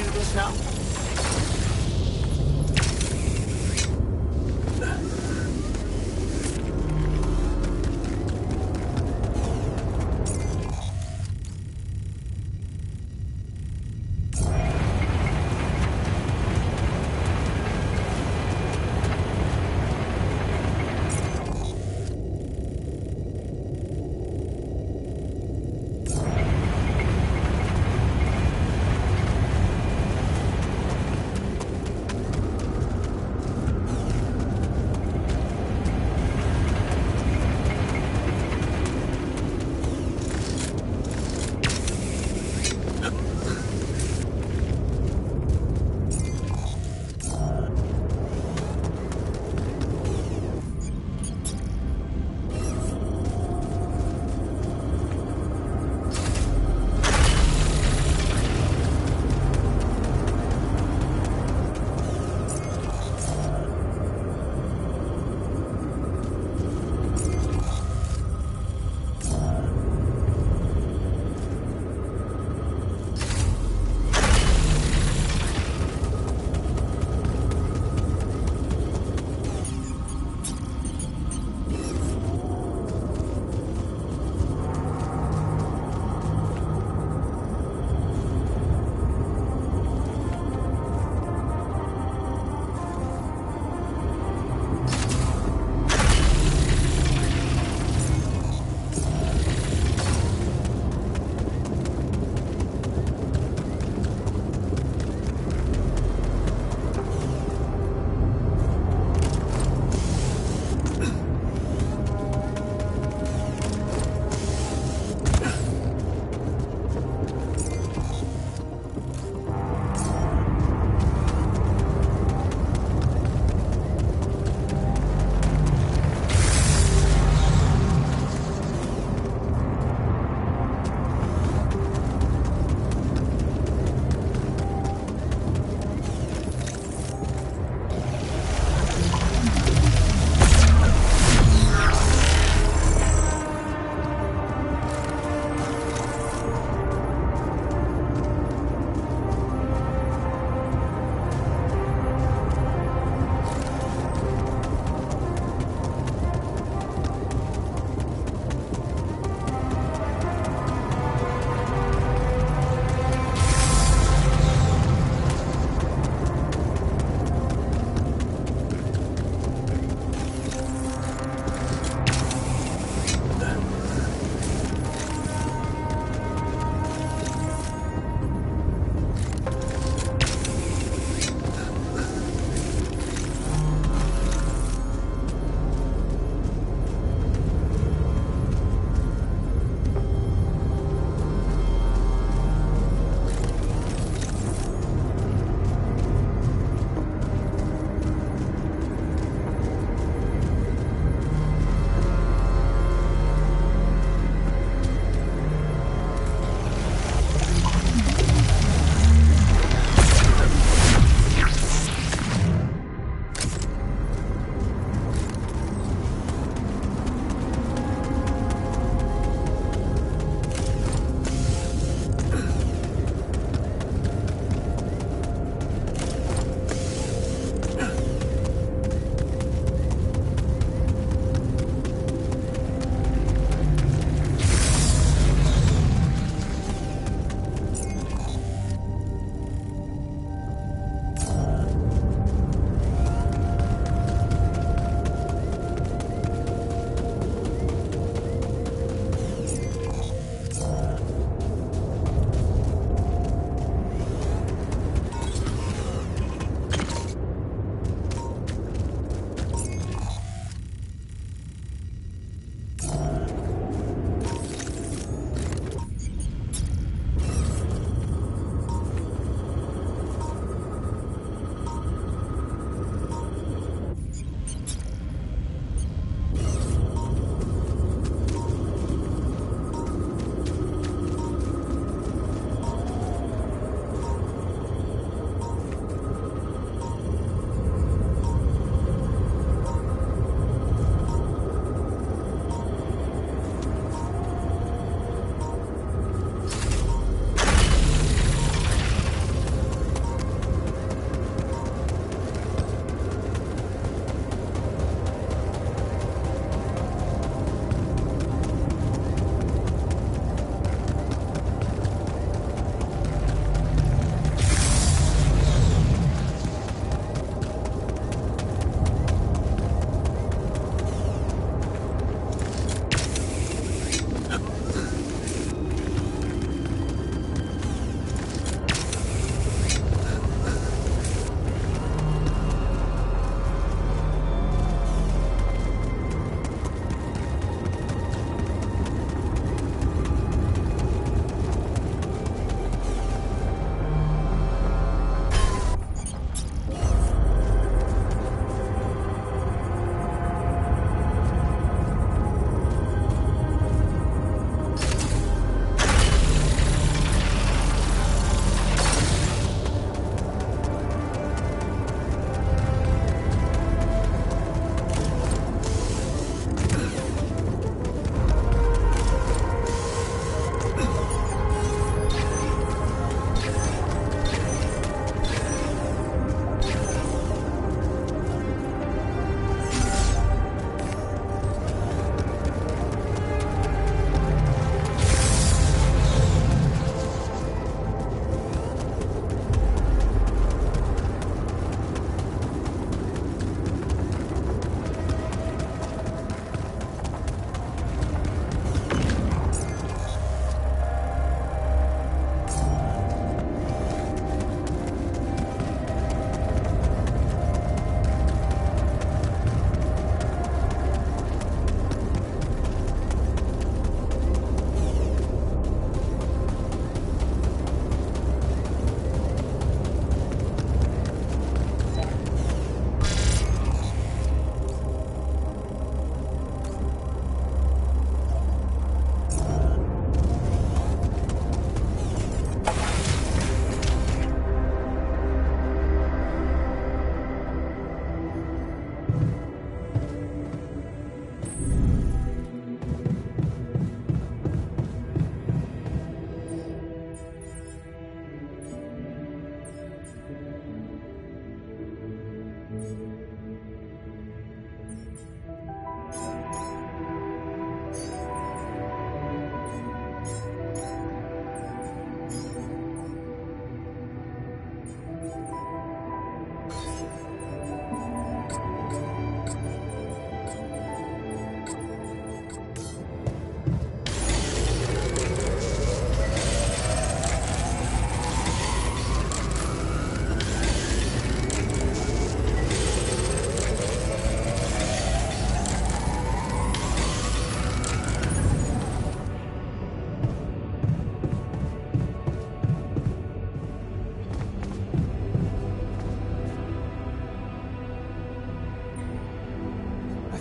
do this now?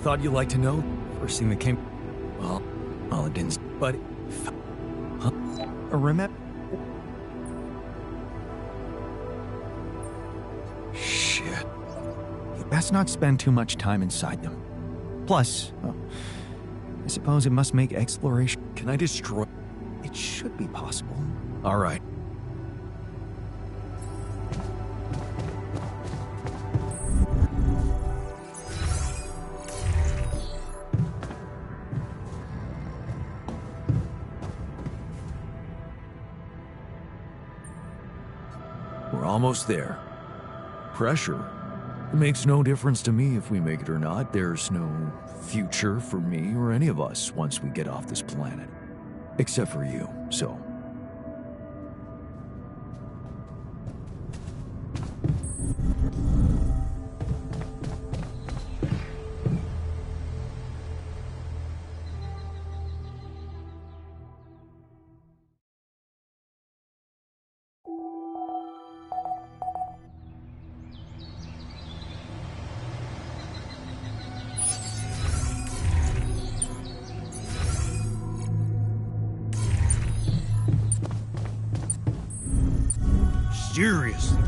thought you'd like to know? First thing that came... Well, it didn't... But... Huh? Remember... Shit. You best not spend too much time inside them. Plus, I suppose it must make exploration... Can I destroy... It should be possible. All right. We're almost there. Pressure. It makes no difference to me if we make it or not. There's no future for me or any of us once we get off this planet. Except for you, so... Seriously.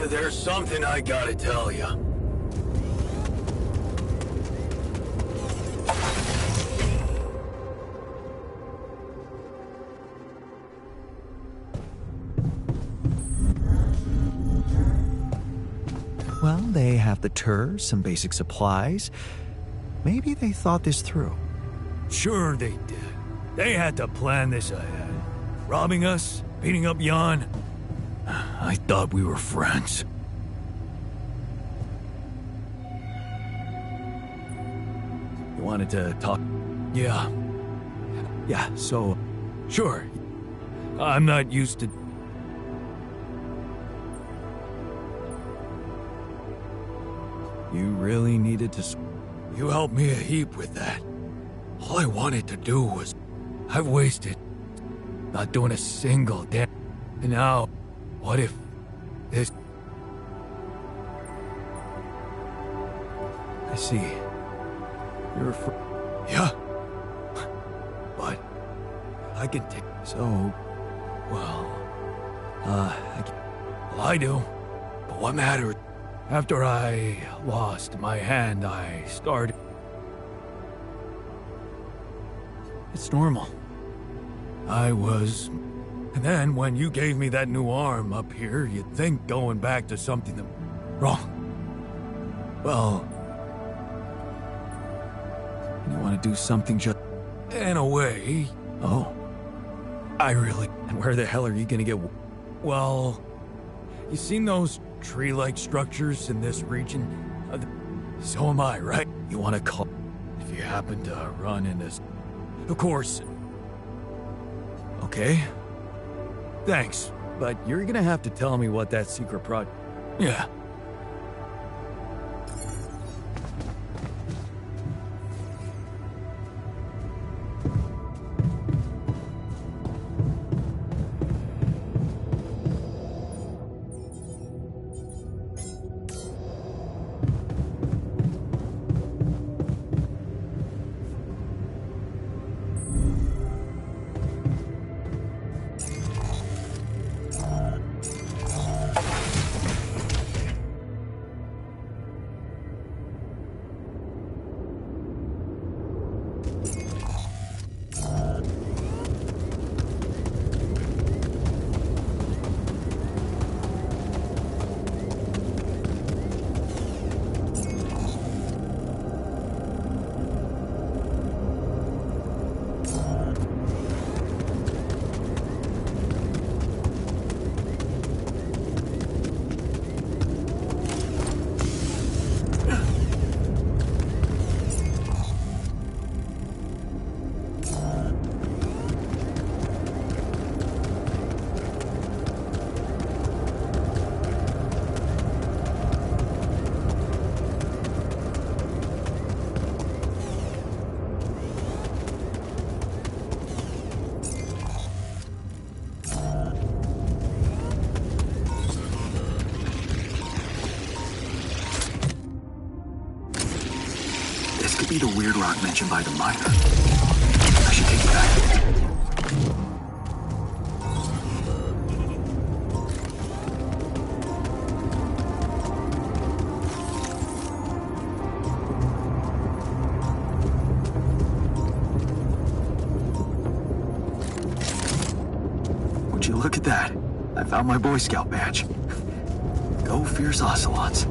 There's something I gotta tell you. Well, they have the tours, some basic supplies. Maybe they thought this through. Sure they did. They had to plan this ahead. Robbing us, beating up Jan. I thought we were friends. You wanted to talk? Yeah. Yeah, so... Sure. I'm not used to... You really needed to... You helped me a heap with that. All I wanted to do was... I've wasted... Not doing a single damn... And now... What if... this... I see. You're yeah. But... I can take... So... Well... I do. But what matters... After I lost my hand, I started... It's normal. I was... And then when you gave me that new arm up here, you'd think going back to something that... wrong. Well... You want to do something just... In a way... Oh. I really... And where the hell are you gonna get... Well... You seen those tree-like structures in this region? So am I, right? You want to call... If you happen to run in this... Of course. Okay. Thanks, but you're gonna have to tell me what that secret project... Yeah. This could be the weird rock mentioned by the miner. I should take it back. Would you look at that? I found my Boy Scout badge. Go Fierce Ocelots.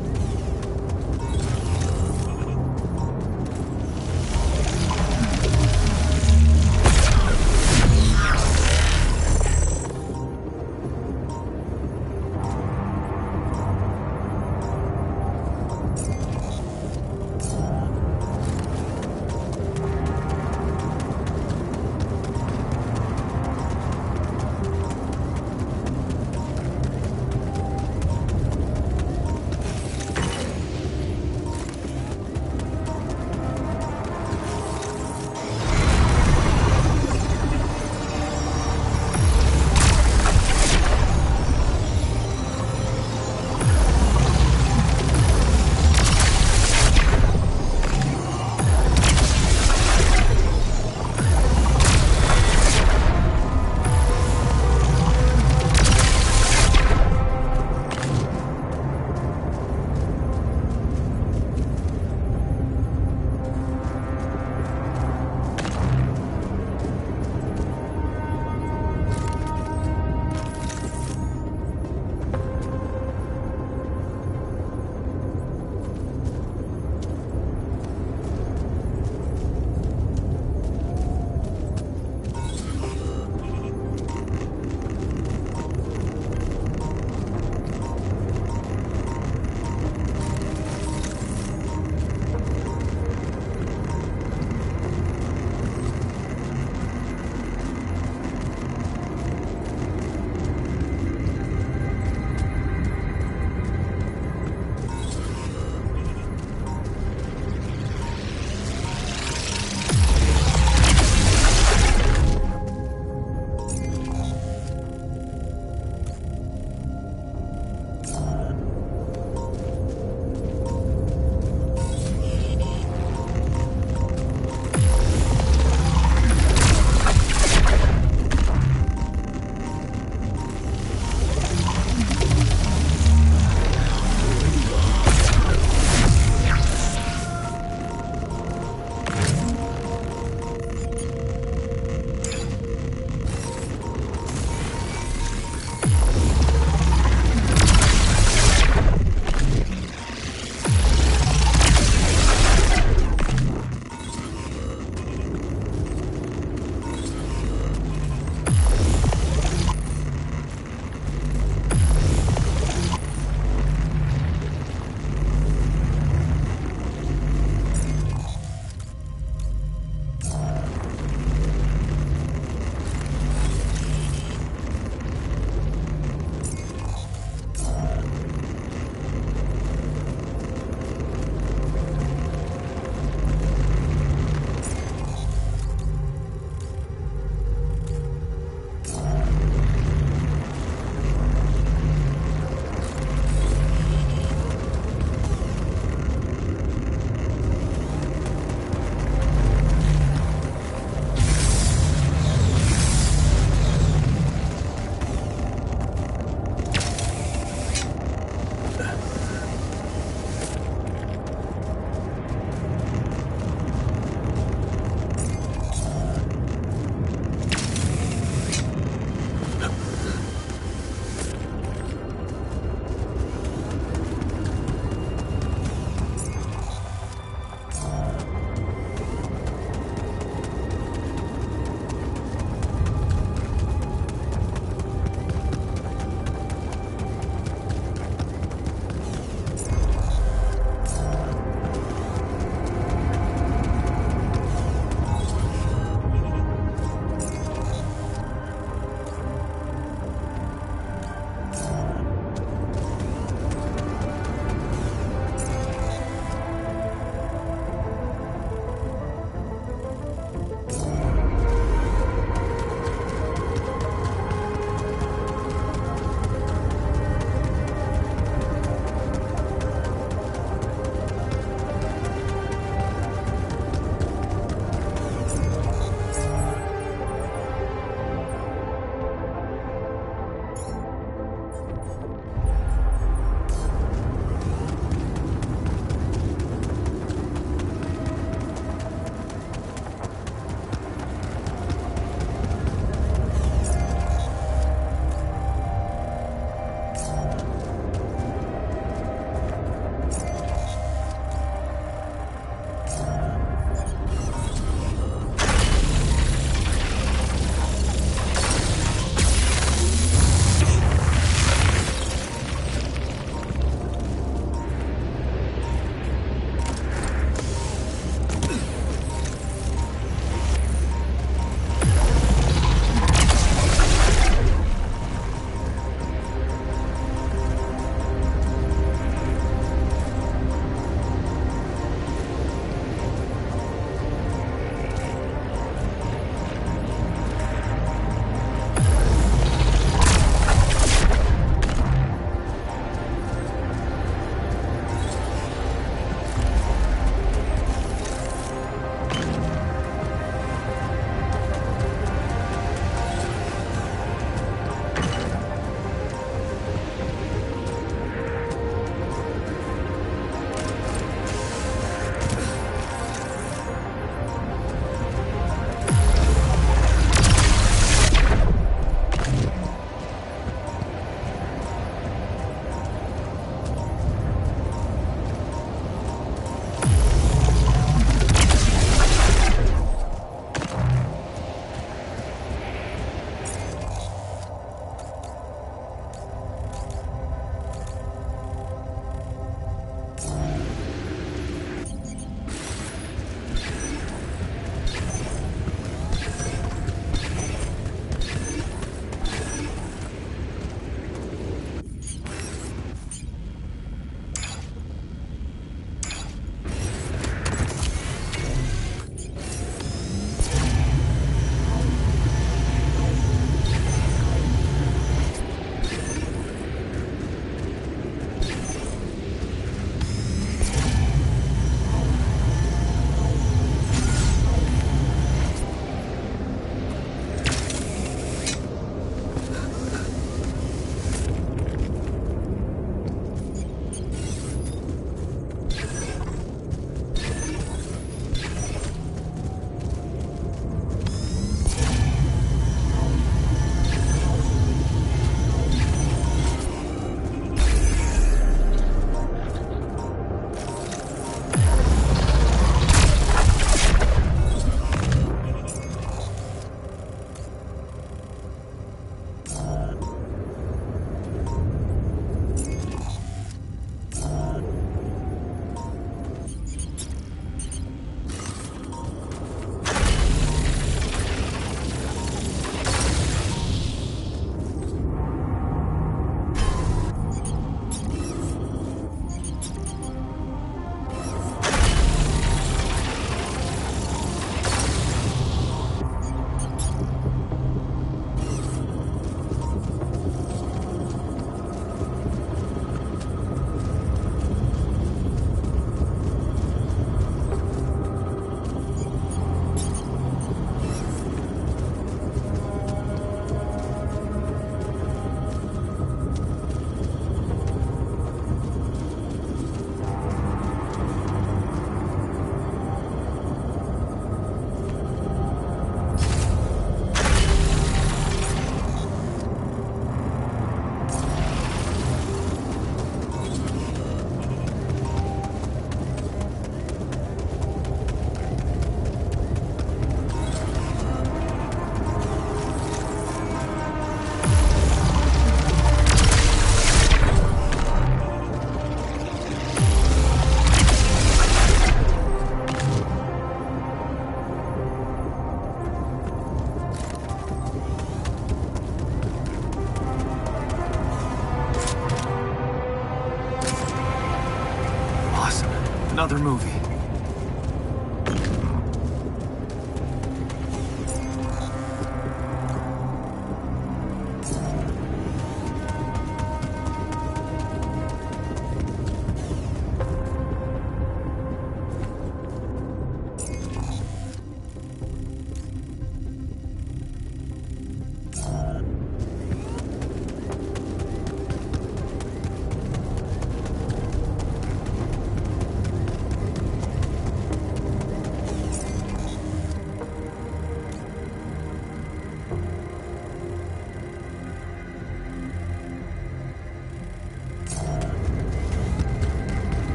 another movie.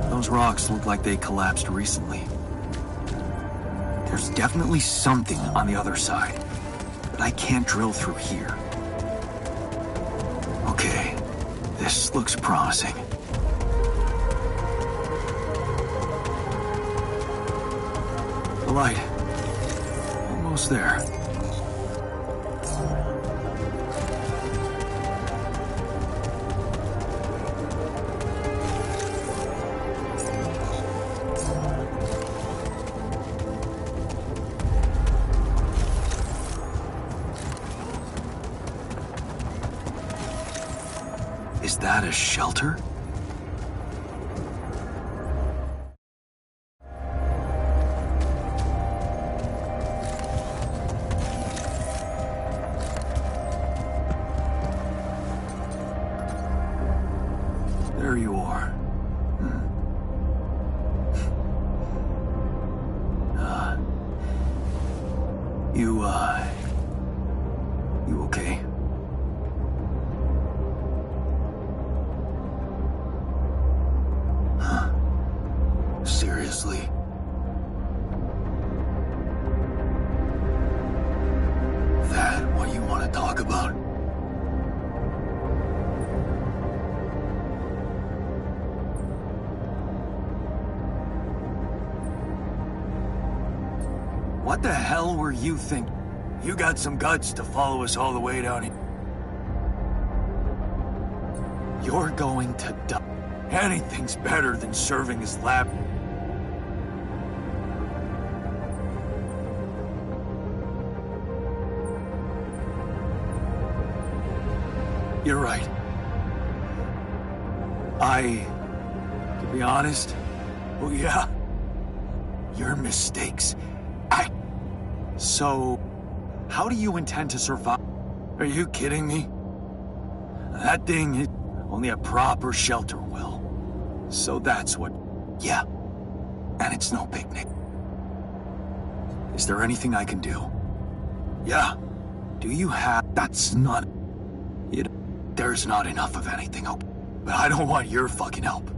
Those rocks look like they collapsed recently. There's definitely something on the other side, but I can't drill through here. Okay, this looks promising. The light. Almost there. Is that a shelter? There you are. You okay? Huh. Seriously? That what you want to talk about? What the hell were you thinking? You got some guts to follow us all the way down here. You're going to die. Anything's better than serving as lab. You're right. To be honest, oh yeah, your mistakes. So, how do you intend to survive? Are you kidding me? That thing is only a proper shelter will. So that's what... Yeah. And it's no picnic. Is there anything I can do? Yeah. Do you have... That's not... There's not enough of anything, okay? But I don't want your fucking help.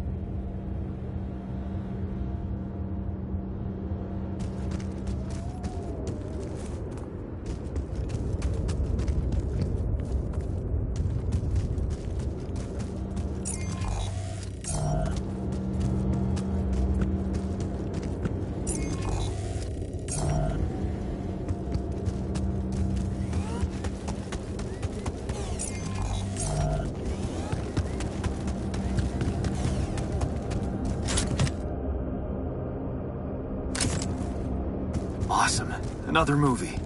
Awesome. Another movie.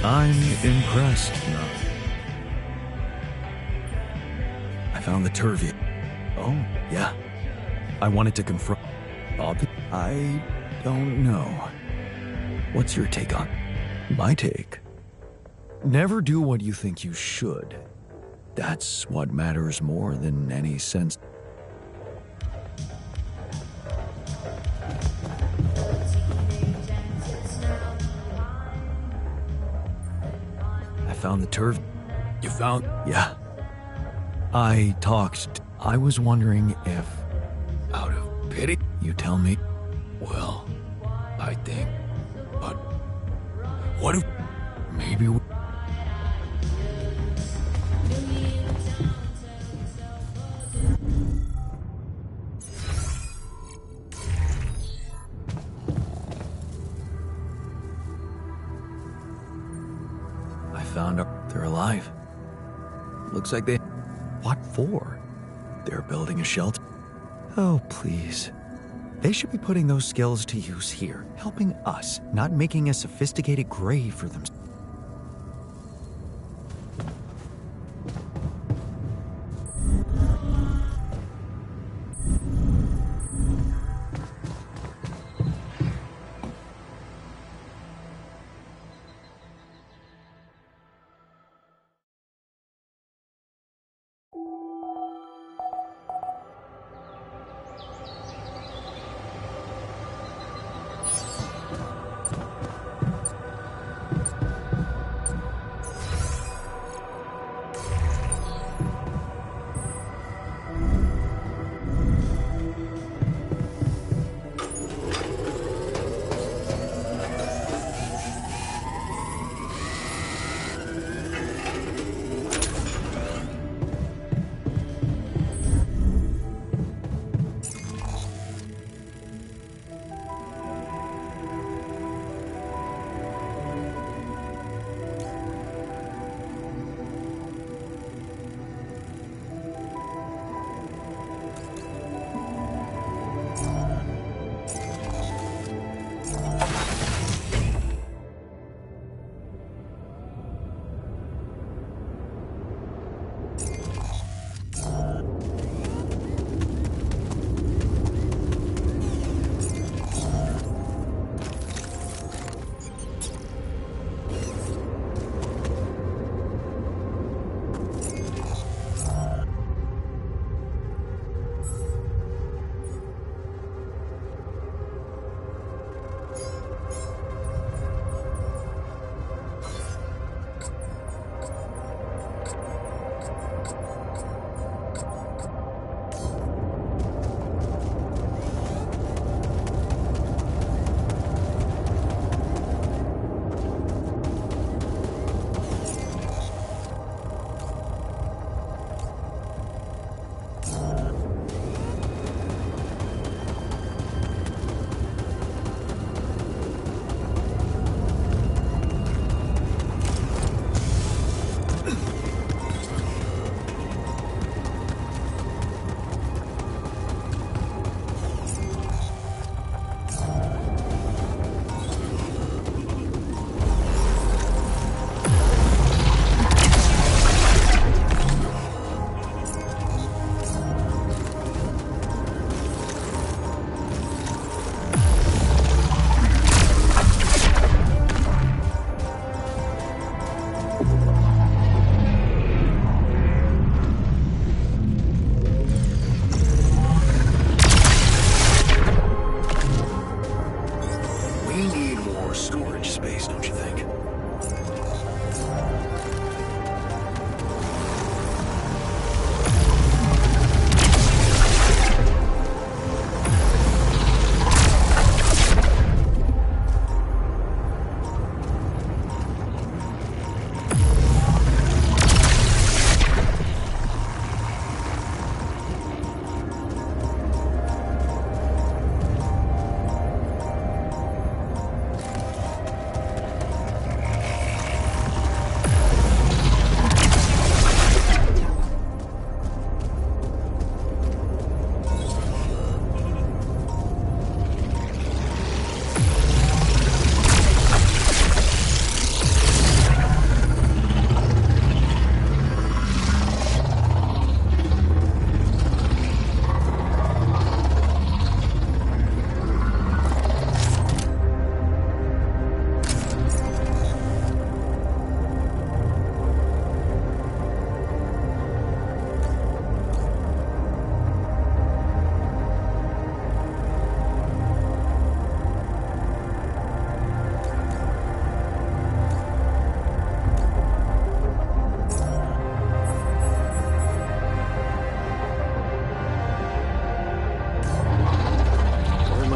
I'm impressed. No. I found the Turvey. Oh, yeah. I wanted to confront. I don't know. What's your take on? My take? Never do what you think you should. That's what matters more than any sense. I found the turf. You found? Yeah. I talked. I was wondering if, out of pity, you tell me. Well, I think. But what if maybe we... I found her. They're alive. Looks like they... What for? They're building a shelter. Oh, please. They should be putting those skills to use here, helping us, not making a sophisticated grave for them.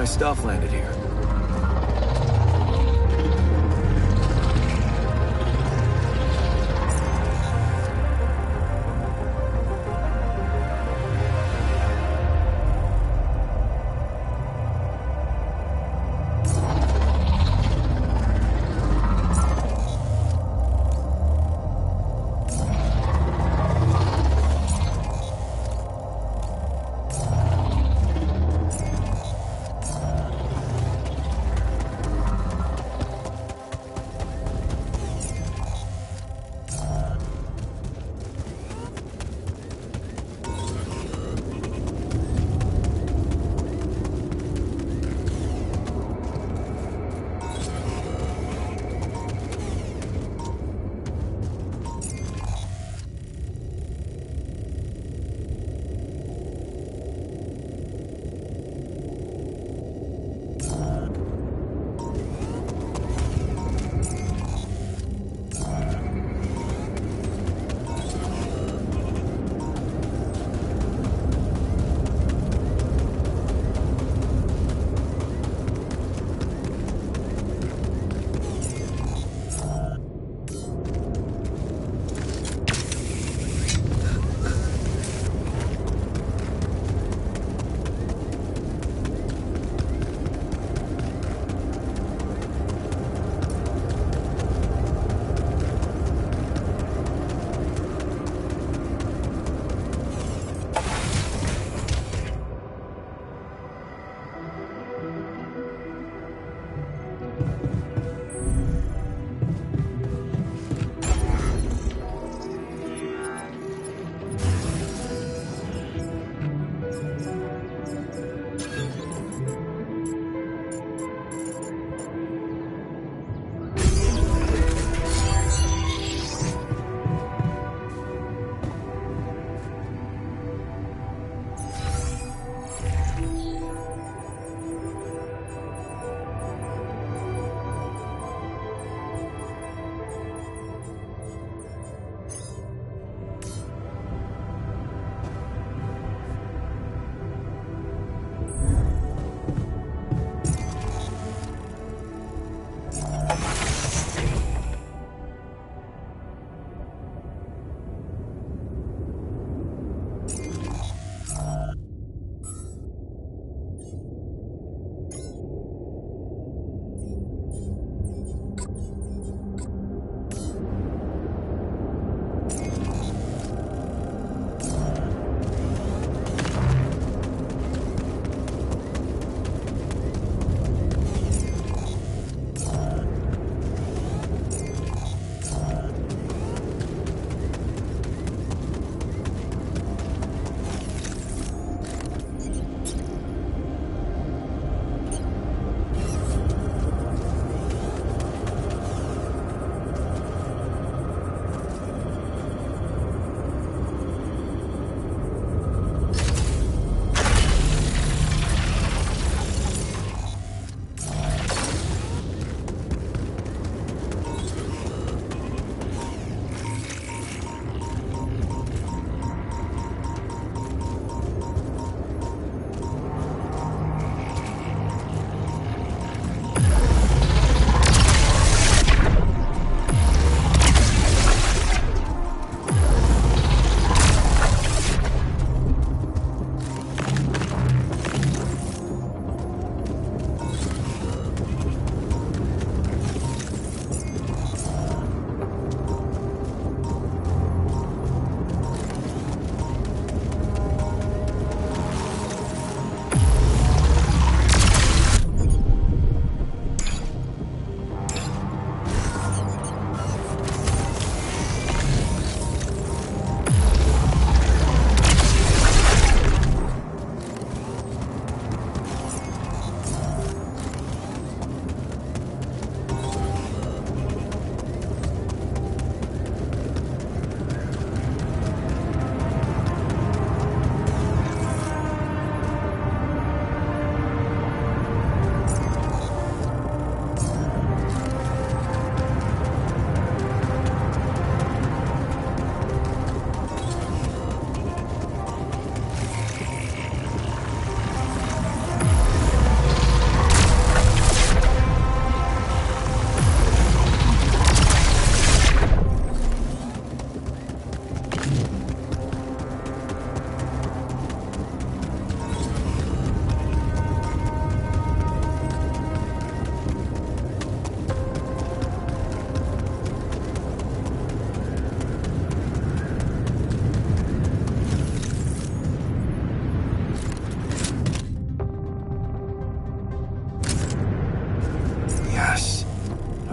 stuff landed here.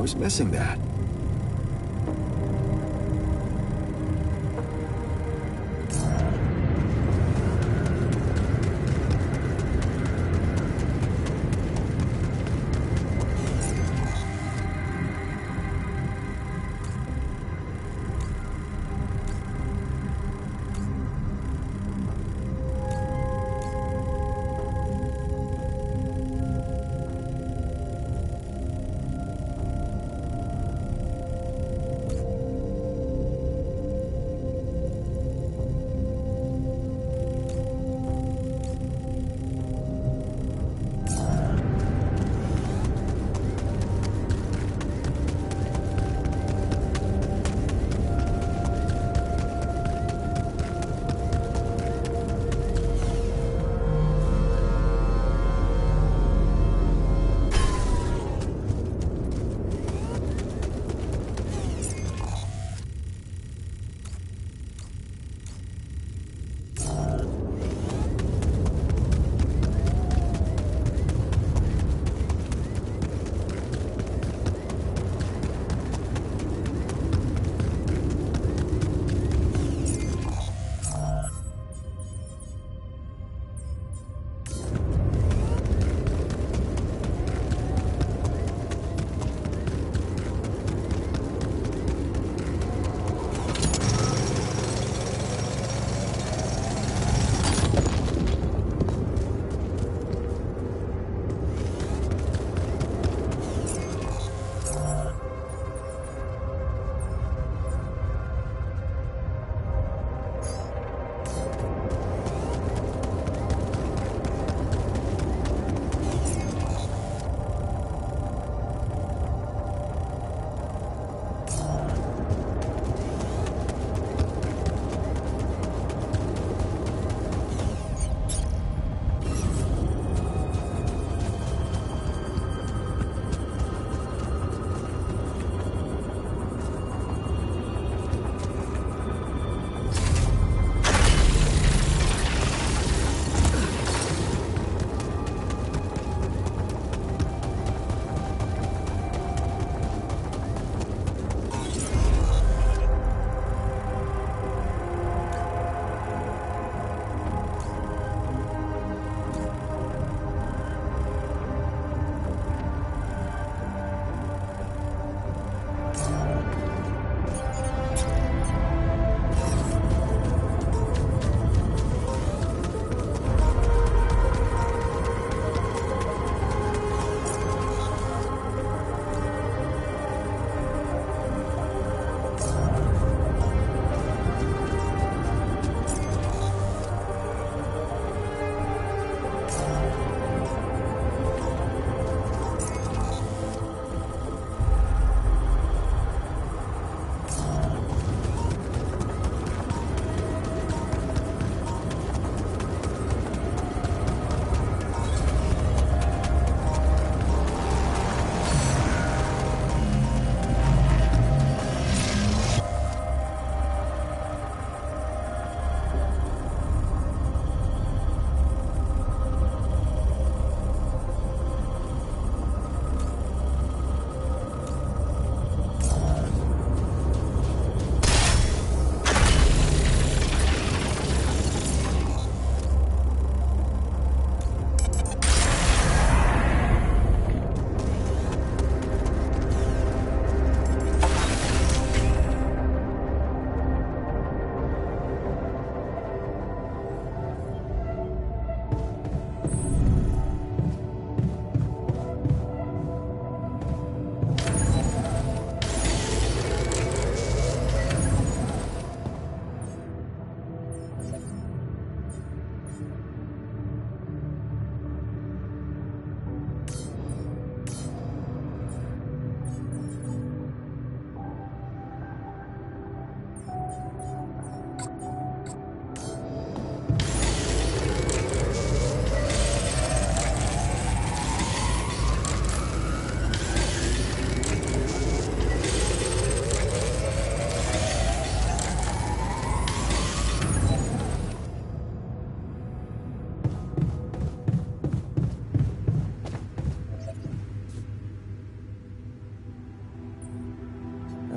was missing that.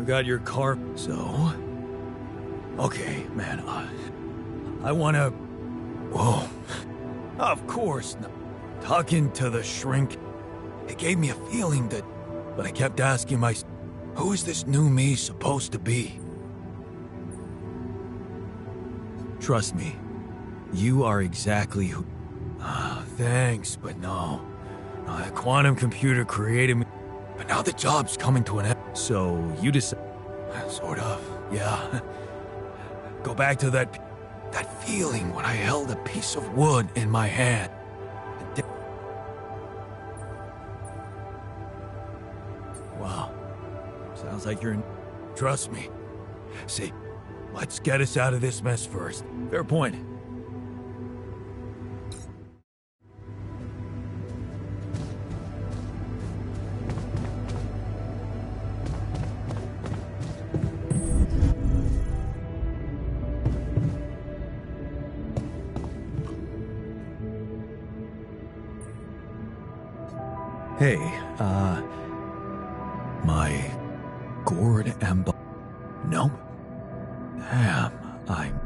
got your car. So? Okay, man, I wanna... Whoa. Of course, talking to the shrink, it gave me a feeling that... But I kept asking myself, who is this new me supposed to be? Trust me, you are exactly who... Thanks, but no. That quantum computer created me, but now the job's coming to an end. So you decide... Sort of, yeah. Go back to that feeling when I held a piece of wood in my hand. Wow. Sounds like you're in... Trust me. See, let's get us out of this mess first. Fair point. Hey, my gourd and... No? Damn, I'm...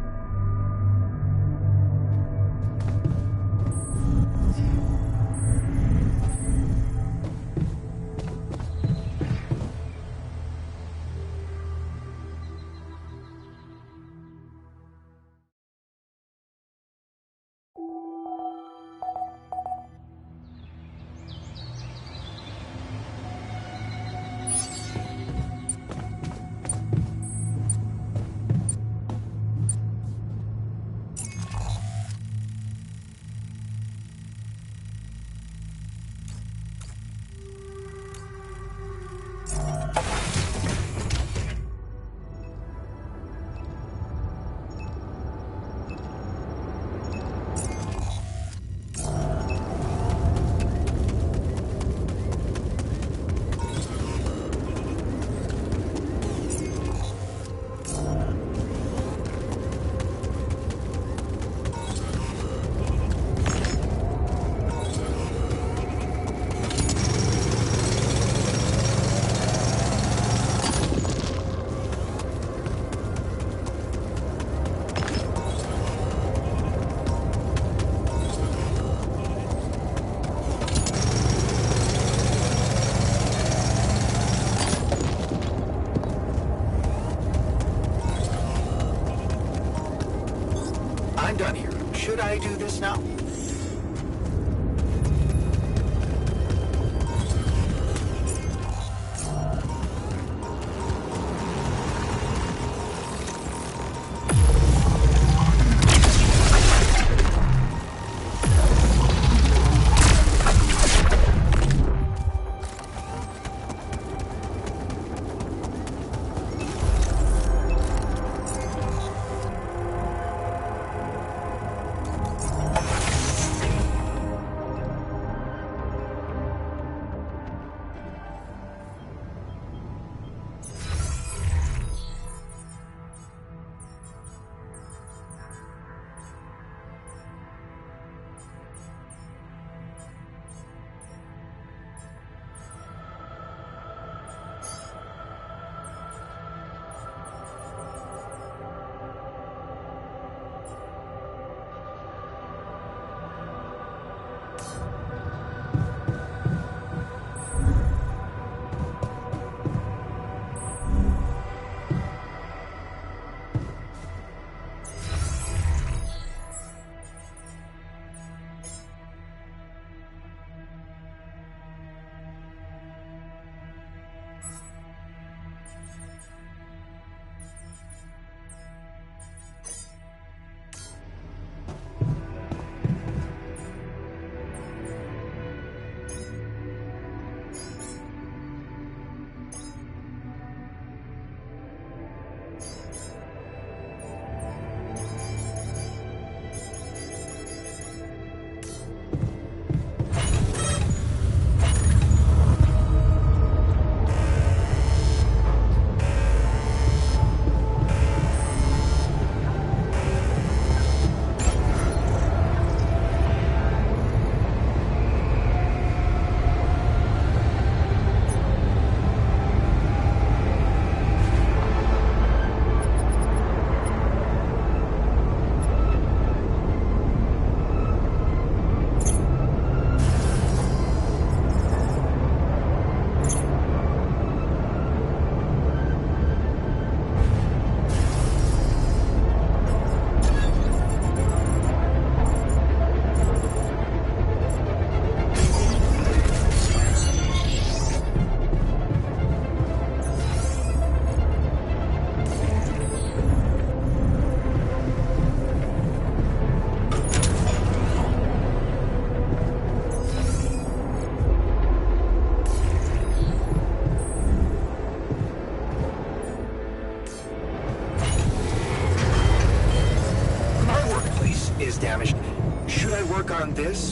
I'm done here. Should I do this now?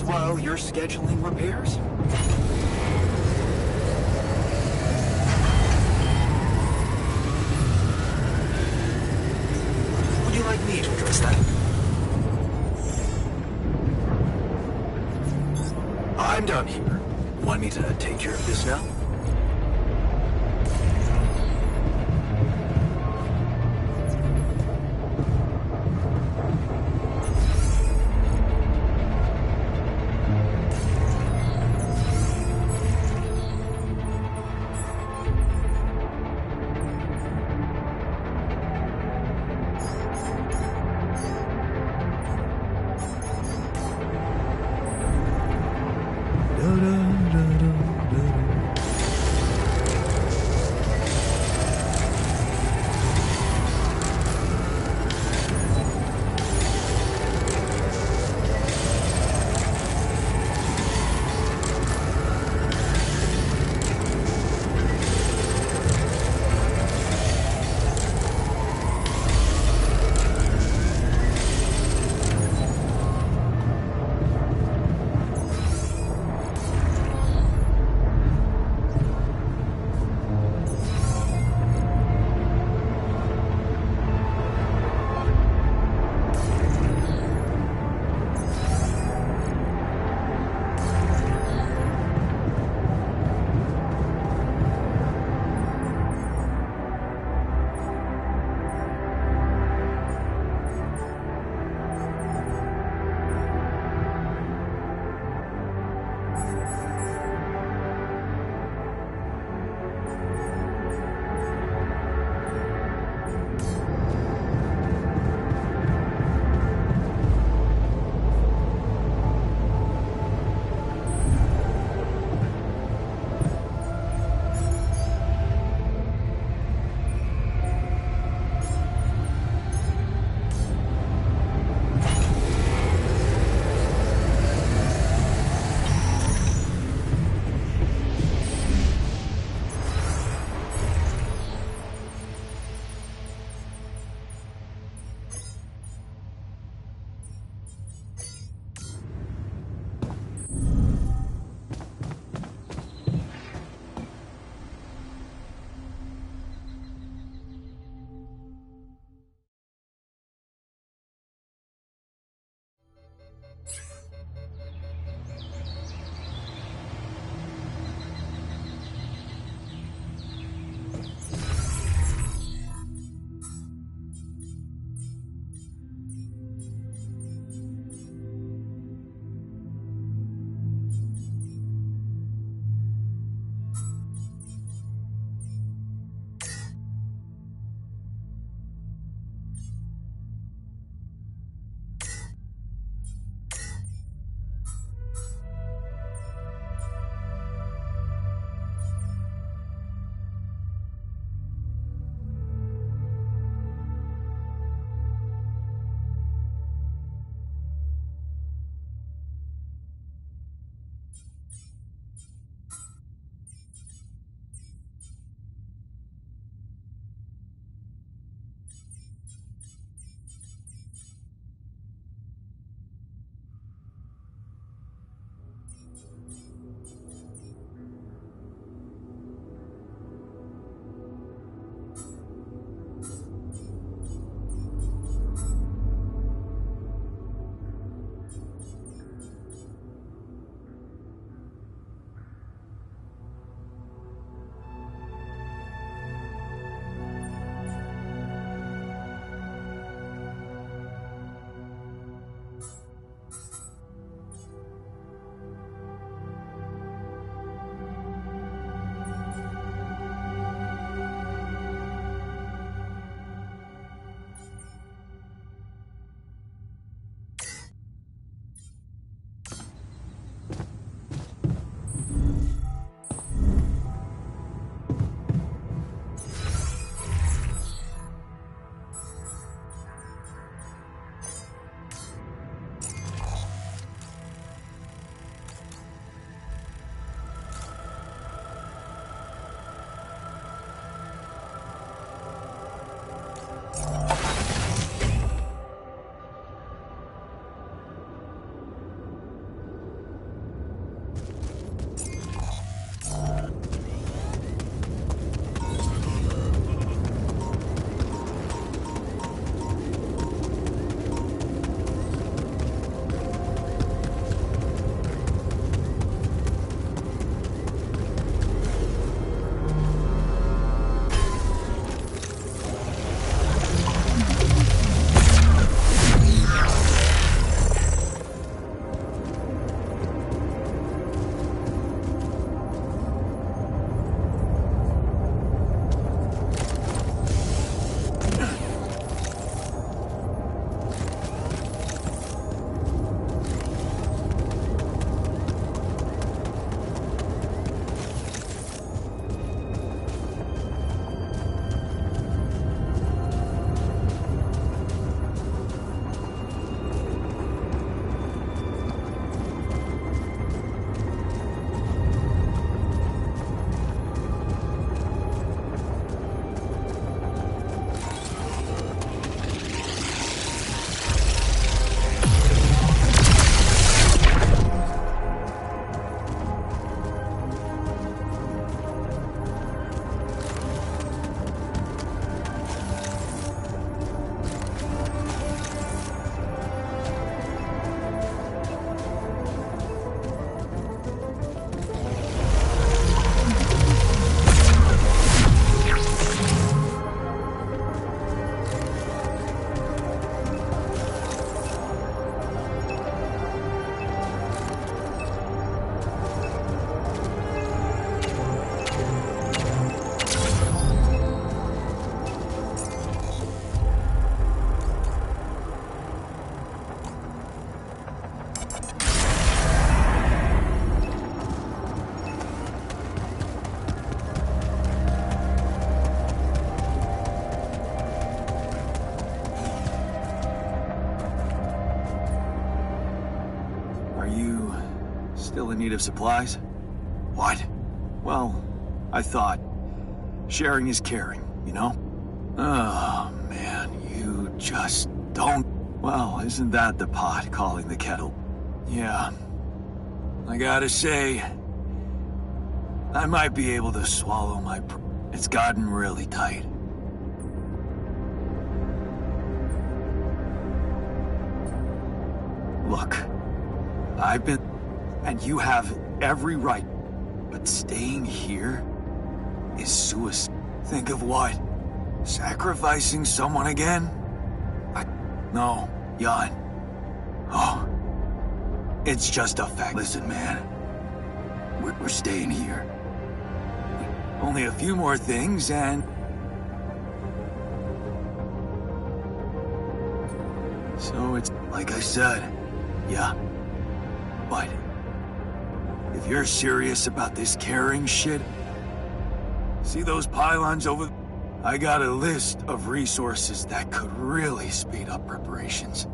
while you're scheduling repairs? Would you like me to address that? I'm done here. Want me to take care of this now? need of supplies? What? Well, I thought sharing is caring, you know? Oh, man, you just don't... Well, isn't that the pot calling the kettle? Yeah. I gotta say, I might be able to swallow my... It's gotten really tight. Look, I've been... And you have every right. But staying here is suicide. Think of what? Sacrificing someone again? No, Jan. Oh. It's just a fact. Listen, man. We're staying here. Only a few more things and... So it's... Like I said, yeah. But... If you're serious about this caring shit... See those pylons over... I got a list of resources that could really speed up preparations.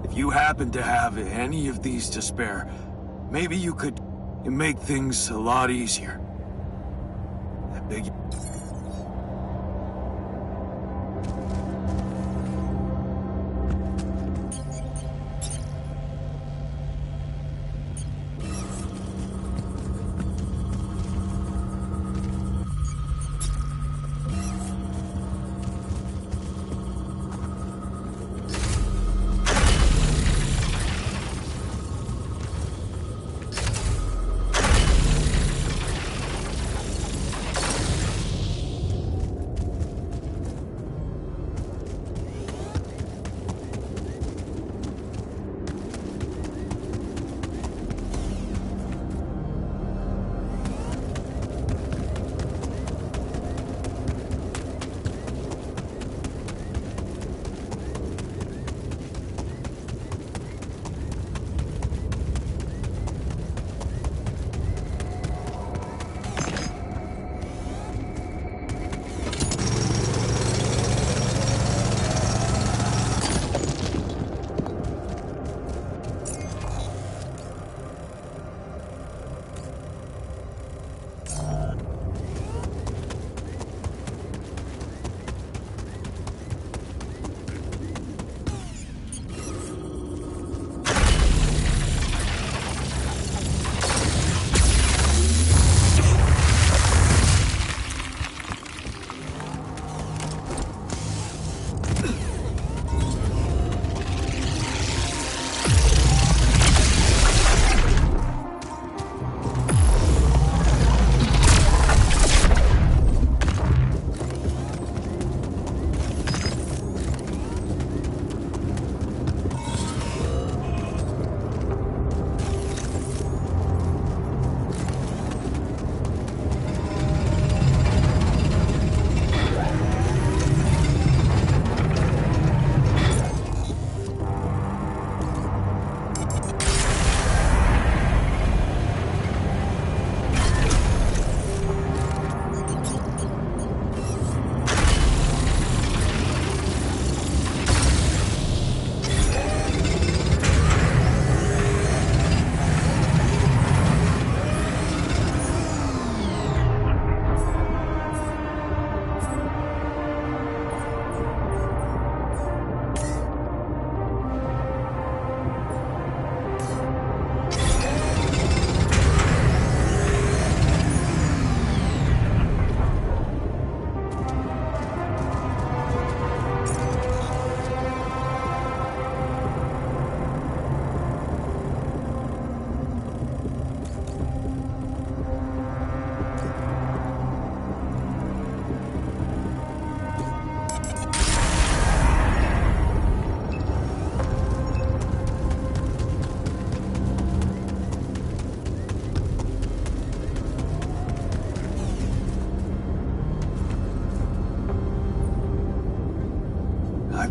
If you happen to have any of these to spare, maybe you could make things a lot easier. That big...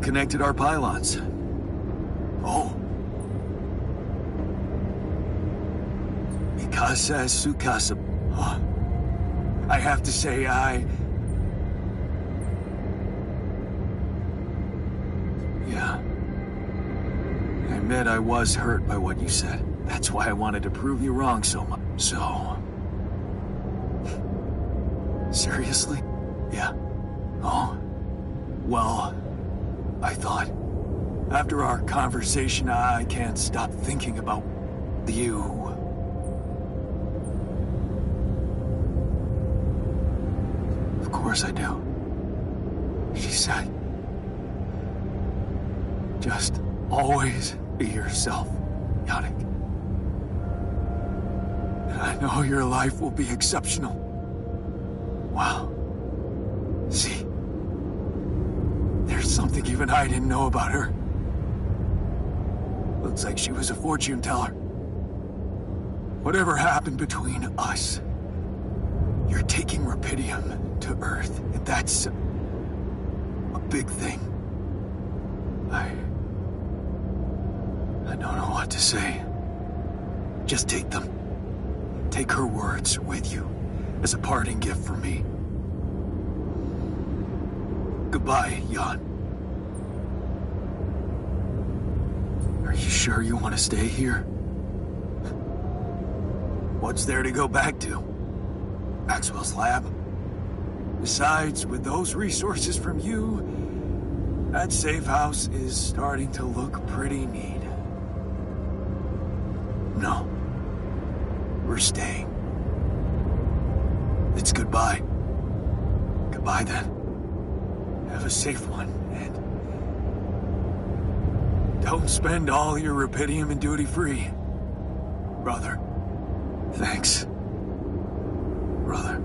Connected our pylons. Oh. Mikasa Tsukasa. Oh. I have to say, Yeah. I admit I was hurt by what you said. That's why I wanted to prove you wrong so much. So... Seriously? Yeah. Oh. Well, I thought... After our conversation, I can't stop thinking about you. Of course I do. She said... Just always be yourself, Yannick. And I know your life will be exceptional. Wow. See? There's something even I didn't know about her. Looks like she was a fortune teller. Whatever happened between us, you're taking Rapidium to Earth, and that's a big thing. I don't know what to say. Just take them. Take her words with you as a parting gift from me. Goodbye, Jan. Are you sure you want to stay here? What's there to go back to? Maxwell's lab? Besides, with those resources from you, that safe house is starting to look pretty neat. No. We're staying. It's goodbye. Goodbye, then. Have a safe one, and... don't spend all your Rapidium in duty-free. Brother. Thanks. Brother.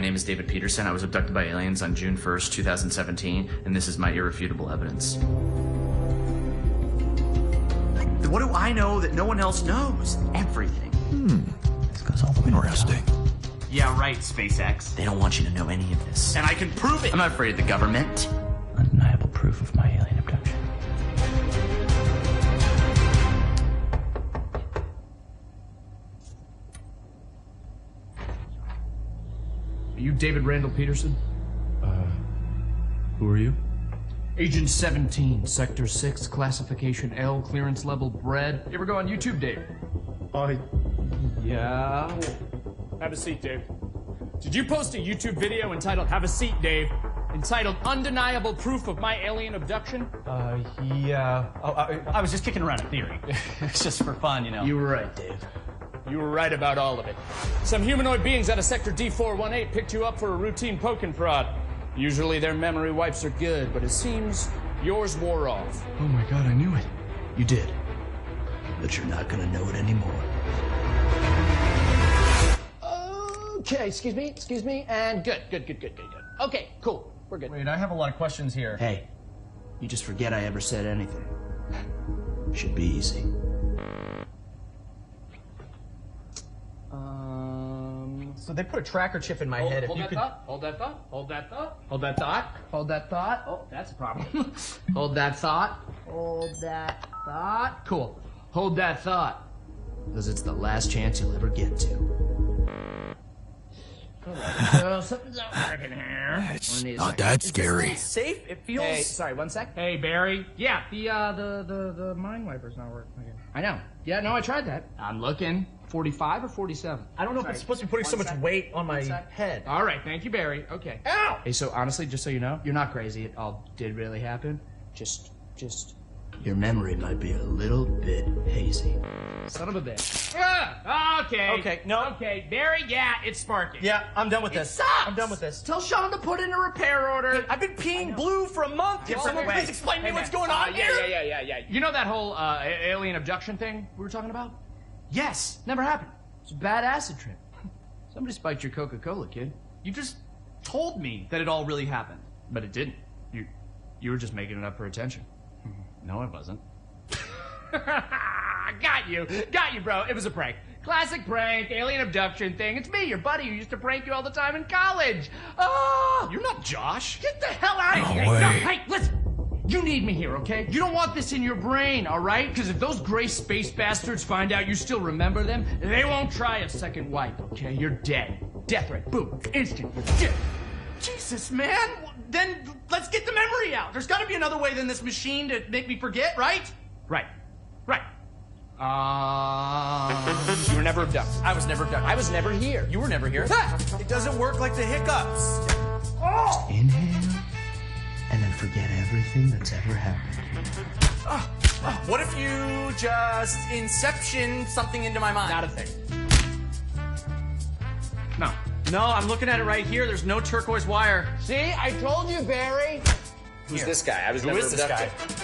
name is David Peterson. I was abducted by aliens on June 1st, 2017, and this is my irrefutable evidence. What do I know that no one else knows? Everything. This goes all the way interesting. Yeah, right, SpaceX. They don't want you to know any of this. And I can prove it! I'm not afraid of the government. Undeniable proof of my alien abduction. Are you David Randall Peterson? Who are you? Agent 17, Sector 6, Classification L, Clearance Level Bread. You ever go on YouTube, Dave? Yeah. Have a seat, Dave. Did you post a YouTube video entitled, have a seat, Dave, entitled Undeniable Proof of My Alien Abduction? Yeah. Oh, I was just kicking around a theory. It's just for fun, you know. You were right, Dave. You were right about all of it. Some humanoid beings out of Sector D418 picked you up for a routine poke and prod. Usually their memory wipes are good, but it seems yours wore off. Oh my god, I knew it. You did. But you're not gonna know it anymore. Okay, excuse me, and good. Okay, cool, we're good. Wait, I have a lot of questions here. Hey, you just forget I ever said anything. Should be easy. So they put a tracker chip in my head. If Hold you that could... thought. Hold that thought. Oh, that's a problem. Hold that thought. Cool. Hold that thought. Because it's the last chance you'll ever get to. Something's not working here. It's not that scary. Safe? It feels... Hey, sorry, 1 sec. Hey, Barry. Yeah, the mind wiper's not working again. I know. Yeah, no, I tried that. I'm looking. 45 or 47? I don't know if it's supposed to be putting so much weight on my head. All right, thank you, Barry. Okay. Ow! Hey, so honestly, just so you know, you're not crazy. It all did really happen. Just... Your memory might be a little bit hazy. Son of a bitch. Yeah, okay. Okay, no. Okay, Barry, yeah, it's sparking. Yeah, I'm done with this. Sucks. I'm done with this. Tell Sean to put in a repair order. I've been peeing blue for a month. Can someone please explain to me what's going on here? Yeah. You know that whole alien abduction thing we were talking about? Yes, never happened. It's a bad acid trip. Somebody spiked your Coca-Cola, kid. You just told me that it all really happened. But it didn't. You were just making it up for attention. No, I wasn't. Got you, bro. It was a prank. Classic prank, alien abduction thing. It's me, your buddy, who used to prank you all the time in college. Oh, You're not Josh. get the hell out of No here! way. No, hey, listen. You need me here, okay? You don't want this in your brain, all right? Because if those gray space bastards find out you still remember them, they won't try a second wipe, okay? You're dead. Death threat. Boom. Instant. You're dead. Jesus, man. Then let's get the memory out. There's got to be another way than this machine to make me forget, right? Right. You were never abducted. I was never abducted. I was never here. You were never here. It doesn't work like the hiccups. Inhale, and then forget everything that's ever happened. What if you just inception something into my mind? Not a thing. No. No, I'm looking at it right here. There's no turquoise wire. See, I told you, Barry. Who's this guy? I was Who never is this guy? abducted.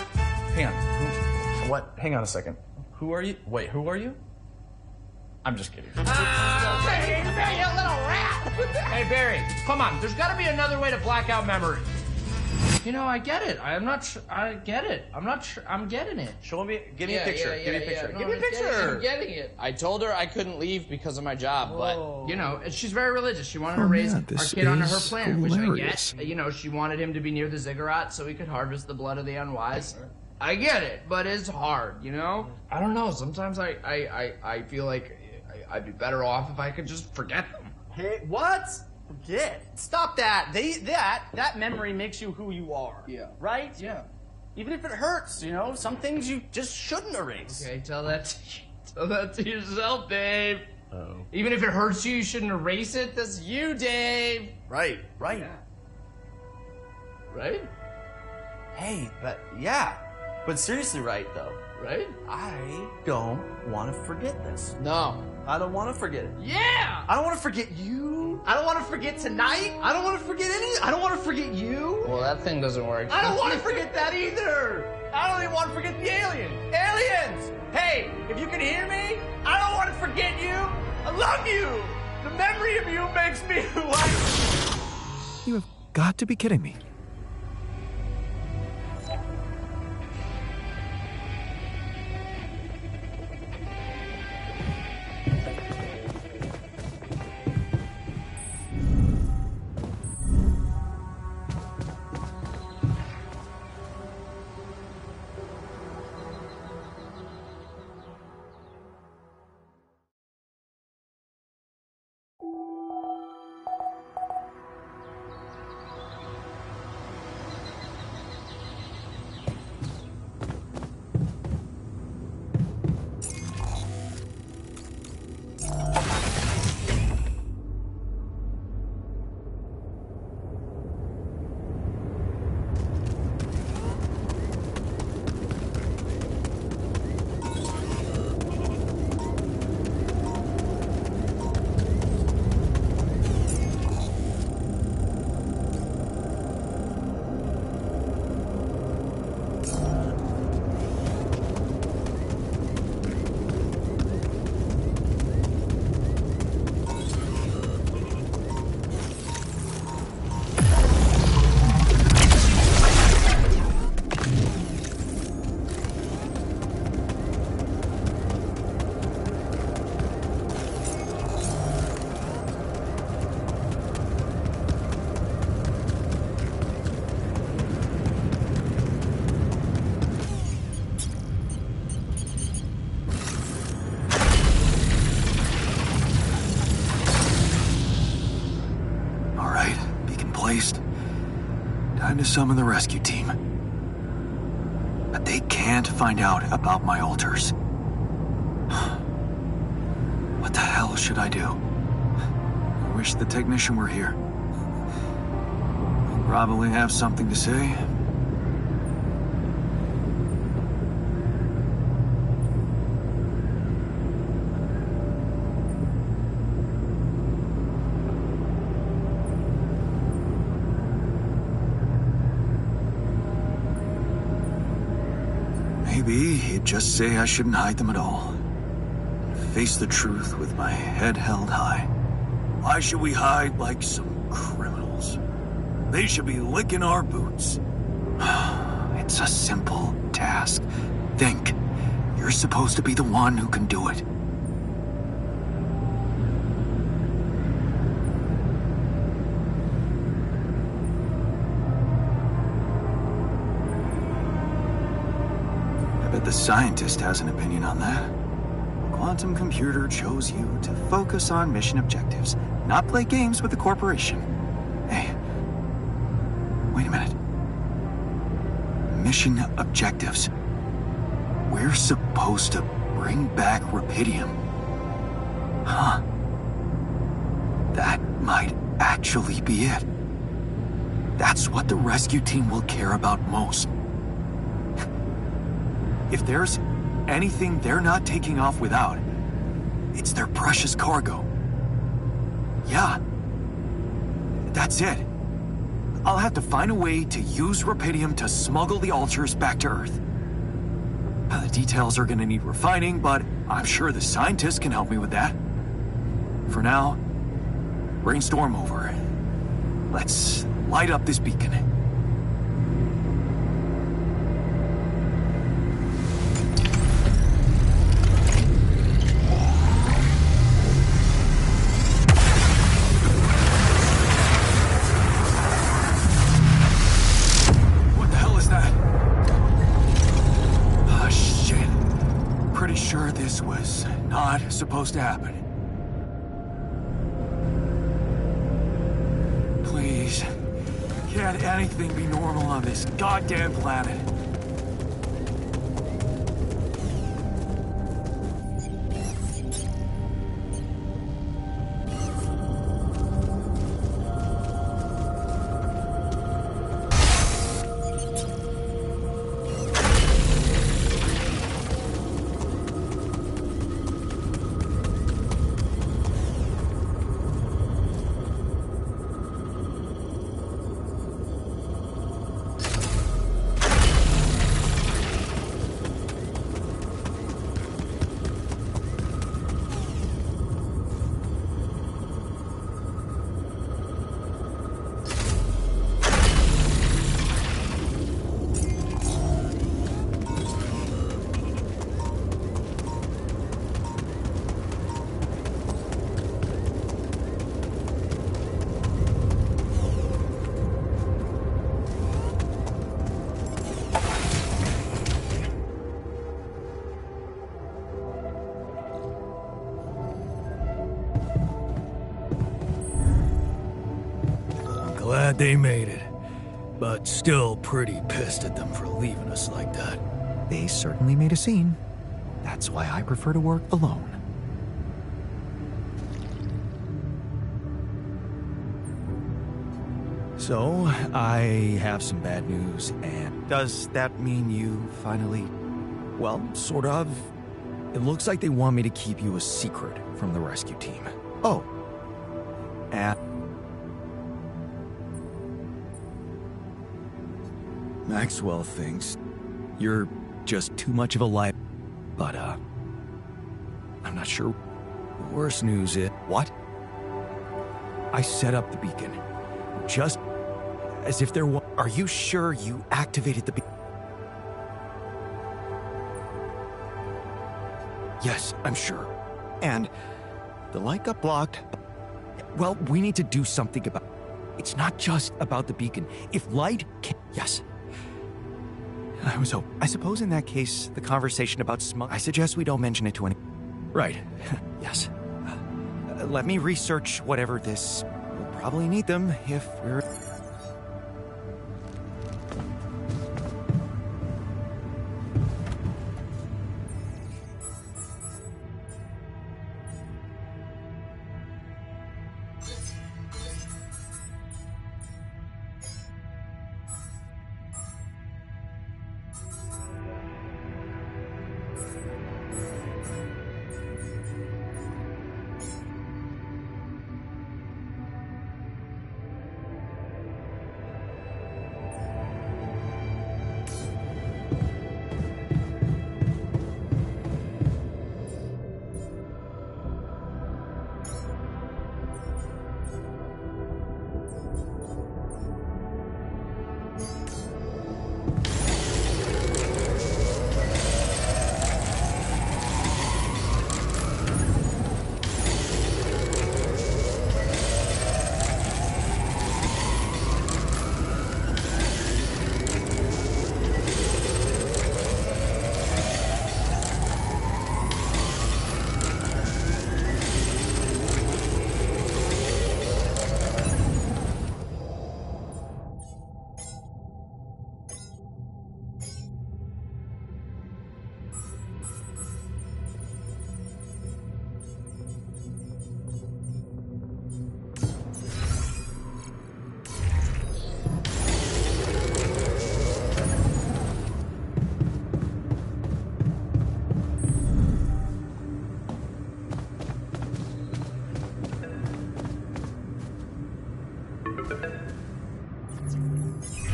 Hang on. What? Hang on a second. Who are you? Wait, who are you? I'm just kidding. Barry, you little rat. Hey, Barry, come on. There's got to be another way to black out memory. You know, I get it. I get it. I'm getting it. Show me. Give me a picture. Give me a picture. No, Give me a I'm picture. getting it. I told her I couldn't leave because of my job, but, you know, she's very religious. She wanted to Oh, raise man, our this kid under her is plan, which I hilarious. get. You know, she wanted him to be near the ziggurat so he could harvest the blood of the unwise. I get it, but it's hard, you know? I don't know. Sometimes I feel like I'd be better off if I could just forget them. Hey, what? Forget. Stop that. That memory makes you who you are. Yeah. Right? Yeah. Even if it hurts, you know, some things you just shouldn't erase. Okay, tell that to yourself, Dave. Oh. Even if it hurts you, you shouldn't erase it. That's you, Dave. Right. Right? Hey, but seriously, right though. Right? I don't want to forget this. No. I don't want to forget it. Yeah! I don't want to forget you. I don't want to forget tonight. I don't want to forget I don't want to forget you. Well, that thing doesn't work. I don't want to forget that either. I don't even want to forget the aliens. Aliens! Hey, if you can hear me, I don't want to forget you. I love you. The memory of you makes me who I... You have got to be kidding me. Time to summon the rescue team. But they can't find out about my altars. What the hell should I do? I wish the technician were here. He'll probably have something to say. Maybe he'd just say I shouldn't hide them at all. Face the truth with my head held high. Why should we hide like some criminals? They should be licking our boots. It's a simple task. Think. You're supposed to be the one who can do it. The scientist has an opinion on that. The quantum computer chose you to focus on mission objectives, not play games with the corporation. Hey, wait a minute. Mission objectives. We're supposed to bring back Rapidium. Huh. That might actually be it. That's what the rescue team will care about most. If there's anything they're not taking off without, it's their precious cargo. Yeah. That's it. I'll have to find a way to use Rapidium to smuggle the altars back to Earth. The details are gonna need refining, but I'm sure the scientists can help me with that. For now, brainstorm over. Let's light up this beacon. Supposed to happen. Please, can't anything be normal on this goddamn planet? glad they made it. But still pretty pissed at them for leaving us like that. They certainly made a scene. That's why I prefer to work alone. So, I have some bad news, and does that mean you finally... Well, sort of. It looks like they want me to keep you a secret from the rescue team. Oh. And... Maxwell thinks you're just too much of a liar. But, I'm not sure. The worst news is... What? I set up the beacon. Just as if there was... Are you sure you activated the beacon? Yes, I'm sure. And the light got blocked. Well, we need to do something about... It's not just about the beacon. If light can... Yes. I suppose in that case, the conversation about I suggest we don't mention it to any... Right. Yes. Let me research whatever this... We'll probably need them if we're...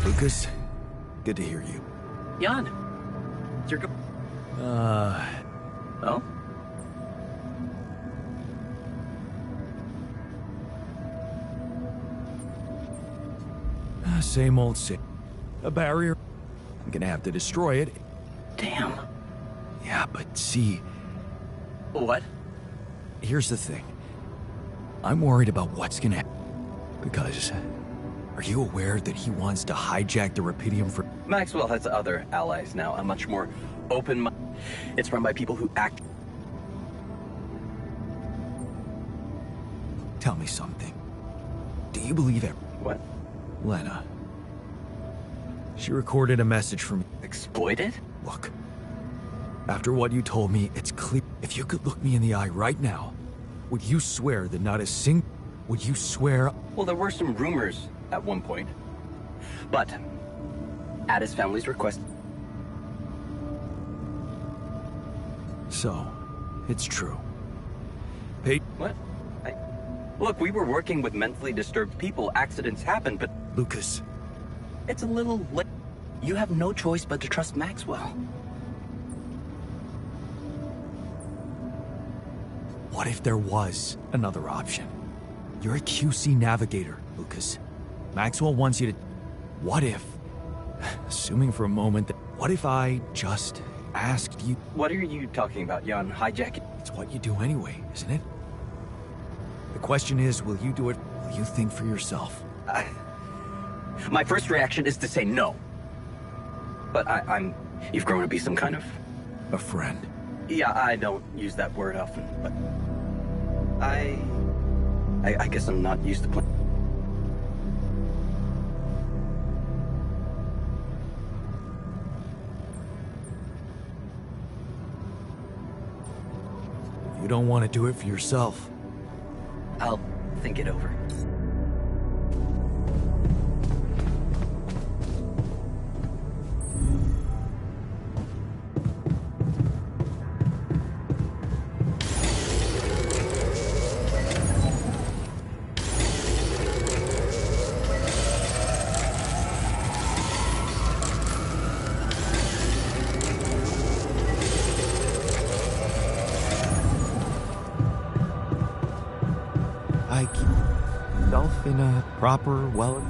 Lucas, good to hear you. Jan, you're go- Oh? Same old shit. A barrier. I'm gonna have to destroy it. Damn. Yeah, but see... What? Here's the thing. I'm worried about what's gonna happen. Because... Are you aware that he wants to hijack the Rapidium for... Maxwell has other allies now, a much more open... It's run by people who act... Tell me something. Do you believe it? What? Lena. She recorded a message for me. Exploited? Look. After what you told me, it's clear. If you could look me in the eye right now, would you swear that not a single... Would you swear... Well, there were some rumors at one point. But, at his family's request... So, it's true. Pete... What? Look, we were working with mentally disturbed people. Accidents happen, but... Lucas... It's a little late. You have no choice but to trust Maxwell. What if there was another option? You're a QC navigator, Lucas. Maxwell wants you to... What if... Assuming for a moment that... What if I just asked you... What are you talking about, Jan? Hijacking? It's what you do anyway, isn't it? The question is, will you do it? Will you think for yourself? My first reaction is to say no. But I'm... You've grown to be some kind of... A friend. Yeah, I don't use that word often, but... I guess I'm not used to playing... You don't want to do it for yourself. I'll think it over. I keep myself in a proper, well...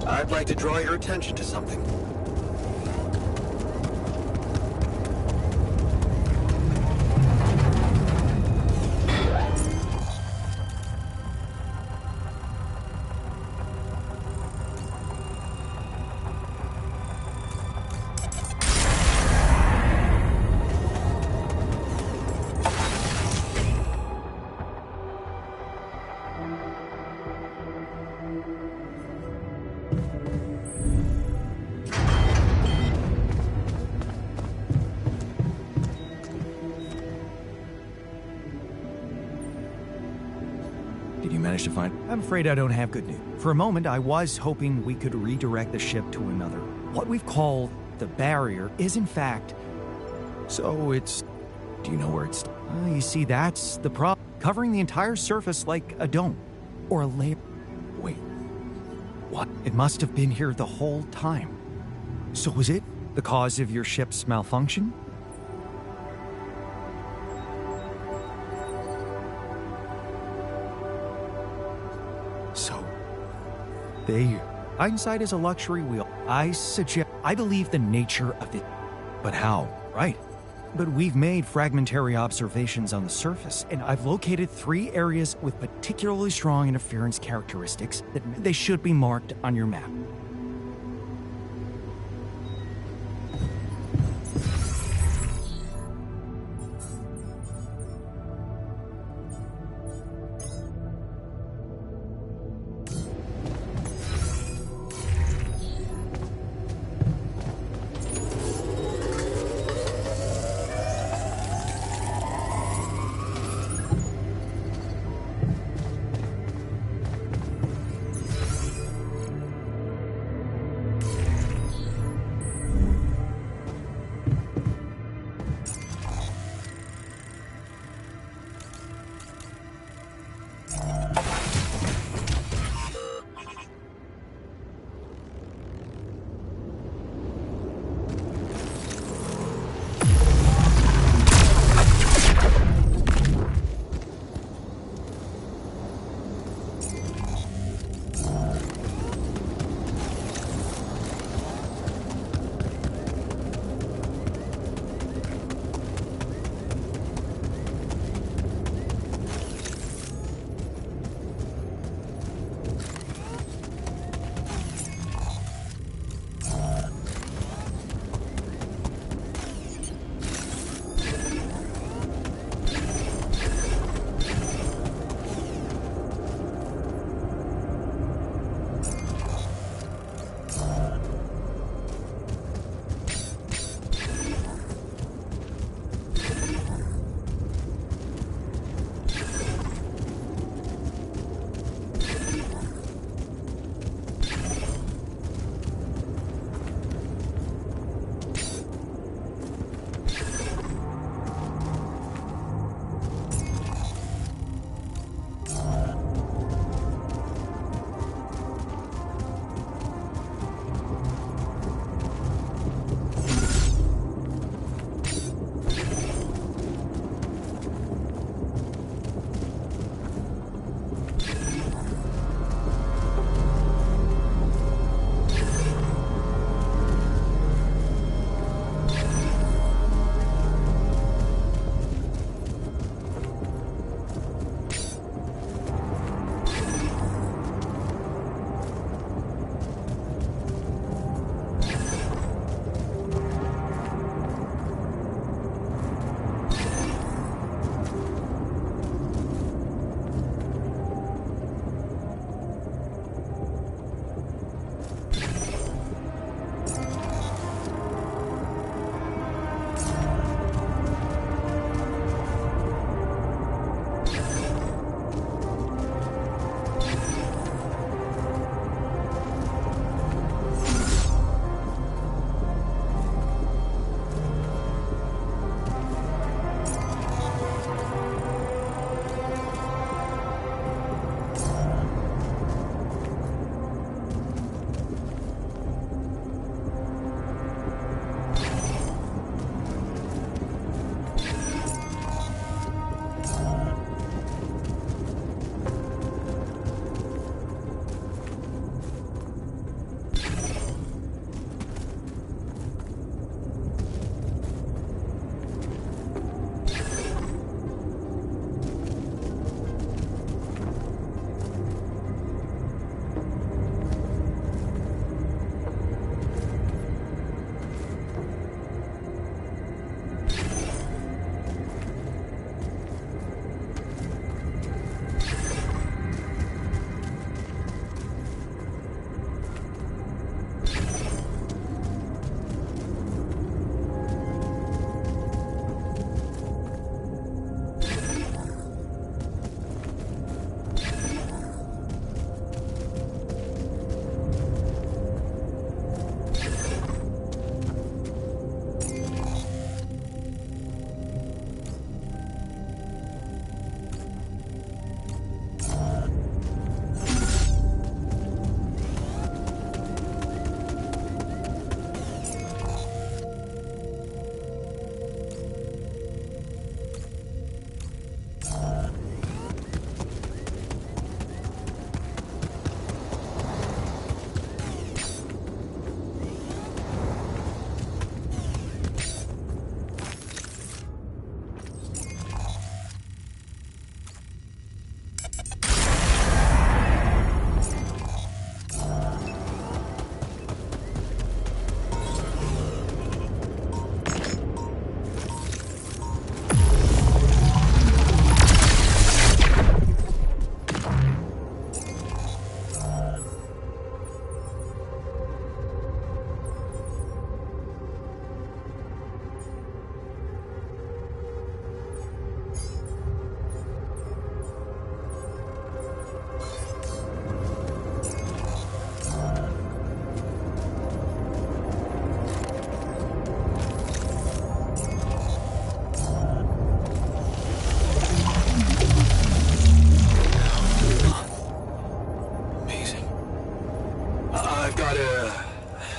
I'd like to draw your attention to something. Did you manage to find... I'm afraid I don't have good news. For a moment, I was hoping we could redirect the ship to another. What we've called the barrier is, in fact... So it's... Do you know where it's... you see, that's the problem. Covering the entire surface like a dome. Or a layer... Wait. What? It must have been here the whole time. So was it the cause of your ship's malfunction? So, hindsight is a luxury wheel. I believe the nature of it. But how? Right. But we've made fragmentary observations on the surface, and I've located 3 areas with particularly strong interference characteristics that they should be marked on your map.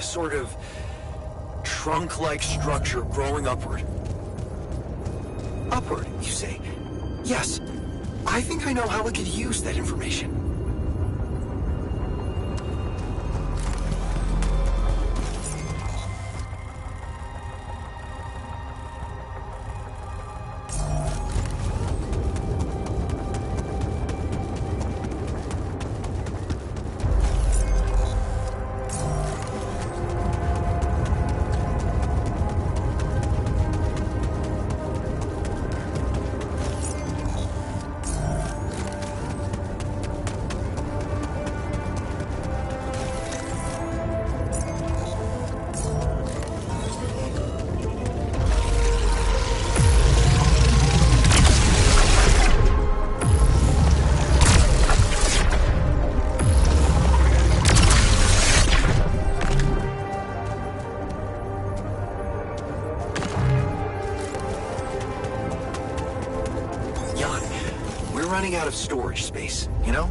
sort of trunk-like structure growing upward. Upward, you say? Yes. I think I know how we could use that information. Running out of storage space, you know?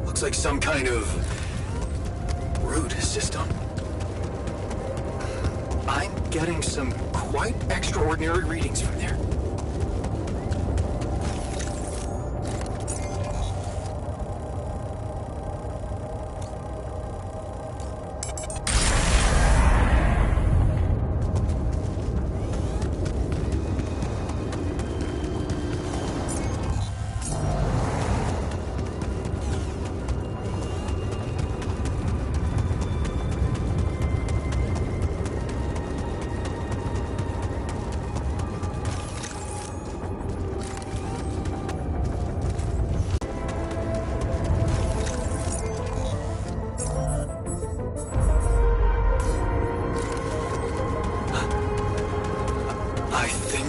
Looks like some kind of root system. I'm getting some quite extraordinary readings from there.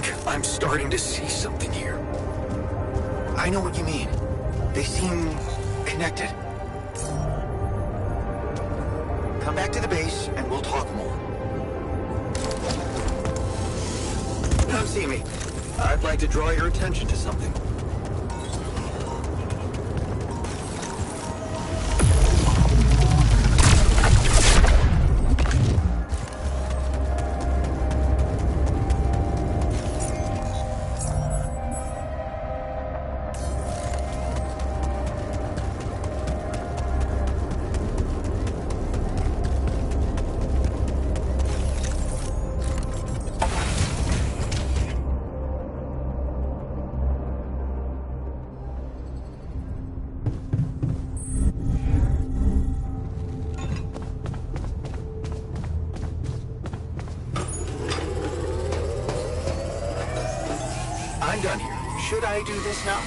think I'm starting to see something here. I know what you mean. They seem connected. Come back to the base and we'll talk more. Come see me. I'd like to draw your attention to something. I'm done here. Should I do this now?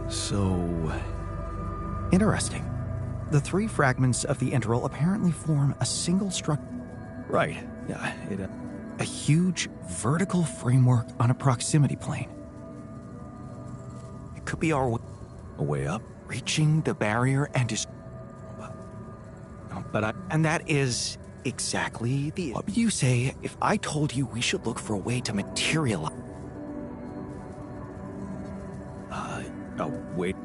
So... interesting. The three fragments of the integral apparently form a single structure. Right. Yeah, a huge vertical framework on a proximity plane. It could be our way up, reaching the barrier and just... And that is exactly the... What would you say if I told you we should look for a way to materialize... wait.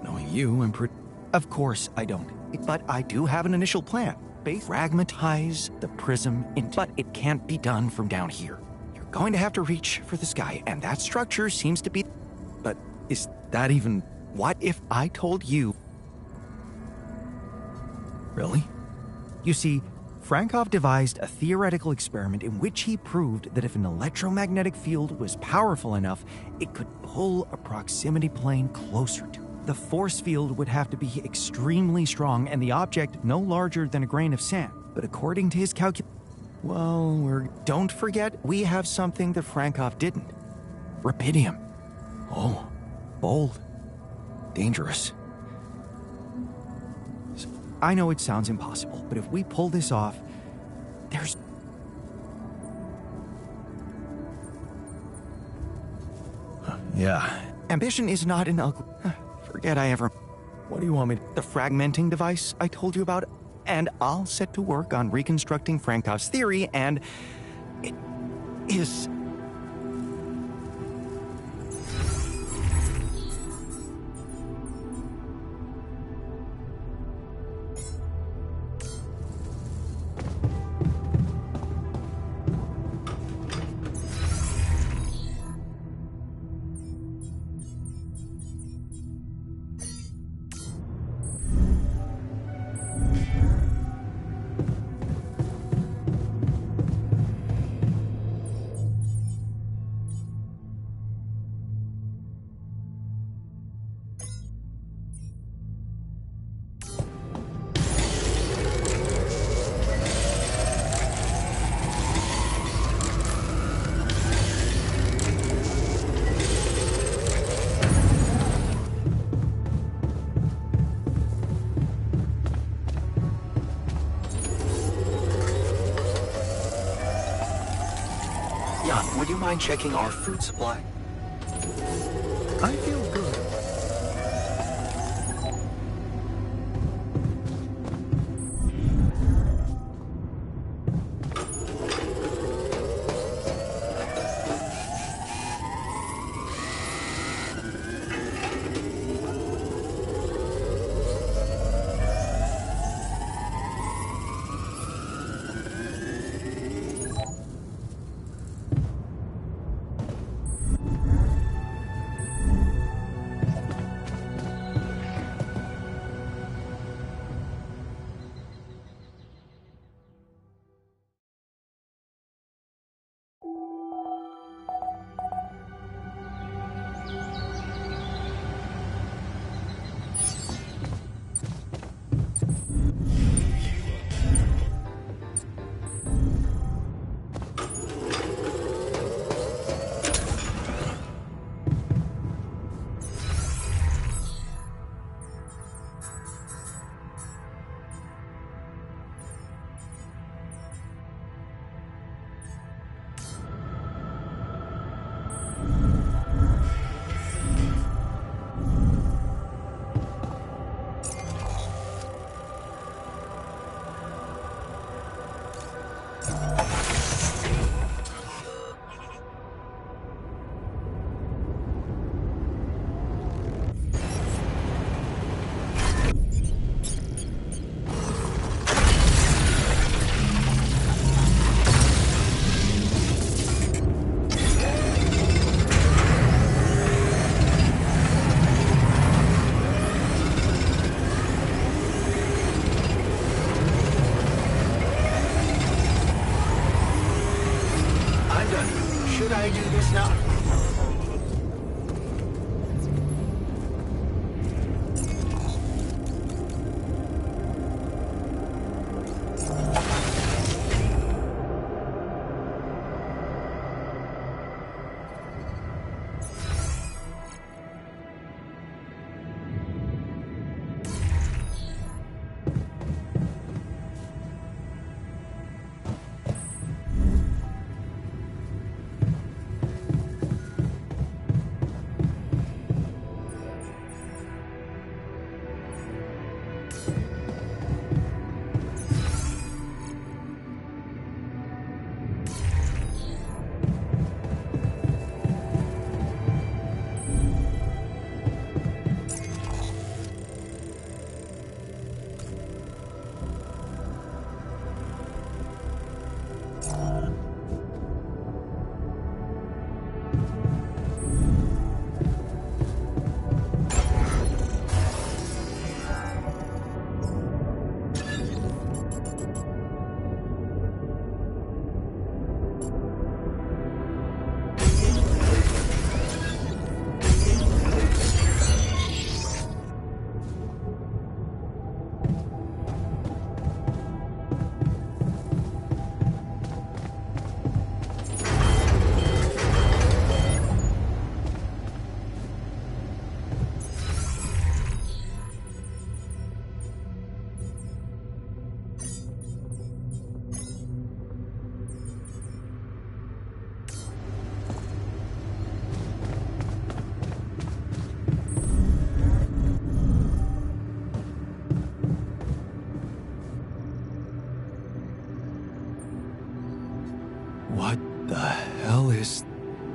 Knowing you, I'm pretty... Of course I don't. But I do have an initial plan. Fragmentize the prism into... But it can't be done from down here. You're going to have to reach for the sky, and that structure seems to be... But is that even... What if I told you... Really? You see, Frankov devised a theoretical experiment in which he proved that if an electromagnetic field was powerful enough, it could pull a proximity plane closer to it. The force field would have to be extremely strong and the object no larger than a grain of sand. But according to his don't forget, we have something that Frankov didn't. Rubidium. Oh, bold. Dangerous. I know it sounds impossible, but if we pull this off, there's... Yeah. Ambition is not an ugly... Forget I ever... What do you want me to... The fragmenting device I told you about, and I'll set to work on reconstructing Frankov's theory, and... It is... Would you mind checking our food supply? I feel good.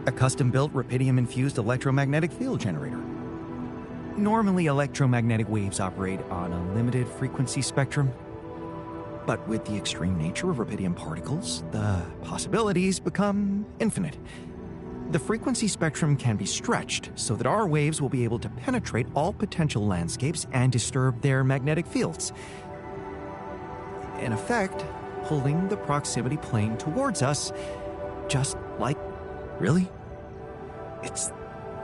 A custom-built rubidium-infused electromagnetic field generator. Normally, electromagnetic waves operate on a limited frequency spectrum. But with the extreme nature of rubidium particles, the possibilities become infinite. The frequency spectrum can be stretched so that our waves will be able to penetrate all potential landscapes and disturb their magnetic fields. In effect, pulling the proximity plane towards us, just like... Really?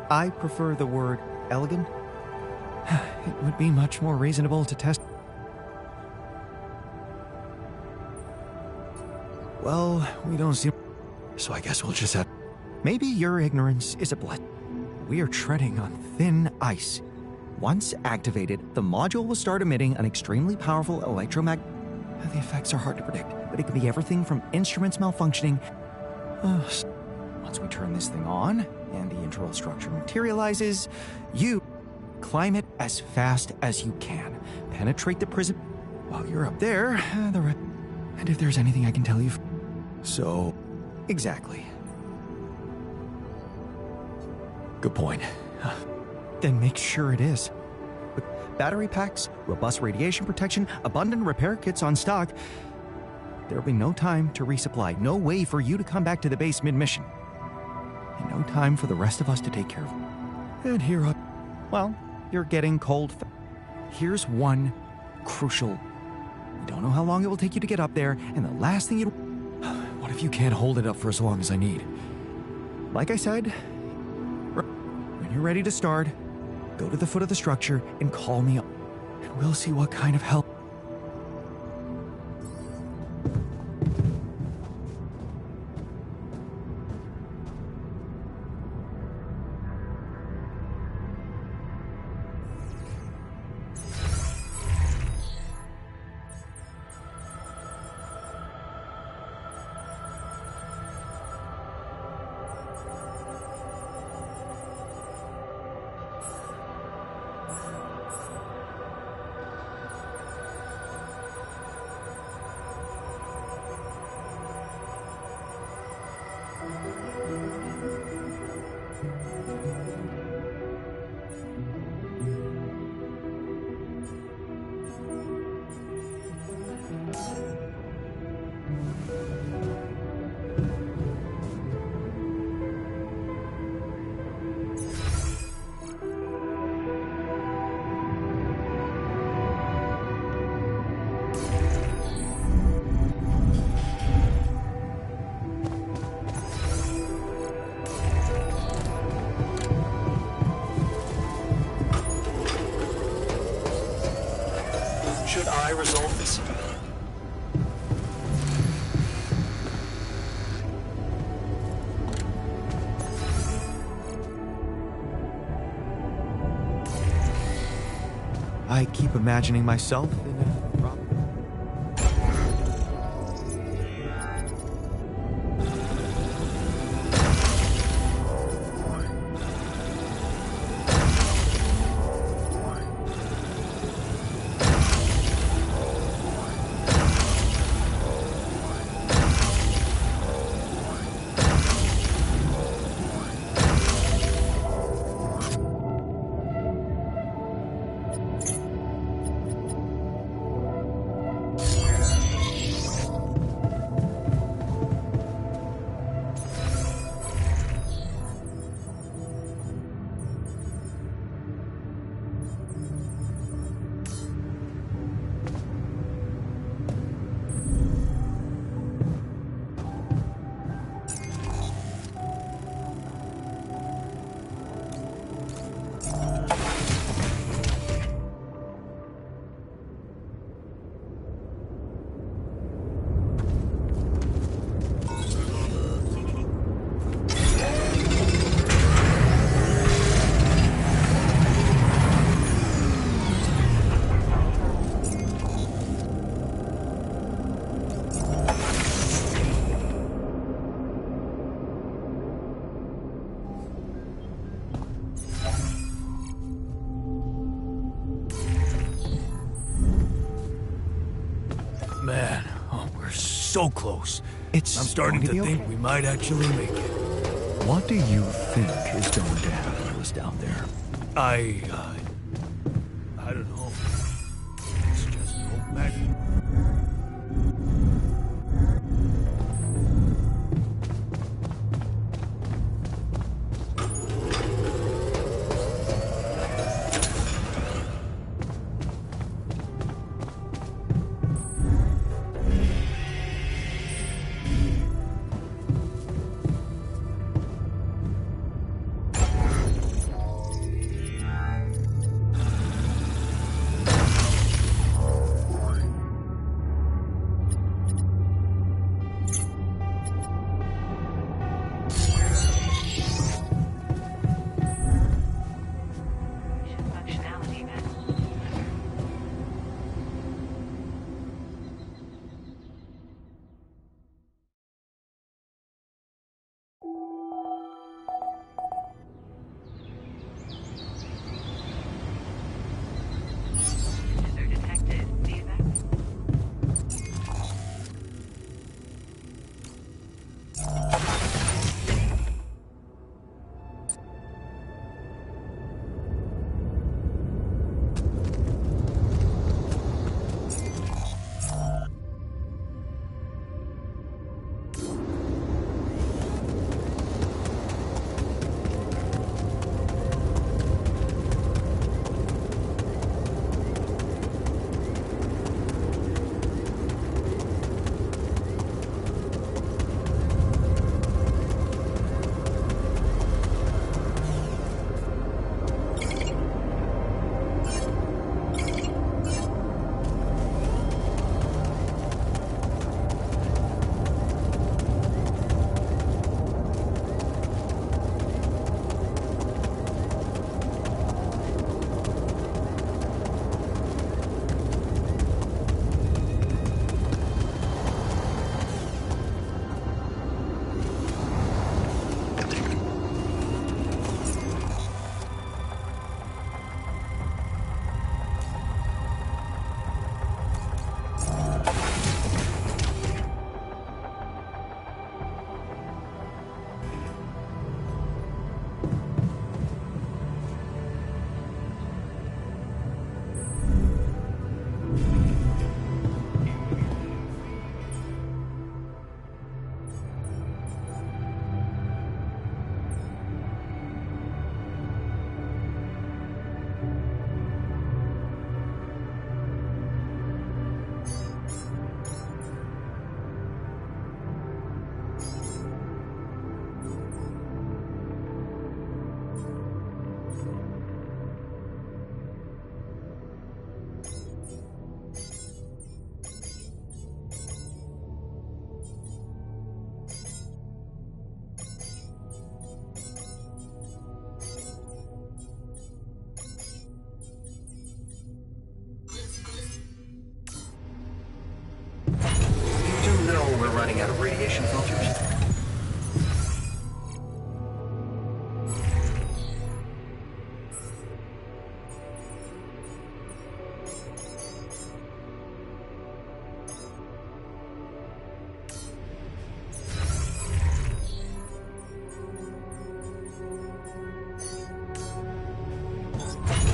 I prefer the word elegant. It would be much more reasonable to test... Well, we don't seem... So I guess we'll just have... Maybe your ignorance is a blessing. We are treading on thin ice. Once activated, the module will start emitting an extremely powerful electromagnetic... The effects are hard to predict, but it can be everything from instruments malfunctioning... Once we turn this thing on, and the internal structure materializes, you climb it as fast as you can. Penetrate the prism while you're up there, and if there's anything I can tell you... So... Exactly. Good point. Then make sure it is. With battery packs, robust radiation protection, abundant repair kits on stock, there'll be no time to resupply, no way for you to come back to the base mid-mission. And no time for the rest of us to take care of it. And here Well, you're getting cold. Here's one crucial. We don't know how long it will take you to get up there, and the last thing you... What if you can't hold it up for as long as I need? Like I said, when you're ready to start, go to the foot of the structure and call me up, and we'll see what kind of help... Should I resolve this? I keep imagining myself in a... Man, oh, we're so close. It's I'm starting to going to be think okay. we might actually make it. What do you think is going to happen to us down there? I don't know. Let's just go back. We're running out of radiation filters.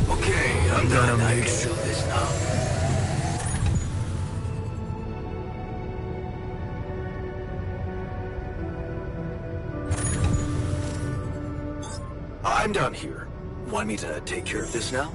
Okay, I'm gonna make sure this now. I'm done here. Want me to take care of this now?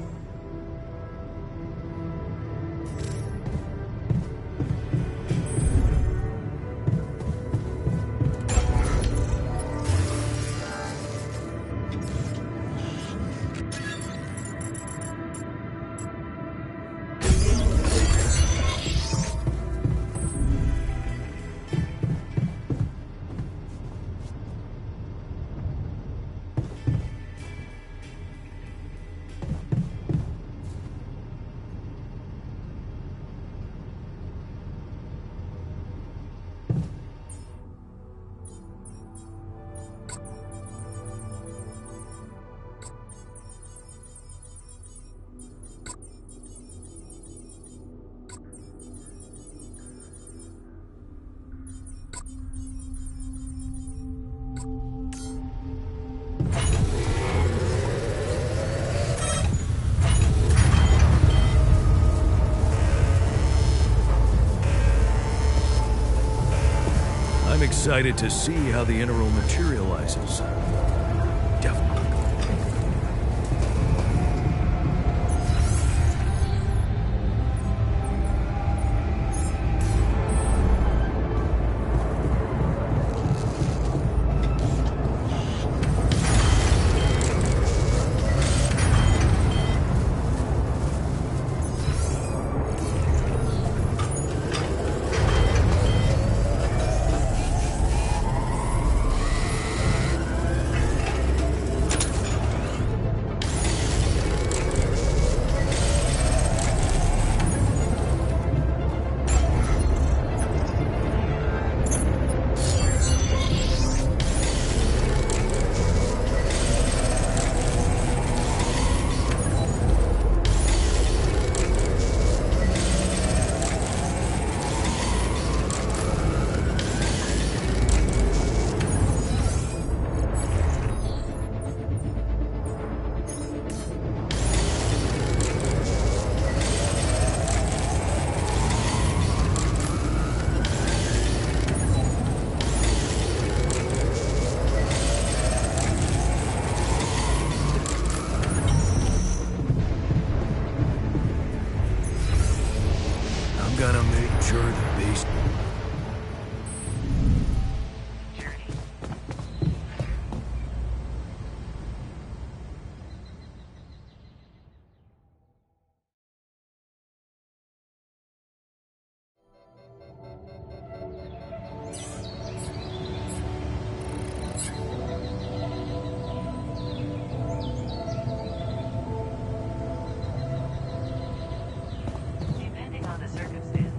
excited to see how the interval materializes. Definitely. Gonna make sure the base... Depending on the circumstance.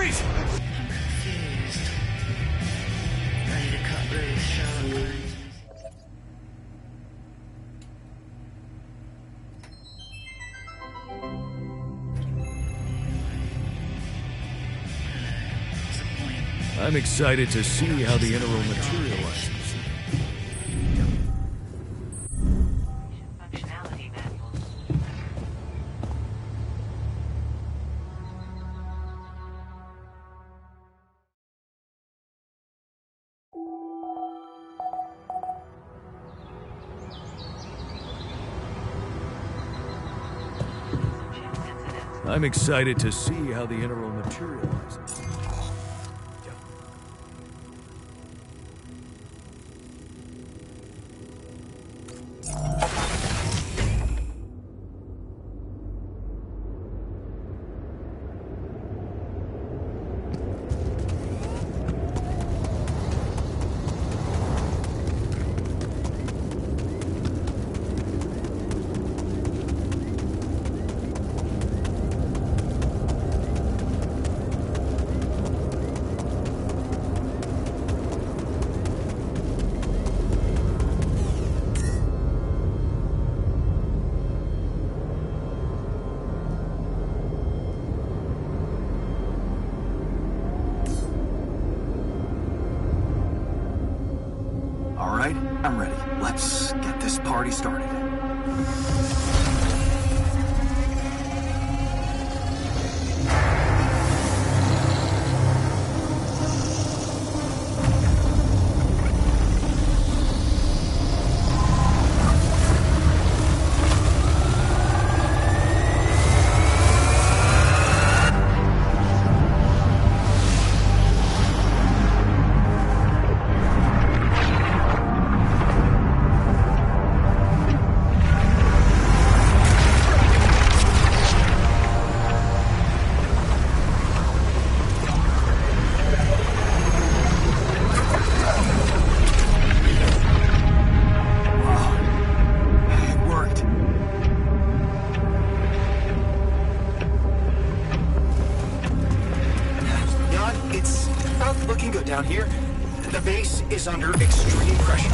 Please! Ready to cut loose, Sherlock Holmes. I'm excited to see how the interval materializes. Functionality manual. I'm excited to see how the interval materializes. All right, I'm ready. Let's get this party started. Looking good down here. The base is under extreme pressure.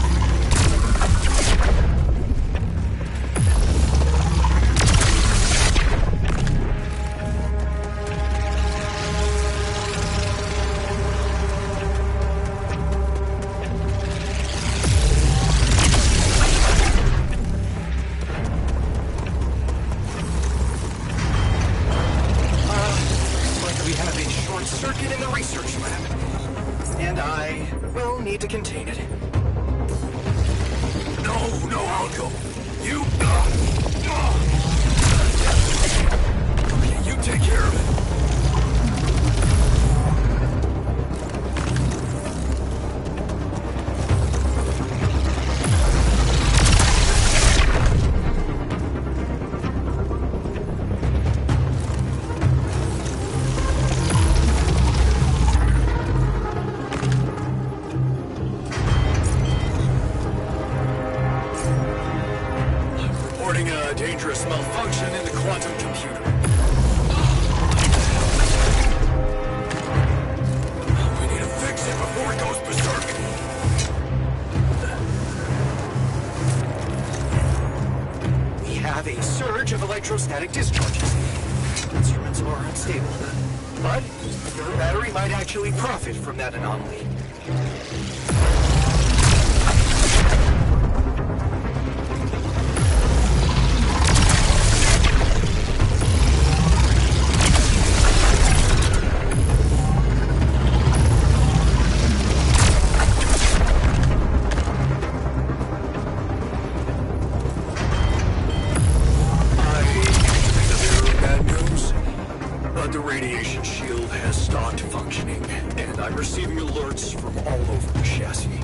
Like we have a short circuit in the research lab. And I will need to contain it. No, I'll go. You take care of it. Reporting a dangerous malfunction in the quantum computer. We need to fix it before it goes berserk. We have a surge of electrostatic discharges. Instruments are unstable, but your battery might actually profit from that anomaly. The radiation shield has stopped functioning, and I'm receiving alerts from all over the chassis.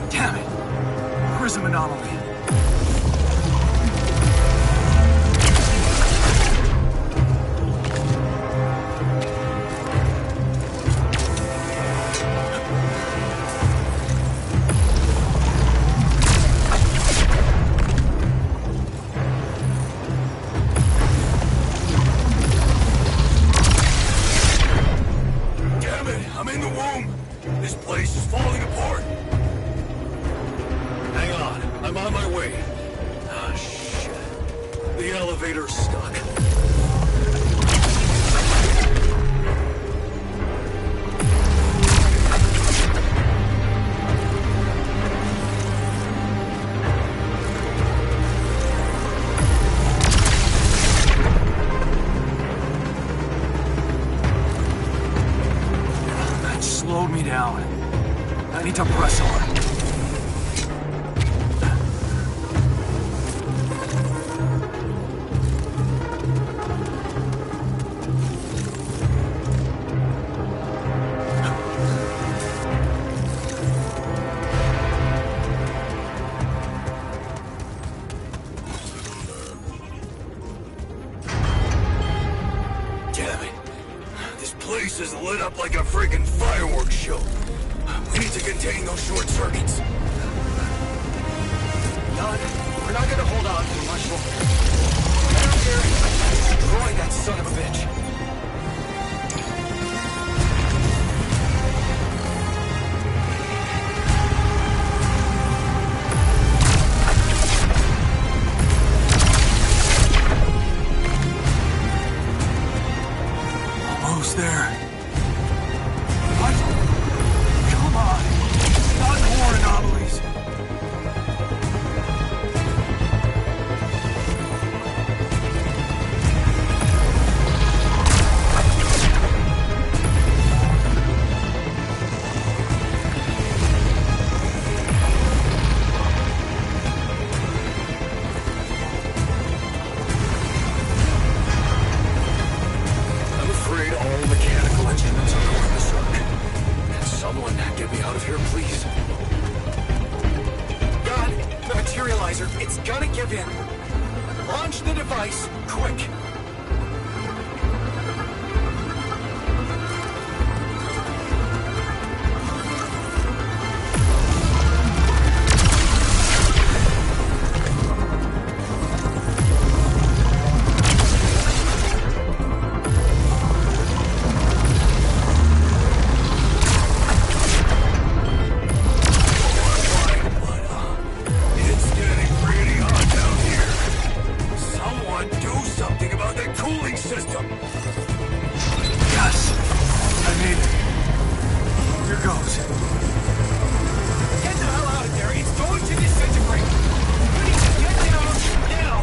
Damn it! Prism anomaly. on my way. Ah, shit. The elevator's stuck. That slowed me down. I need to press on. Place is lit up like a friggin' fireworks show. We need to contain those short circuits. God, we're not gonna hold on for much longer. Get out here and destroy that son of a bitch. Almost there. What? Come on. Not more anomalies. I'm afraid all mechanical instruments are going berserk. Can someone get me out of here, please? God, the materializer, it's gonna give in. Launch the device, quick. It's getting pretty hot down here. Someone do something about that cooling system. Yes, I made it. Here goes. Get the hell out of there, it's going to disintegrate. You need to get down now.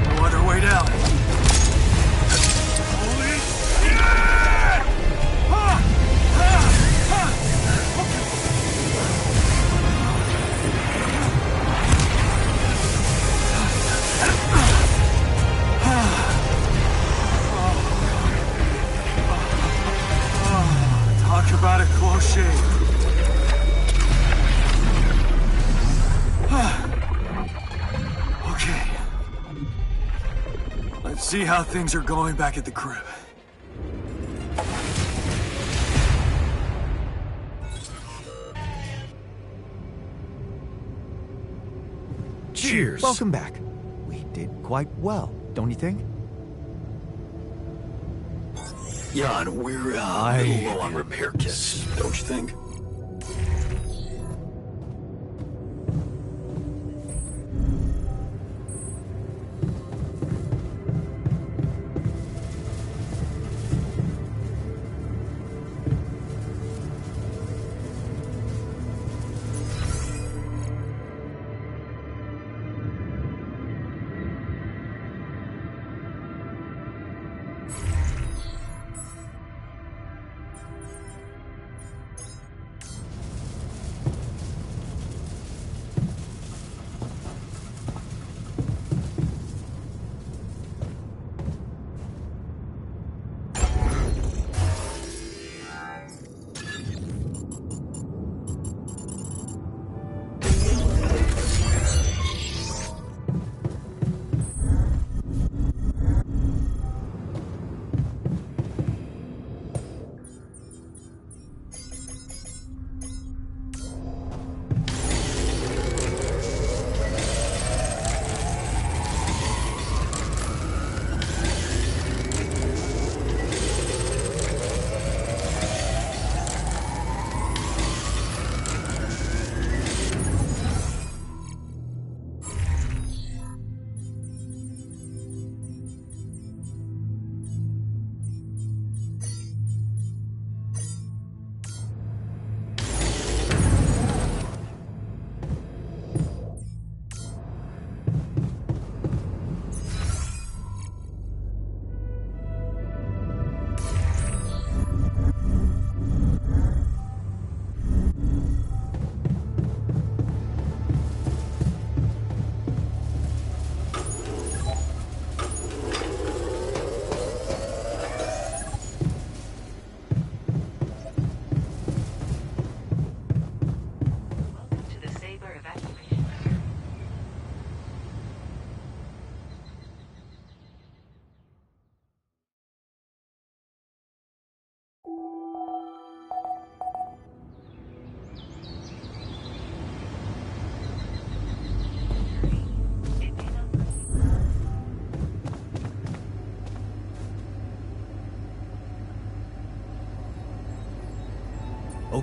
No other way down. Holy shit! Talk about a close shave. Okay. Let's see how things are going back at the crib. Cheers. Welcome back. We did quite well, don't you think? Jan, we're a little low on repair kits, don't you think?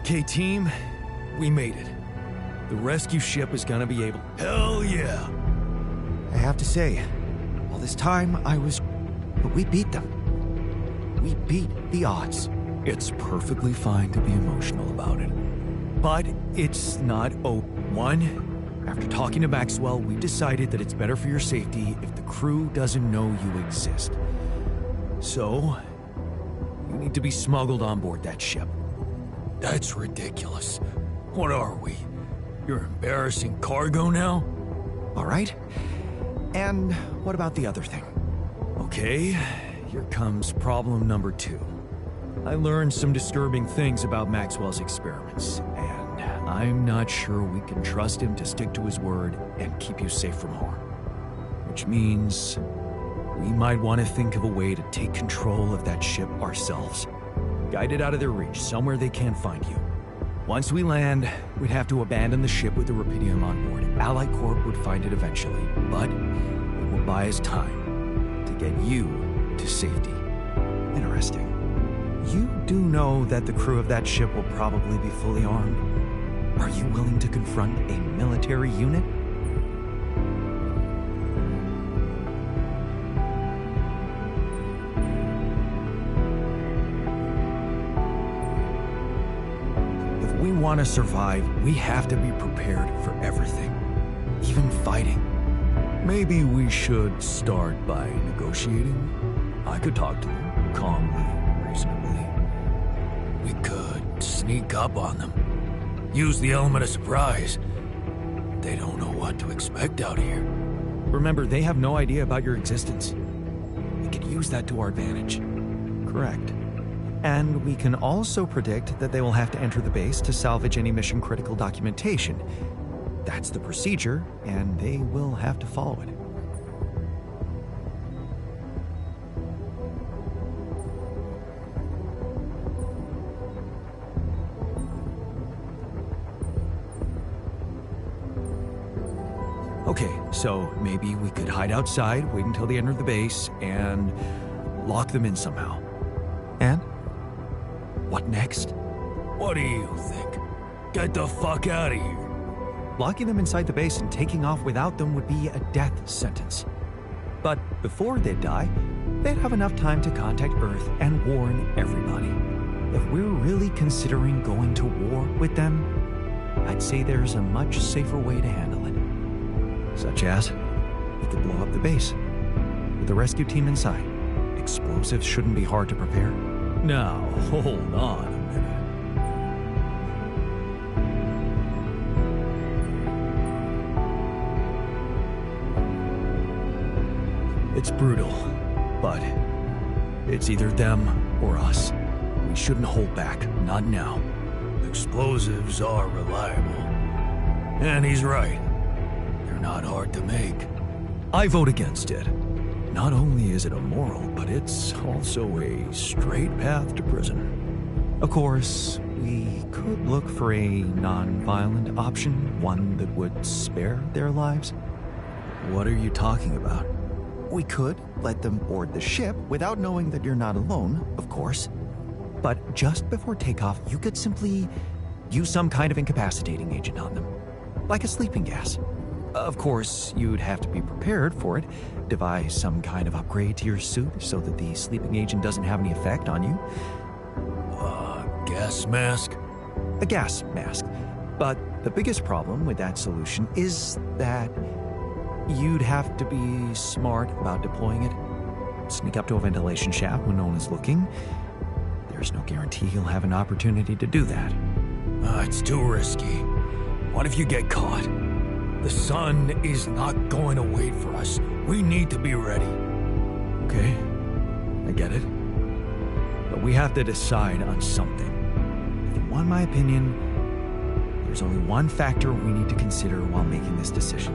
Okay, team, we made it. The rescue ship is gonna be able... Hell yeah! I have to say, all this time I was... But we beat them. We beat the odds. It's perfectly fine to be emotional about it. But it's not One, after talking to Maxwell, we decided that it's better for your safety if the crew doesn't know you exist. So, you need to be smuggled on board that ship. That's ridiculous. What are we? You're embarrassing cargo now? All right. And what about the other thing? Okay, here comes problem number 2. I learned some disturbing things about Maxwell's experiments, and I'm not sure we can trust him to stick to his word and keep you safe from harm. Which means we might want to think of a way to take control of that ship ourselves. Guide it out of their reach, somewhere they can't find you. Once we land, we'd have to abandon the ship with the Rapidium on board. Allied Corp would find it eventually, but it will buy us time to get you to safety. Interesting. You do know that the crew of that ship will probably be fully armed. Are you willing to confront a military unit? If we want to survive, we have to be prepared for everything, even fighting. Maybe we should start by negotiating. I could talk to them calmly, reasonably. We could sneak up on them. Use the element of surprise. They don't know what to expect out here. Remember, they have no idea about your existence. We could use that to our advantage. Correct. And we can also predict that they will have to enter the base to salvage any mission-critical documentation. That's the procedure, and they will have to follow it. Okay, so maybe we could hide outside, wait until they enter the base, and lock them in somehow. And? What next? What do you think? Get the fuck out of here. Locking them inside the base and taking off without them would be a death sentence. But before they'd die, they'd have enough time to contact Earth and warn everybody. If we're really considering going to war with them, I'd say there's a much safer way to handle it. Such as? We could blow up the base, with the rescue team inside. Explosives shouldn't be hard to prepare. Now, hold on a minute. It's brutal, but it's either them or us. We shouldn't hold back, not now. Explosives are reliable. And he's right. They're not hard to make. I vote against it. Not only is it immoral, but it's also a straight path to prison. Of course, we could look for a non-violent option, one that would spare their lives. What are you talking about? We could let them board the ship without knowing that you're not alone, of course. But just before takeoff, you could simply use some kind of incapacitating agent on them, like a sleeping gas. Of course, you'd have to be prepared for it, devise some kind of upgrade to your suit so that the sleeping agent doesn't have any effect on you. Gas mask? A gas mask. But the biggest problem with that solution is that you'd have to be smart about deploying it. Sneak up to a ventilation shaft when no one is looking. There's no guarantee you'll have an opportunity to do that. It's too risky. What if you get caught? The sun is not going to wait for us. We need to be ready. Okay, I get it. But we have to decide on something. If you want my opinion, there's only one factor we need to consider while making this decision.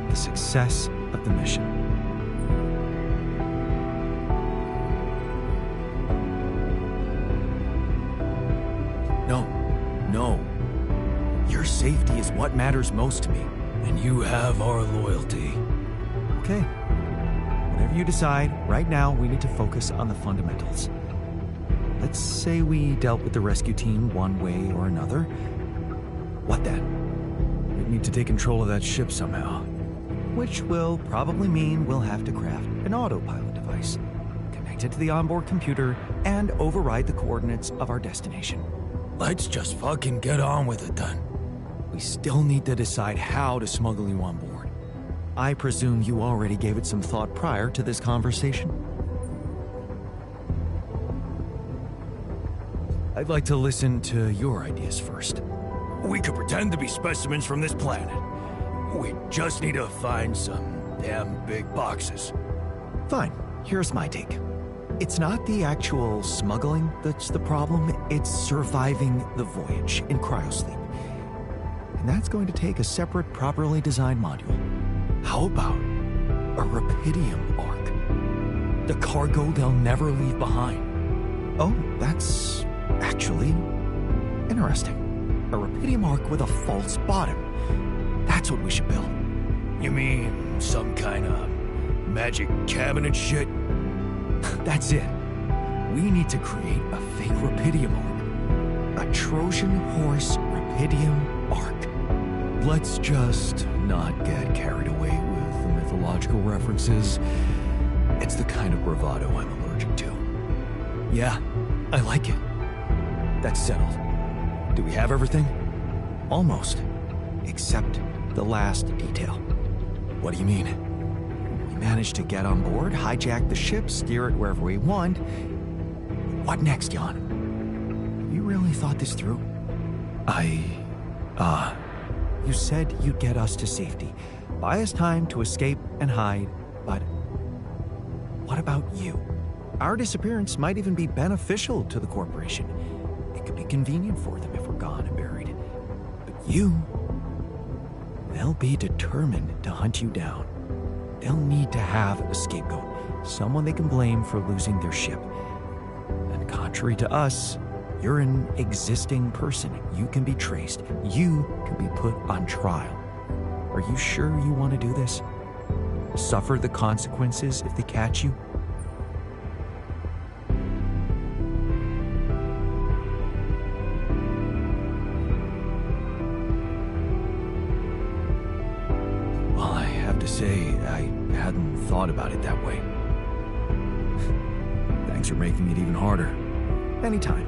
The success of the mission. No. Your safety is what matters most to me. And you have our loyalty. Okay. Whatever you decide, right now we need to focus on the fundamentals. let's say we dealt with the rescue team one way or another. What then? We need to take control of that ship somehow. Which will probably mean we'll have to craft an autopilot device, connect it to the onboard computer, and override the coordinates of our destination. Let's just fucking get on with it then. We still need to decide how to smuggle you on board. I presume you already gave it some thought prior to this conversation? I'd like to listen to your ideas first. We could pretend to be specimens from this planet. We just need to find some damn big boxes. Fine, here's my take. It's not the actual smuggling that's the problem, it's surviving the voyage in cryosleep. And that's going to take a separate, properly designed module. How about a Rapidium arc? The cargo they'll never leave behind. Oh, that's actually interesting. A Rapidium arc with a false bottom. That's what we should build. You mean some kind of magic cabinet shit? That's it. We need to create a fake Rapidium arc. A Trojan horse Rapidium arc. Let's just not get carried away with the mythological references. It's the kind of bravado I'm allergic to. Yeah, I like it. That's settled. Do we have everything? Almost. Except the last detail. What do you mean? We managed to get on board, hijack the ship, steer it wherever we want. What next, Jan? Have you really thought this through? You said you'd get us to safety, buy us time to escape and hide, but what about you? Our disappearance might even be beneficial to the corporation. It could be convenient for them if we're gone and buried. But you, they'll be determined to hunt you down. They'll need to have a scapegoat, someone they can blame for losing their ship. And contrary to us, you're an existing person. You can be traced. You can be put on trial. Are you sure you want to do this? Suffer the consequences if they catch you? Well, I have to say, I hadn't thought about it that way. Thanks for making it even harder. Anytime.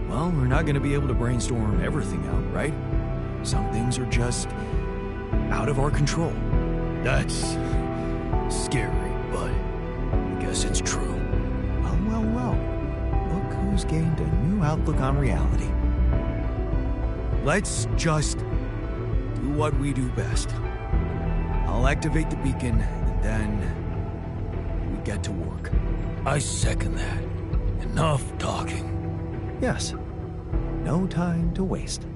Well, we're not going to be able to brainstorm everything out, right? Some things are just out of our control. That's scary, but I guess it's true. Well. Look who's gained a new outlook on reality. Let's just do what we do best. I'll activate the beacon, and then we get to work. I second that. Enough talking. Yes. No time to waste.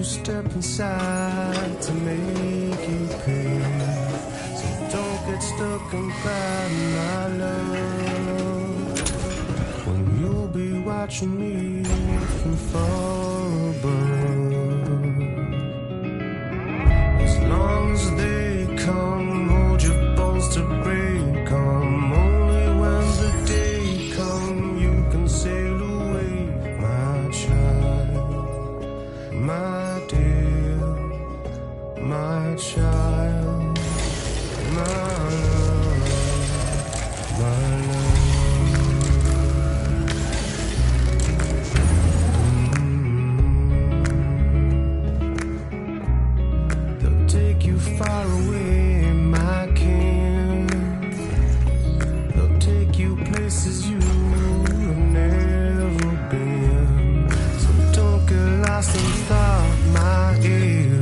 Step inside to make you pay. So don't get stuck and cry, my love, when you'll be watching me from far above. As long as they come, hold your bones to break them. Only when the day comes, you can sail away, my child, my dear, my child, my love, my love. They'll take you far away, my king. They'll take you places you've never been. So don't get lost in thought, my ear.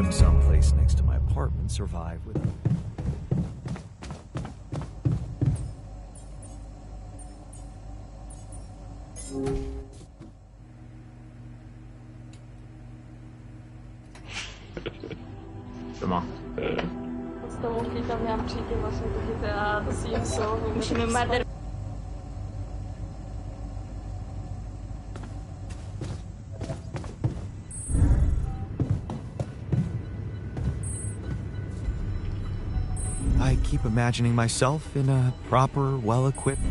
gym someplace next to my apartment survive without... Comment Stavo chiamam přijde vlastně do chytrá, to si jim jsou, můžeme mader. I keep imagining myself in a proper, well-equipped...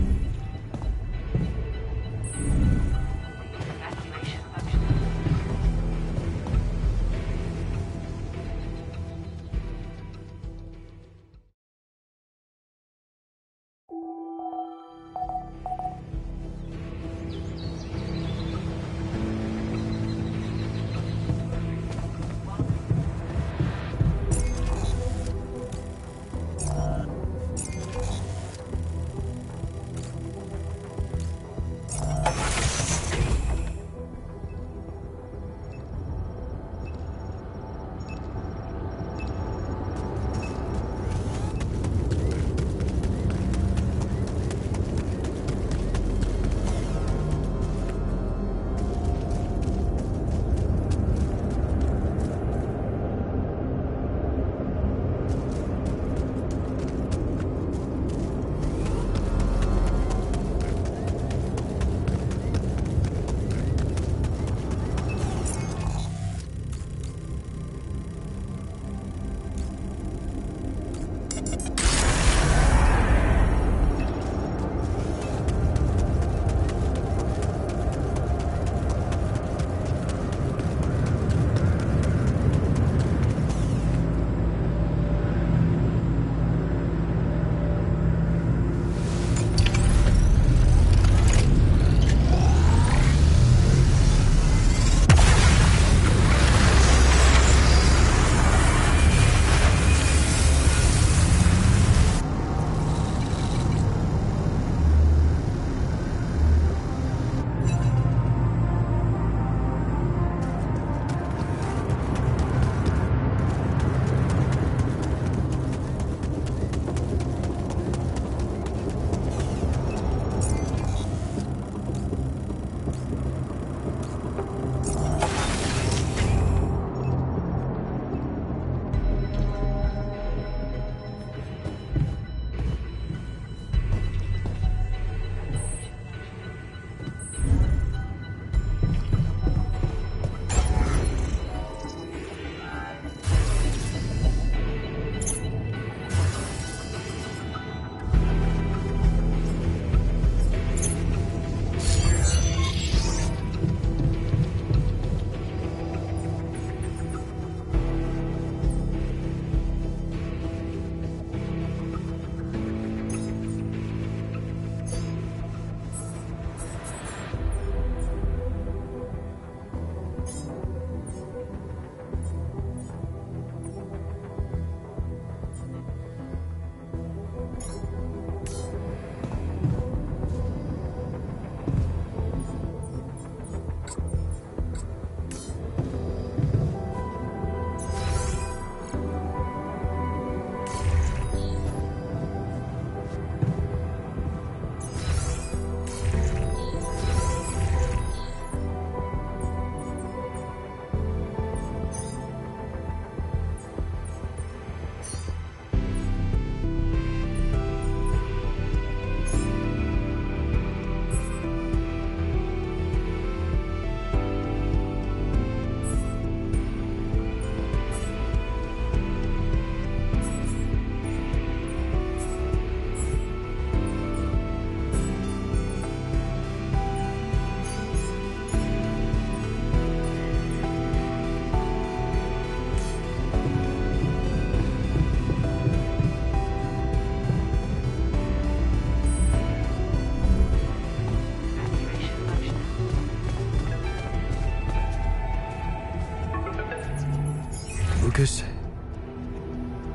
Lucas?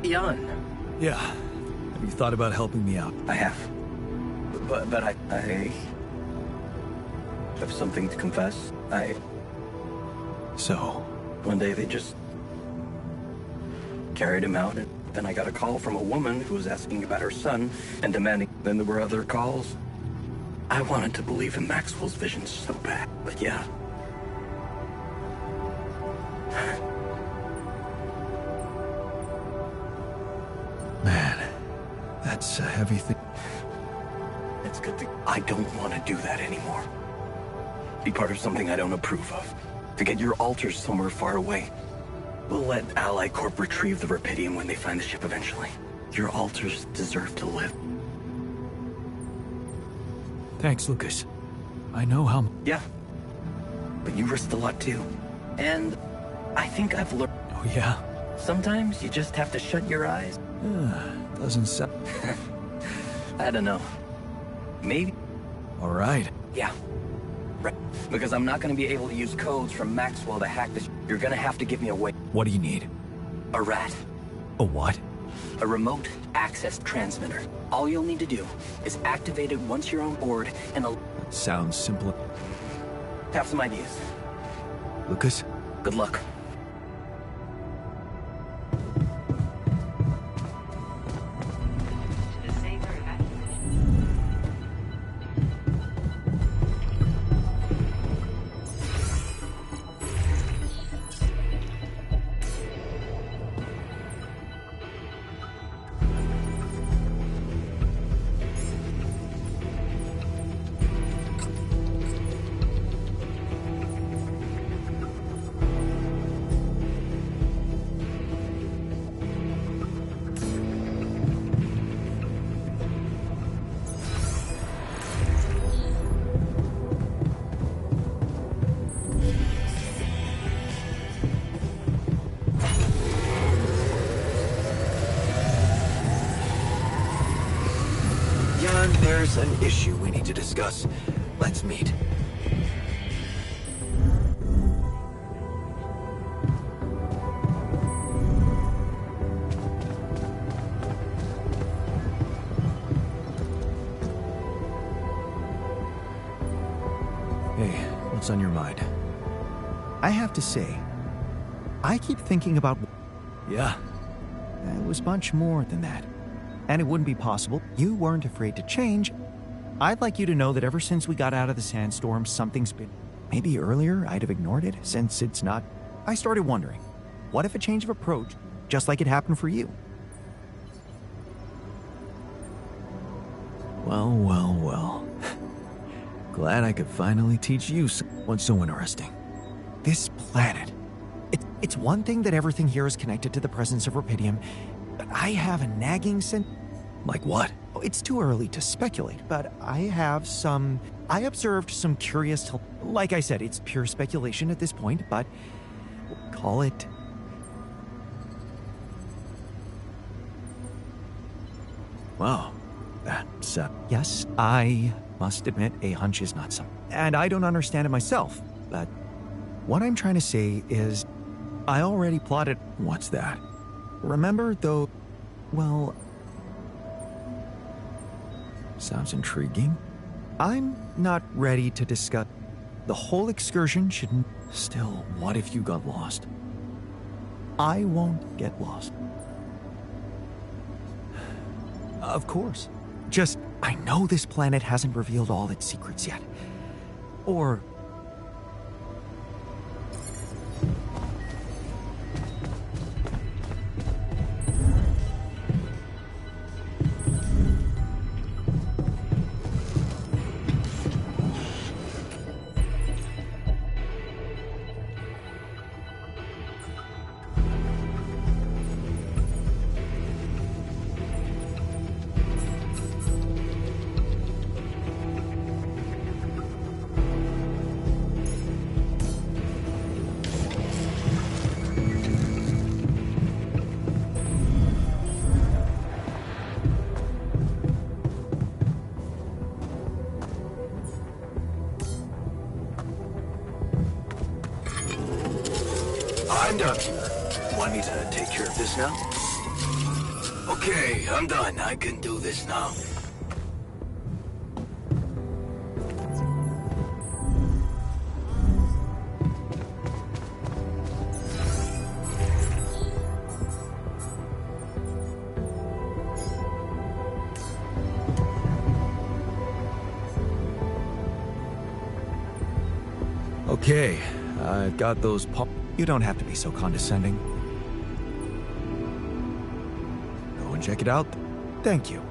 Jan. Yeah. Have you thought about helping me out? I have. But I have something to confess. So? One day they just carried him out, and then I got a call from a woman who was asking about her son and demanding. Then there were other calls. I wanted to believe in Maxwell's visions so bad, but yeah. Man, that's a heavy thing. It's good to... I don't want to do that anymore. Be part of something I don't approve of. To get your alters somewhere far away. We'll let Ally Corp retrieve the Rapidium when they find the ship eventually. Your alters deserve to live. Thanks, Lucas. I know how... Yeah. But you risked a lot too. And I think I've learned... Oh, yeah? Sometimes you just have to shut your eyes. Doesn't sound... I don't know. Maybe... All right. Yeah. Right. Because I'm not going to be able to use codes from Maxwell to hack this. You're going to have to give me a way. What do you need? A rat. A what? A remote access transmitter. All you'll need to do is activate it once you're on board and... Sounds simple. Have some ideas. Lucas? Good luck. There's an issue we need to discuss. Let's meet. Hey, what's on your mind? I have to say, I keep thinking about... Yeah? It was much more than that. And it wouldn't be possible. You weren't afraid to change. I'd like you to know that ever since we got out of the sandstorm, something's been... Maybe earlier I'd have ignored it, since it's not... I started wondering, what if a change of approach, just like it happened for you? Well. Glad I could finally teach you what's so interesting. This planet. It's one thing that everything here is connected to the presence of Rapidium, but I have a nagging sense... Like what? It's too early to speculate, but I observed some curious... Like I said, it's pure speculation at this point, but... Call it... Wow. That's... Yes, I must admit a hunch is not something. And I don't understand it myself, but... What I'm trying to say is... I already plotted... What's that? Remember, though... Well... Sounds intriguing. I'm not ready to discuss... The whole excursion shouldn't... Still, what if you got lost? I won't get lost. Of course. Just, I know this planet hasn't revealed all its secrets yet. Or... I'm done. Want me to take care of this now? Okay, I'm done. I can do this now. Okay, I've got those You don't have to be so condescending. Go and check it out. Thank you.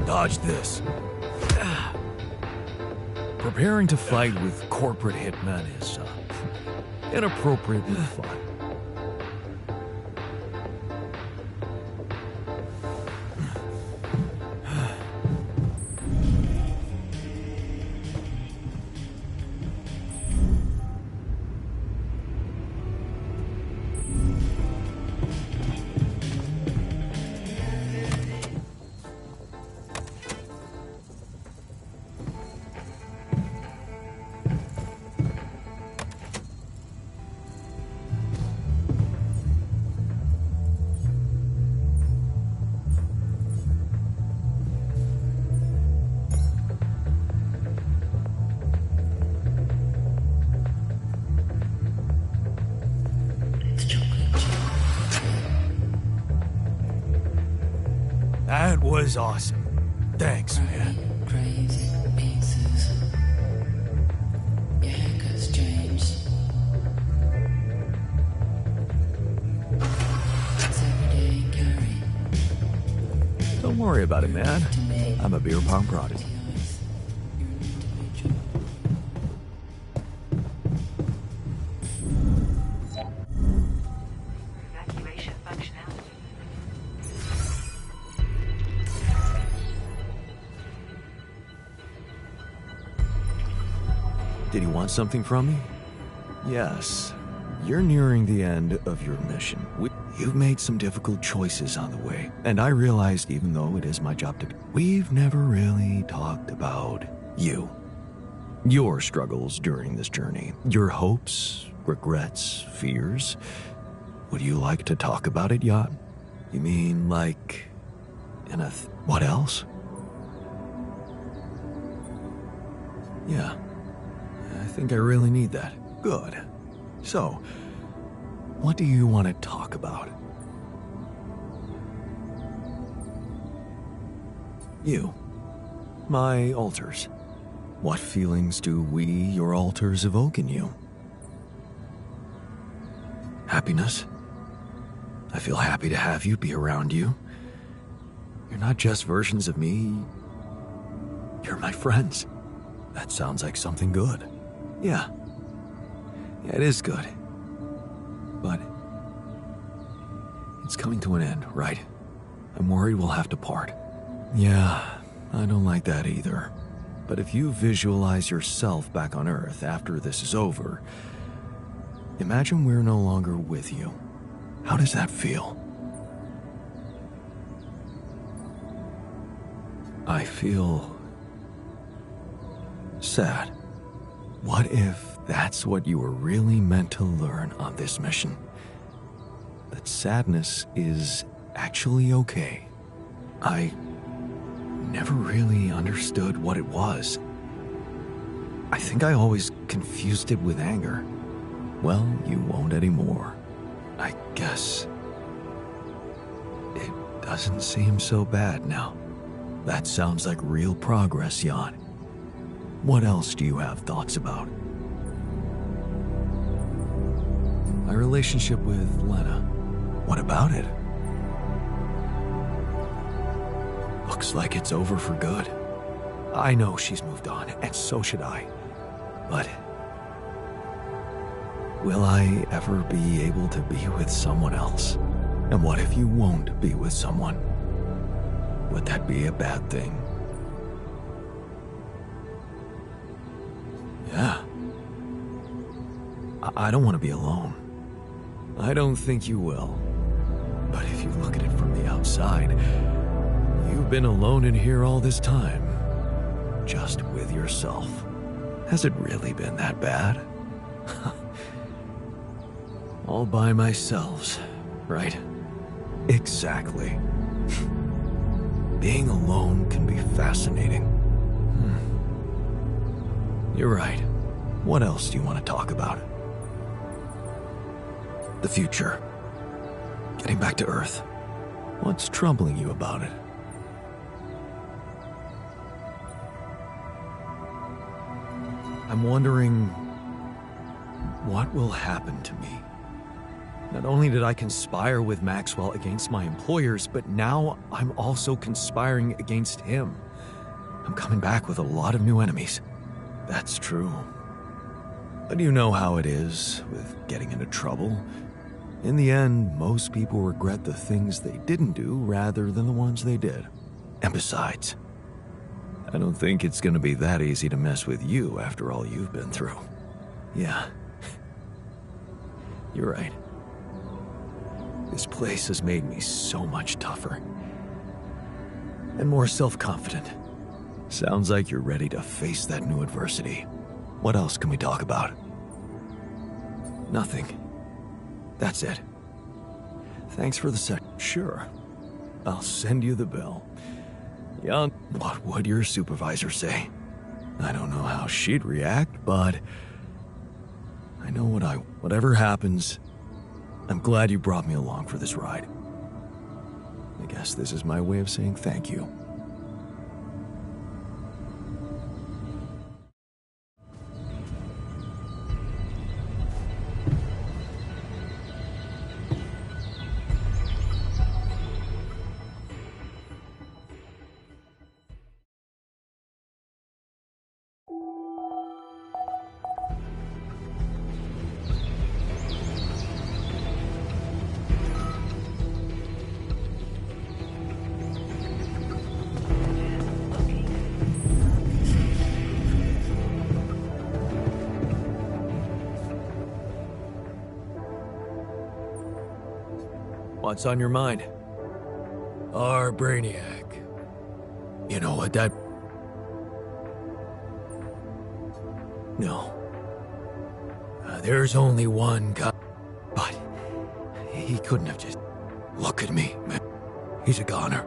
Dodge this. Preparing to fight with corporate hitmen is inappropriately fun. That was awesome. Thanks, man. Don't worry about it, man. I'm a beer pong prodigy. Did he want something from me? Yes. You're nearing the end of your mission. You've made some difficult choices on the way, and I realized even though it is my job to we've never really talked about you. Your struggles during this journey. Your hopes, regrets, fears. Would you like to talk about it, Yacht? You mean like in a what else? Yeah. I think I really need that. Good. So, what do you want to talk about? You. My altars. What feelings do we, your altars, evoke in you? Happiness. I feel happy to have you, be around you. You're not just versions of me. You're my friends. That sounds like something good. Yeah. Yeah, it is good. But it's coming to an end, right? I'm worried we'll have to part. Yeah, I don't like that either. But if you visualize yourself back on Earth after this is over, imagine we're no longer with you. How does that feel? I feel sad. What if that's what you were really meant to learn on this mission? That sadness is actually okay. I never really understood what it was. I think I always confused it with anger. Well, you won't anymore. I guess it doesn't seem so bad now. That sounds like real progress, Jan. What else do you have thoughts about? My relationship with Lena. What about it? Looks like it's over for good. I know she's moved on, and so should I. But will I ever be able to be with someone else? And what if you won't be with someone? Would that be a bad thing? Yeah. I don't want to be alone. I don't think you will. But if you look at it from the outside, you've been alone in here all this time. Just with yourself. Has it really been that bad? All by myself, right? Exactly. Being alone can be fascinating. You're right. What else do you want to talk about? The future. Getting back to Earth. What's troubling you about it? I'm wondering what will happen to me. Not only did I conspire with Maxwell against my employers, but now I'm also conspiring against him. I'm coming back with a lot of new enemies. That's true. But you know how it is with getting into trouble. In the end, most people regret the things they didn't do rather than the ones they did. And besides, I don't think it's gonna be that easy to mess with you after all you've been through. Yeah. You're right. This place has made me so much tougher. And more self-confident. Sounds like you're ready to face that new adversity. What else can we talk about? Nothing. That's it. Thanks for the sec. Sure. I'll send you the bill. Young, what would your supervisor say? I don't know how she'd react, but I know whatever happens, I'm glad you brought me along for this ride. I guess this is my way of saying thank you. What's on your mind? Our Brainiac. You know what that... No. There's only one guy. But he couldn't have just... Look at me, man. He's a goner.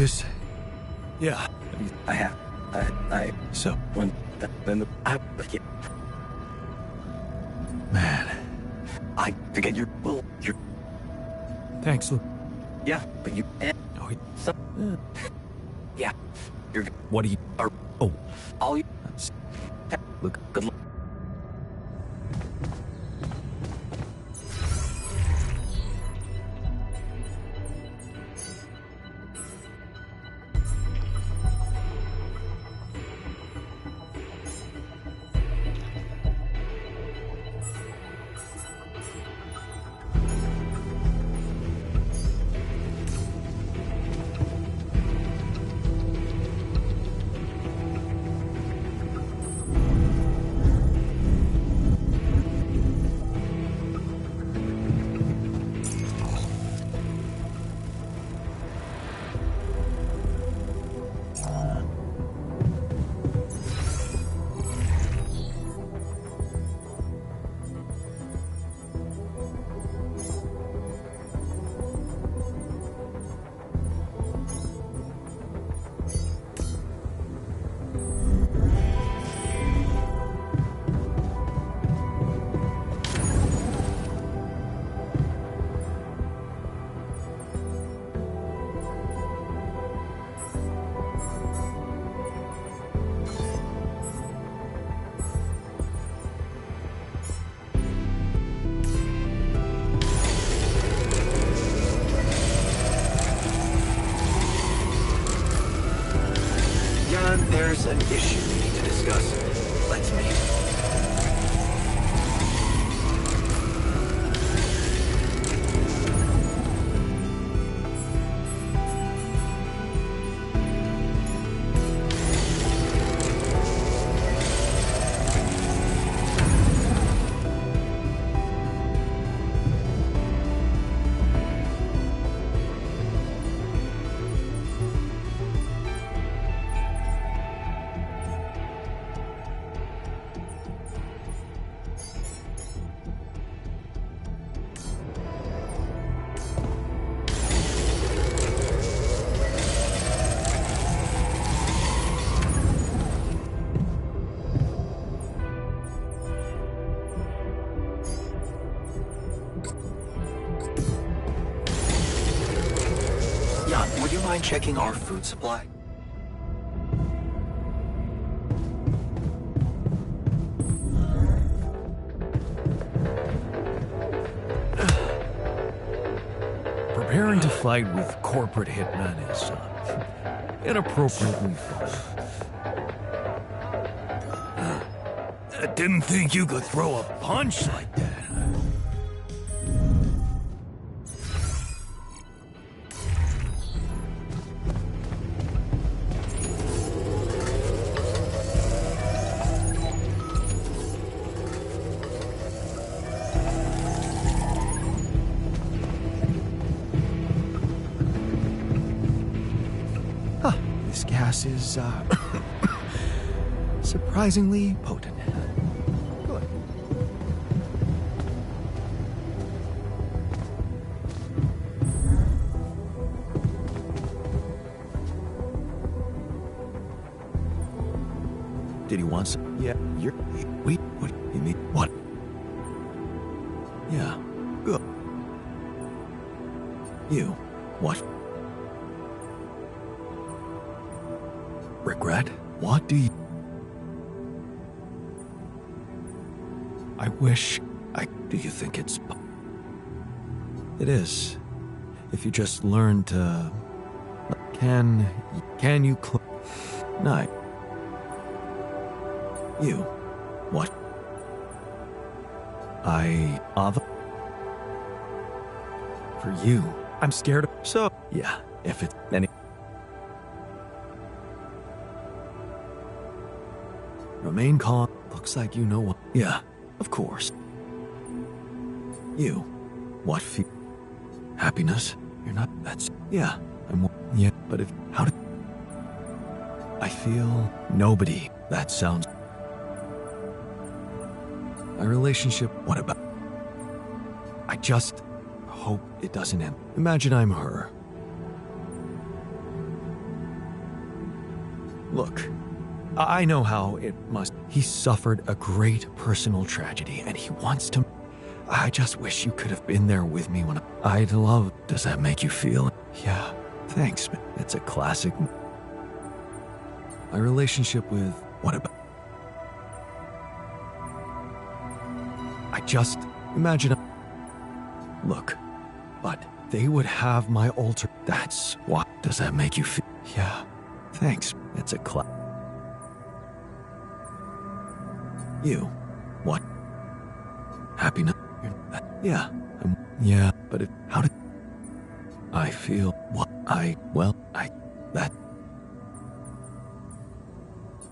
focus. Yeah. So, man. I forget your Thanks, Luke. Yeah, but you. Yeah. You're. What do you. Oh. All you. Luke. Good luck. There's an issue we need to discuss. Let's meet. Would you mind checking our food supply? Preparing to fight with corporate hitmen is inappropriately fun. I didn't think you could throw a punch like that. This gas is, surprisingly potent. Good. Did he want some? Yeah, wait, what, you mean, what? Yeah, good. You, what? Regret? What do you... I wish do you think it's... It is. If you just learn to... Can you No. You. What? For you. I'm scared of... So... Yeah, if it's any... Remain calm. Looks like you know what... Yeah, of course. You. What feel? Happiness? You're not... That's... Yeah, I'm... Yeah, but if... How did... I feel... Nobody. That sounds... My relationship... What about... I just... hope it doesn't end. Imagine I'm her. Look, I know how it must. He suffered a great personal tragedy, and he wants to. I just wish you could have been there with me when I'd love. Does that make you feel? Yeah, thanks, man. It's a classic. My relationship with. What about? I just imagine. Look, but they would have my altar. That's why. Does that make you feel? Yeah, thanks. It's a You. What? Happiness? Yeah. Yeah, but how did I feel? What? That.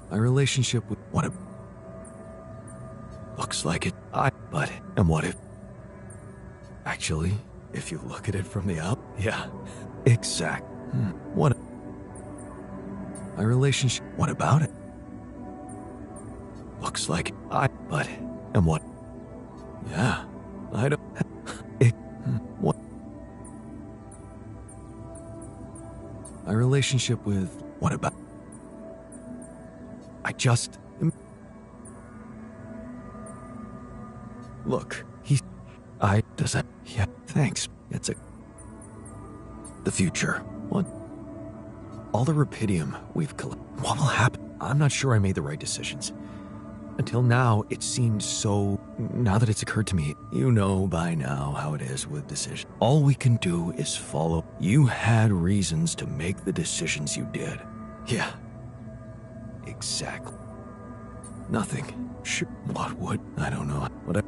My relationship with what if? Looks like it. And what if? Actually, if you look at it from the up, yeah. Exact. What? My relationship. What about it? Looks like and what? Yeah, I don't. What? My relationship with what about? I just. Look, does that? Yeah, thanks. It's the future. What? All the rupidium we've collected. What will happen? I'm not sure I made the right decisions. Until now, it seemed so. Now that it's occurred to me, you know by now how it is with decisions. All we can do is follow. You had reasons to make the decisions you did. Yeah. Exactly. Nothing. Sure. What would? I don't know. Whatever.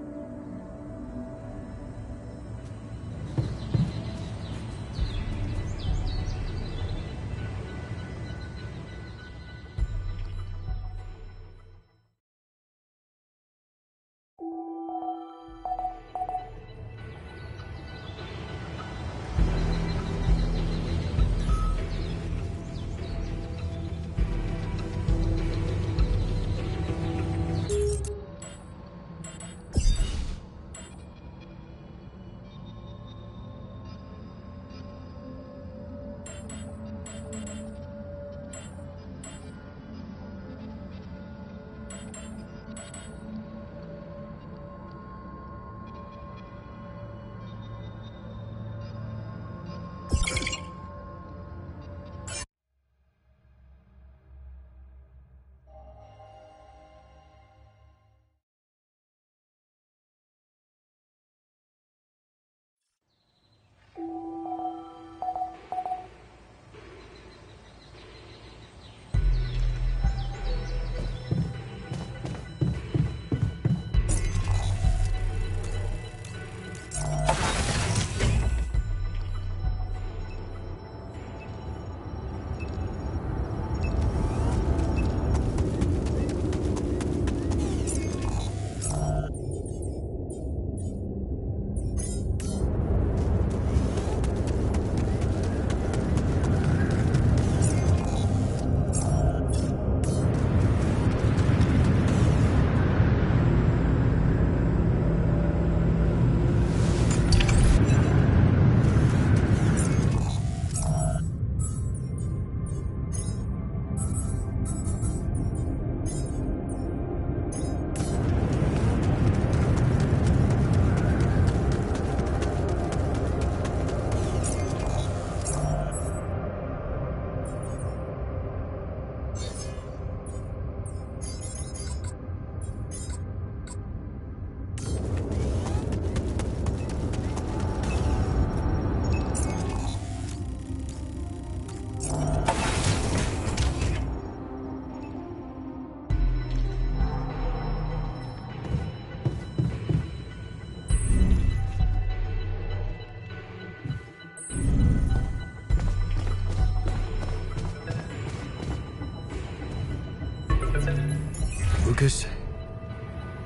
Lucas?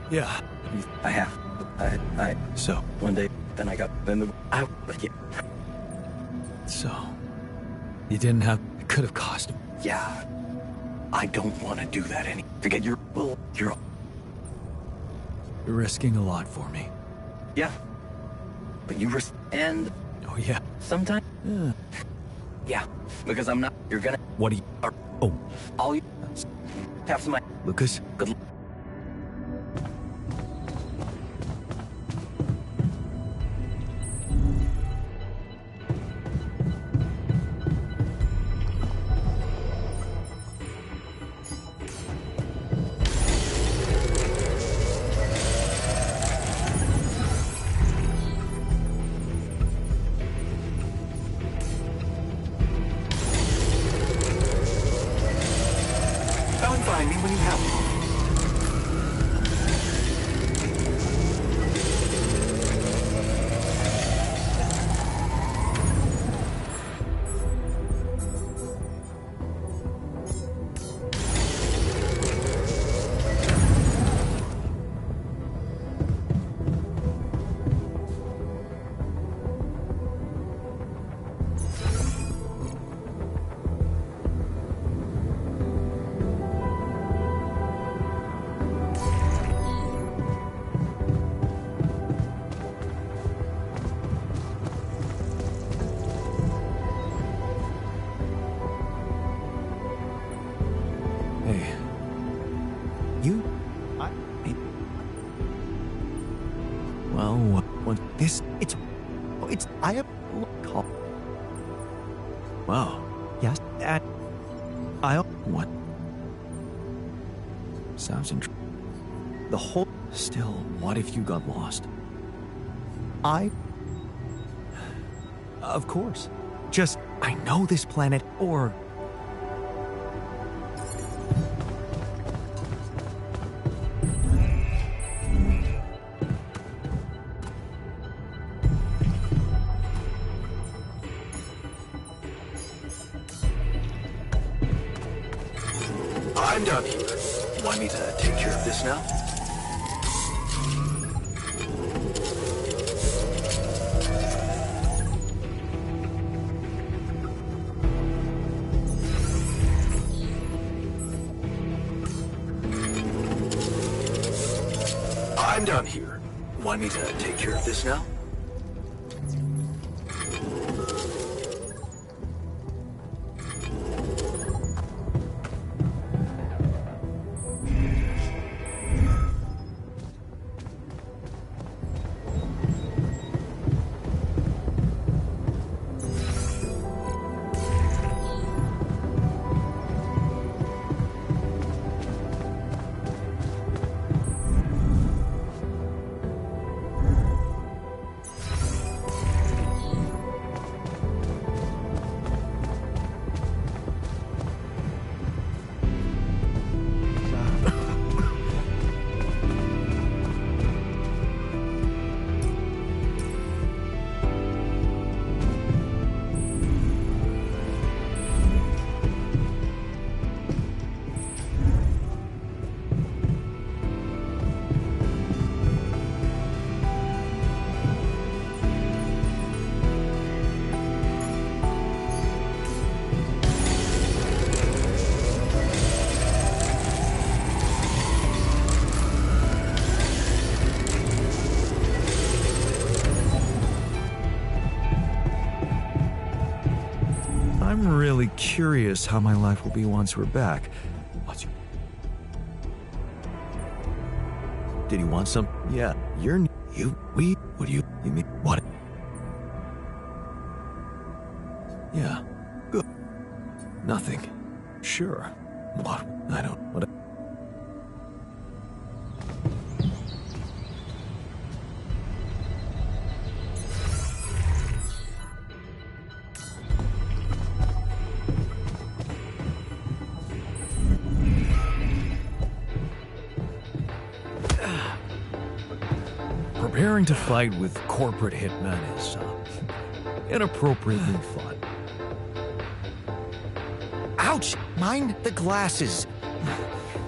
Yeah. I have. So? One day, then I got, yeah. So? You didn't have, it could have cost him. Yeah. I don't want to do that Forget you're risking a lot for me. Yeah. But you risk, and... Oh, yeah. Sometimes... Yeah. Because I'm not, you're gonna... What do you... Oh. All you have some. Lucas? Good luck. Come and find me when you have one. Hey. You? Well, what this? It's. I have. Call. Wow. Yes, that. I'll. What? Sounds interesting. The whole. Still, what if you got lost? Of course. Just, I know this planet, or. I'm done here. Want me to take care of this now? I'm done here. Want me to take care of this now? I'm really curious how my life will be once we're back. Did he want some? Yeah, What do you mean? What? Yeah, good. Nothing. Sure. What? I don't. What? Preparing to fight with corporate hitmen is inappropriately fun. Ouch! Mind the glasses.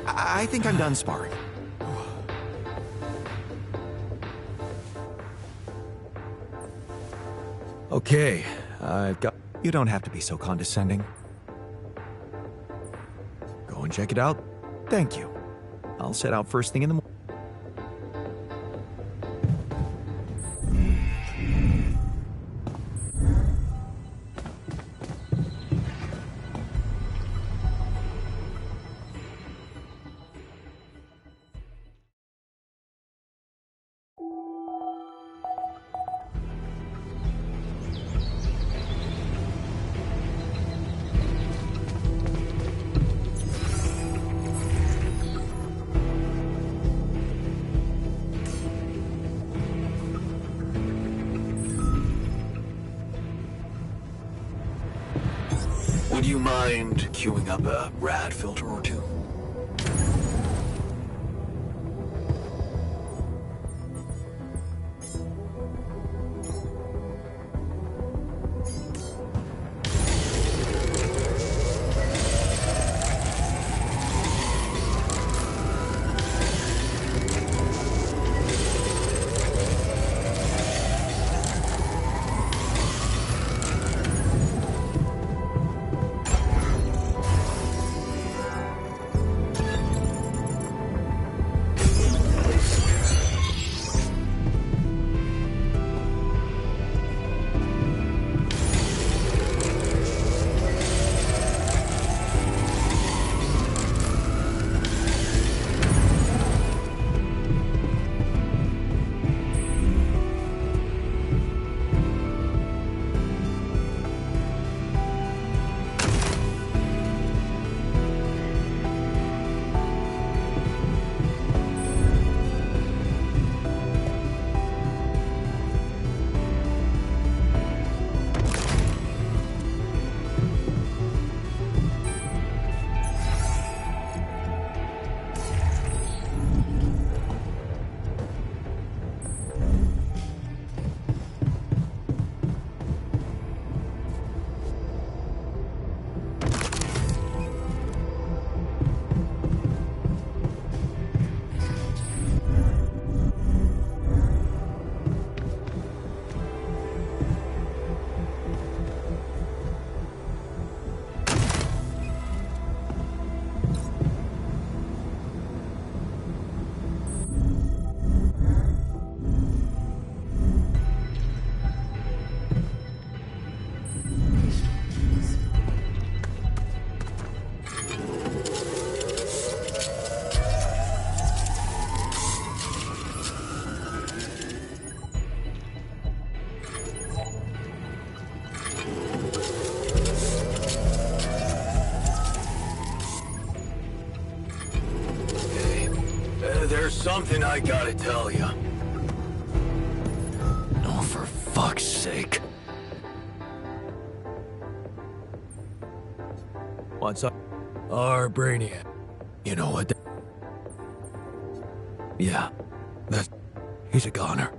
I think I'm done sparring. Okay, I've got. You don't have to be so condescending. Go and check it out. Thank you. I'll set out first thing in the morning. you mind queuing up a rad filter or two? There's something I gotta tell you. Oh, for fuck's sake. What's up? Our Brainiac. You know what? Yeah, he's a goner.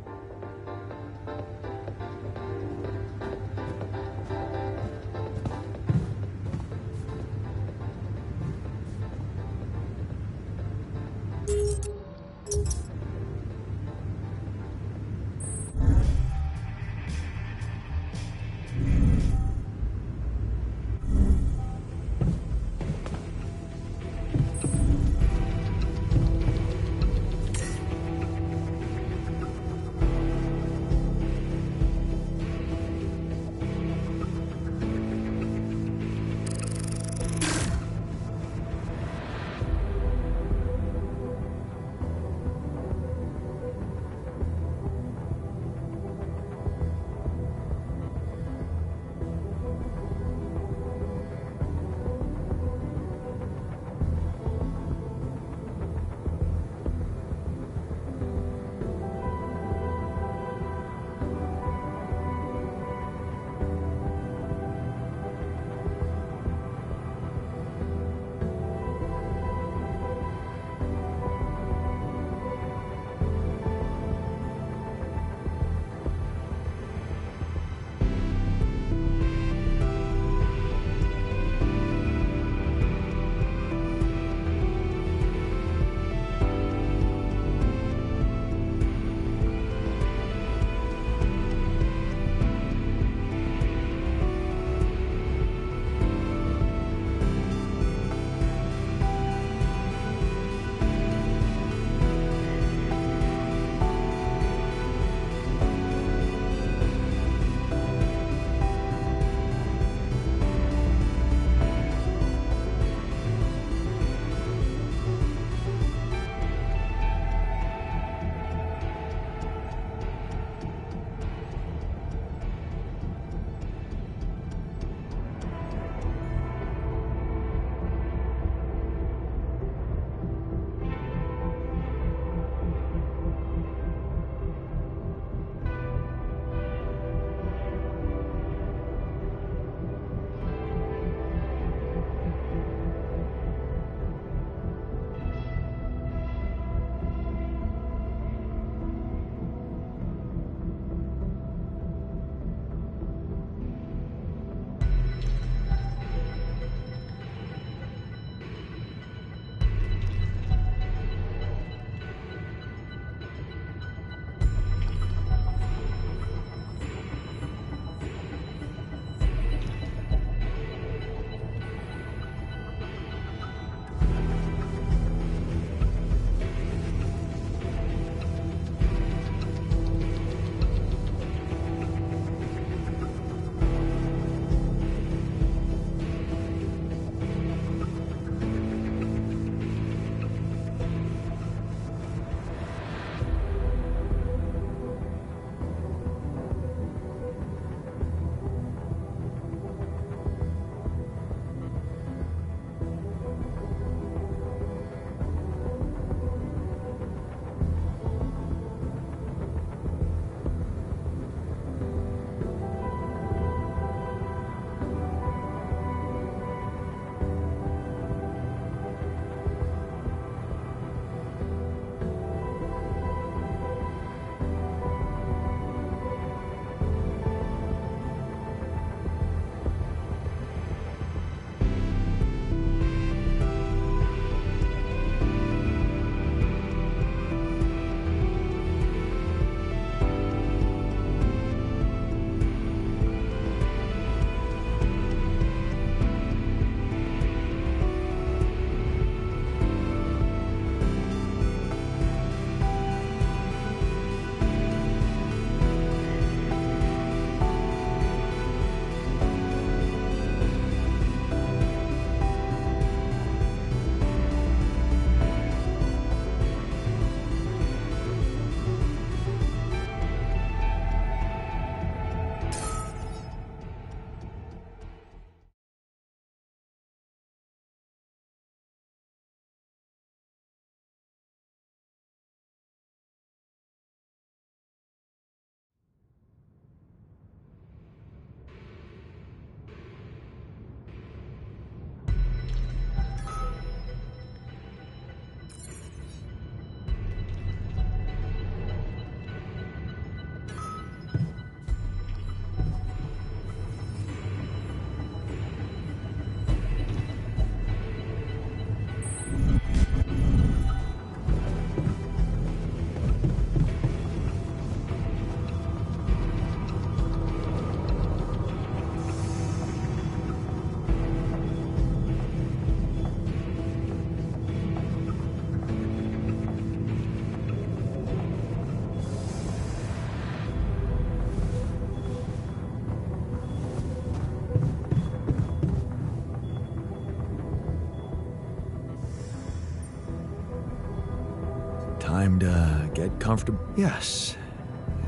get comfortable. Yes.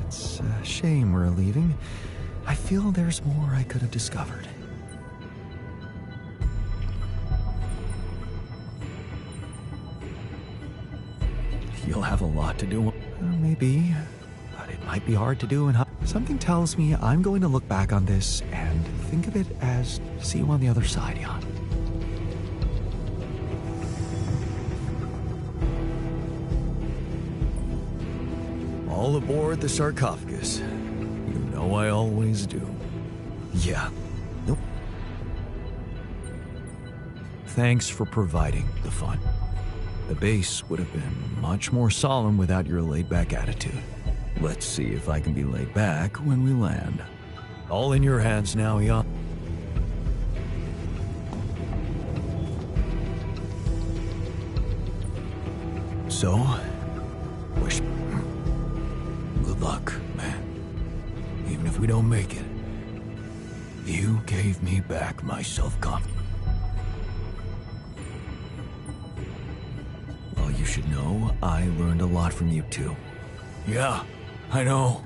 It's a shame we're leaving. I feel there's more I could have discovered. You'll have a lot to do. Maybe, but it might be hard to do. And something tells me I'm going to look back on this and think of it as see you on the other side, Jan. All aboard the sarcophagus. You know I always do. Yeah. Nope. Thanks for providing the fun. The base would have been much more solemn without your laid-back attitude. Let's see if I can be laid back when we land. All in your hands now, Jan. So, wish... Good luck, man. Even if we don't make it, you gave me back my self-confidence. Well, you should know, I learned a lot from you too. Yeah, I know.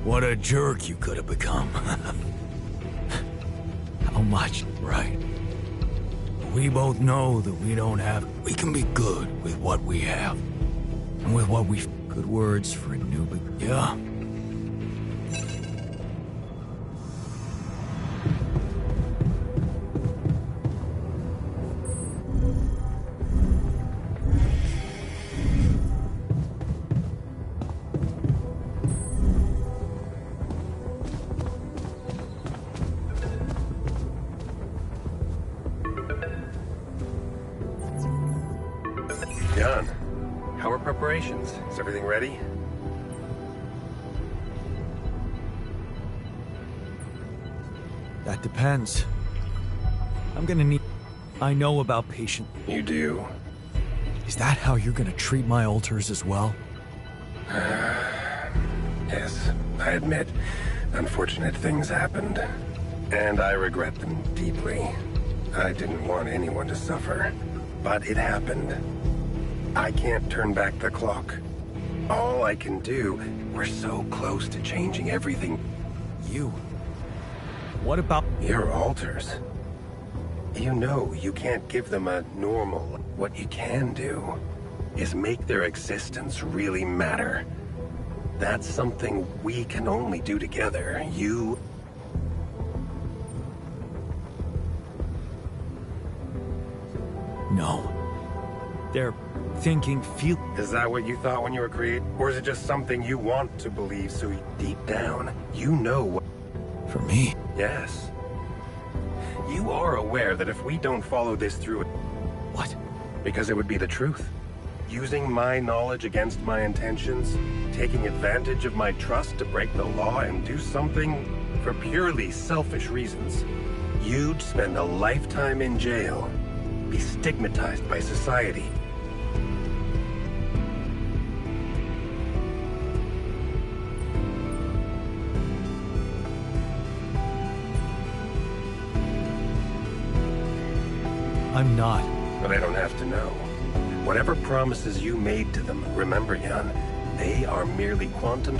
What a jerk you could have become. How much, right? We both know that we don't have... We can be good with what we have. And with what we... Good words for a new... Yeah. Jan, how are preparations? Is everything ready? That depends. I'm gonna need... I know about patient... You do? Is that how you're gonna treat my altars as well? Yes, I admit, unfortunate things happened. And I regret them deeply. I didn't want anyone to suffer. But it happened. I can't turn back the clock. All I can do, we're so close to changing everything. You? What about... Your altars? You know you can't give them a normal. What you can do is make their existence really matter. That's something we can only do together. You... No. They're thinking, feel... Is that what you thought when you were created? Or is it just something you want to believe so deep down, you know what... For me? Yes. You are aware that if we don't follow this through... What? Because it would be the truth. Using my knowledge against my intentions, taking advantage of my trust to break the law and do something for purely selfish reasons. You'd spend a lifetime in jail, be stigmatized by society. I'm not. But I don't have to know. Whatever promises you made to them, remember, Jan, they are merely quantum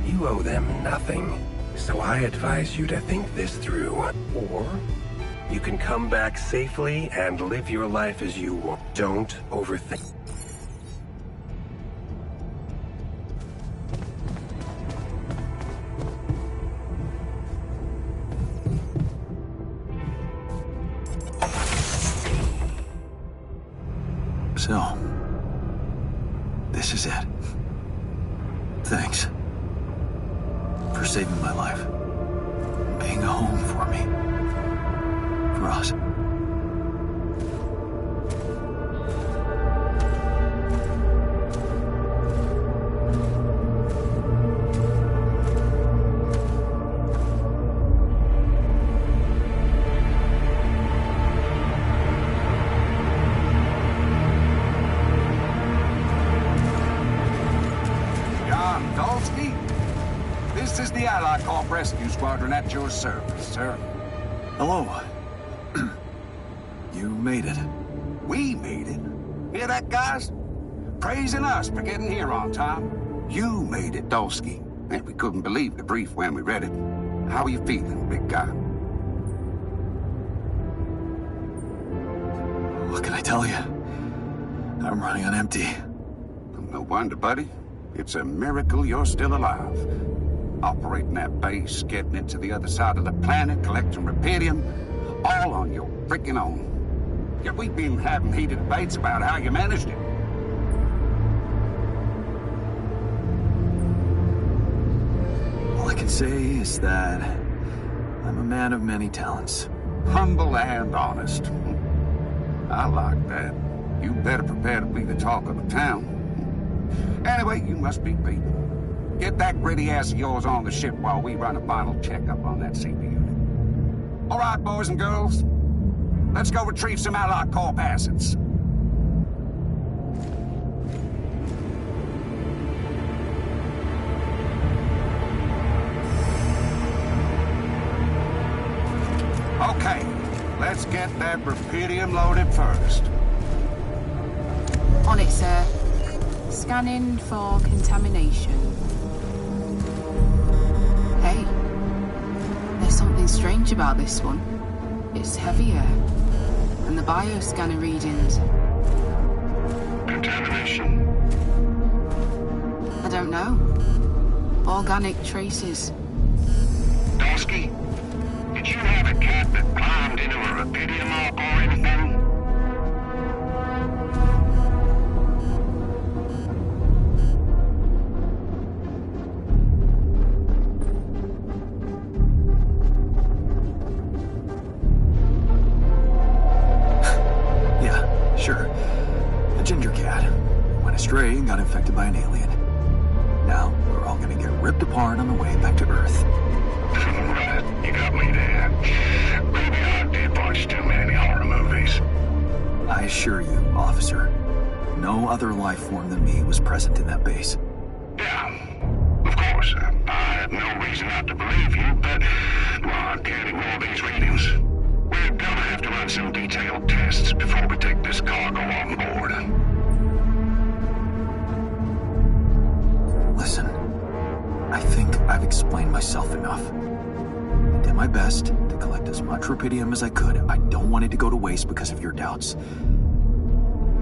You owe them nothing. So I advise you to think this through. Or you can come back safely and live your life as you want. Don't overthink. So, this is it. Thanks for saving my life, being a home for me, for us. Rescue Squadron at your service, sir. Hello. You made it. We made it. Hear that, guys? praising us for getting here on time. You made it, Dulski, and we couldn't believe the brief when we read it. How are you feeling, big guy? What can I tell you? I'm running on empty. No wonder, buddy. It's a miracle you're still alive. Operating that base, getting it to the other side of the planet, collecting rupidium, all on your freaking own. Yet we've been having heated debates about how you managed it. All I can say is that I'm a man of many talents. Humble and honest. I like that. You better prepare to be the talk of the town. Anyway, you must be beaten. Get that gritty ass of yours on the ship while we run a final checkup on that CB unit. All right, boys and girls. Let's go retrieve some Allied Corp assets. Okay, let's get that rupidium loaded first. On it, sir. Scanning for contamination. Hey, there's something strange about this one. It's heavier, and the bioscanner readings. Contamination? I don't know. Organic traces. Dulski, did you have a cat that climbed into a rupidium arc or anything? Stray and got infected by an alien. Now, we're all gonna get ripped apart on the way back to Earth. Right, you got me there. Maybe I did watch too many horror movies. I assure you, officer, no other life form than me was present in that base. Yeah, of course. I have no reason not to believe you, but well, I can't ignore these readings. We're gonna have to run some detailed tests before we take this cargo on board. Listen, I think I've explained myself enough. I did my best to collect as much rupidium as I could. I don't want it to go to waste because of your doubts.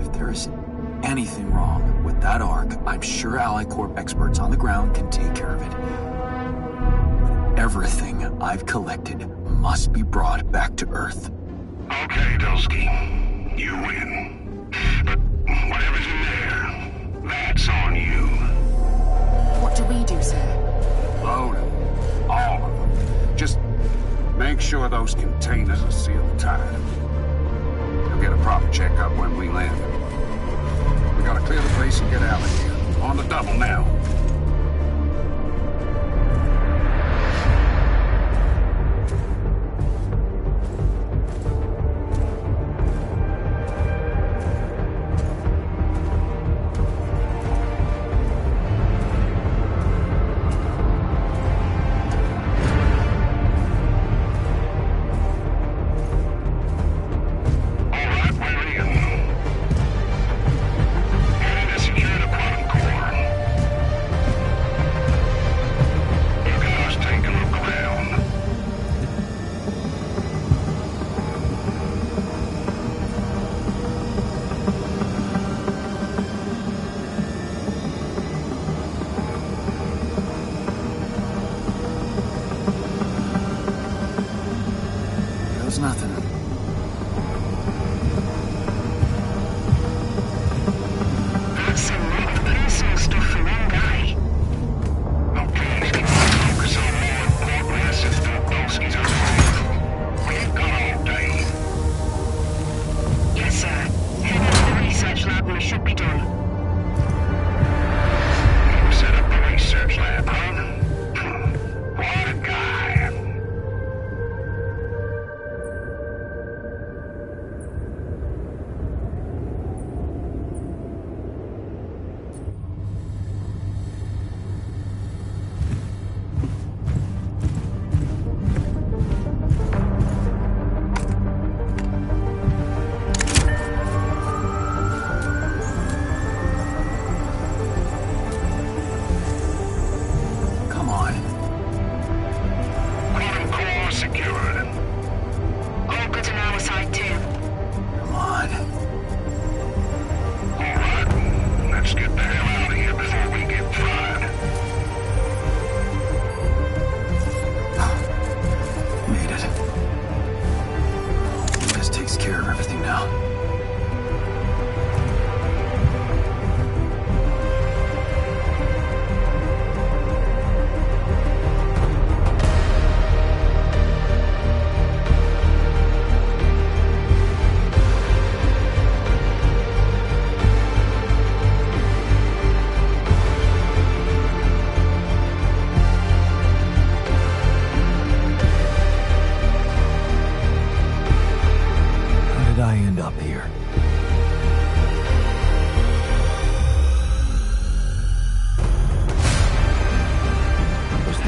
If there is anything wrong with that Ark, I'm sure Allied Corp experts on the ground can take care of it. But everything I've collected must be brought back to Earth. Okay, Dulski. You win. But whatever's in there, that's on you. What do we do, sir? Load them. All of them. Just make sure those containers are sealed tight. You'll get a proper checkup when we land. We gotta clear the place and get out of here. On the double now.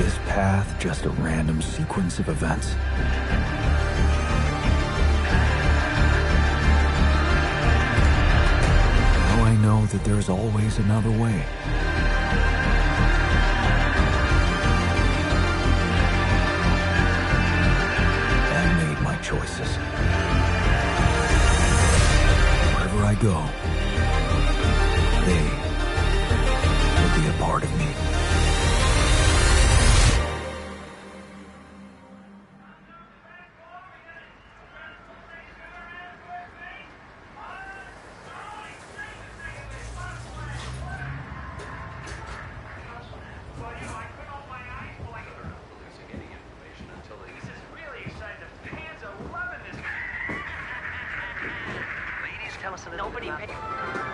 this path just a random sequence of events? Now I know that there's always another way. I made my choices. Wherever I go, they will be a part of me.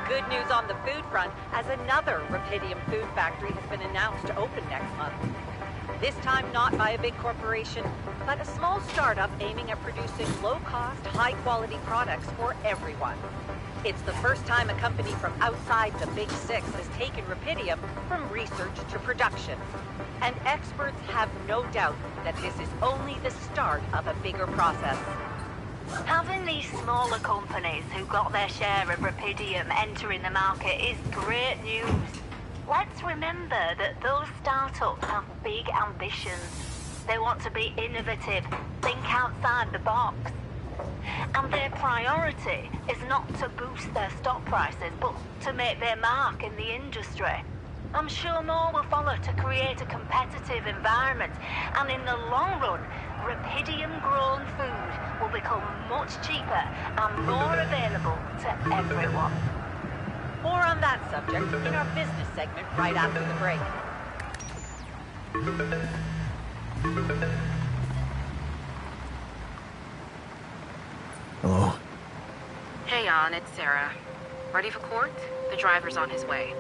Good news on the food front, as another Rapidium food factory has been announced to open next month. This time not by a big corporation, but a small startup aiming at producing low-cost, high-quality products for everyone. It's the first time a company from outside the Big Six has taken Rapidium from research to production. And experts have no doubt that this is only the start of a bigger process. Having these smaller companies who got their share of Rapidium entering the market is great news. Let's remember that those startups have big ambitions. They want to be innovative, think outside the box. And their priority is not to boost their stock prices, but to make their mark in the industry. I'm sure more will follow to create a competitive environment, and in the long run, Rapidium-grown food will become much cheaper and more available to everyone. More on that subject in our business segment right after the break. Hello? Hey, Jan, it's Sarah. Ready for court? The driver's on his way.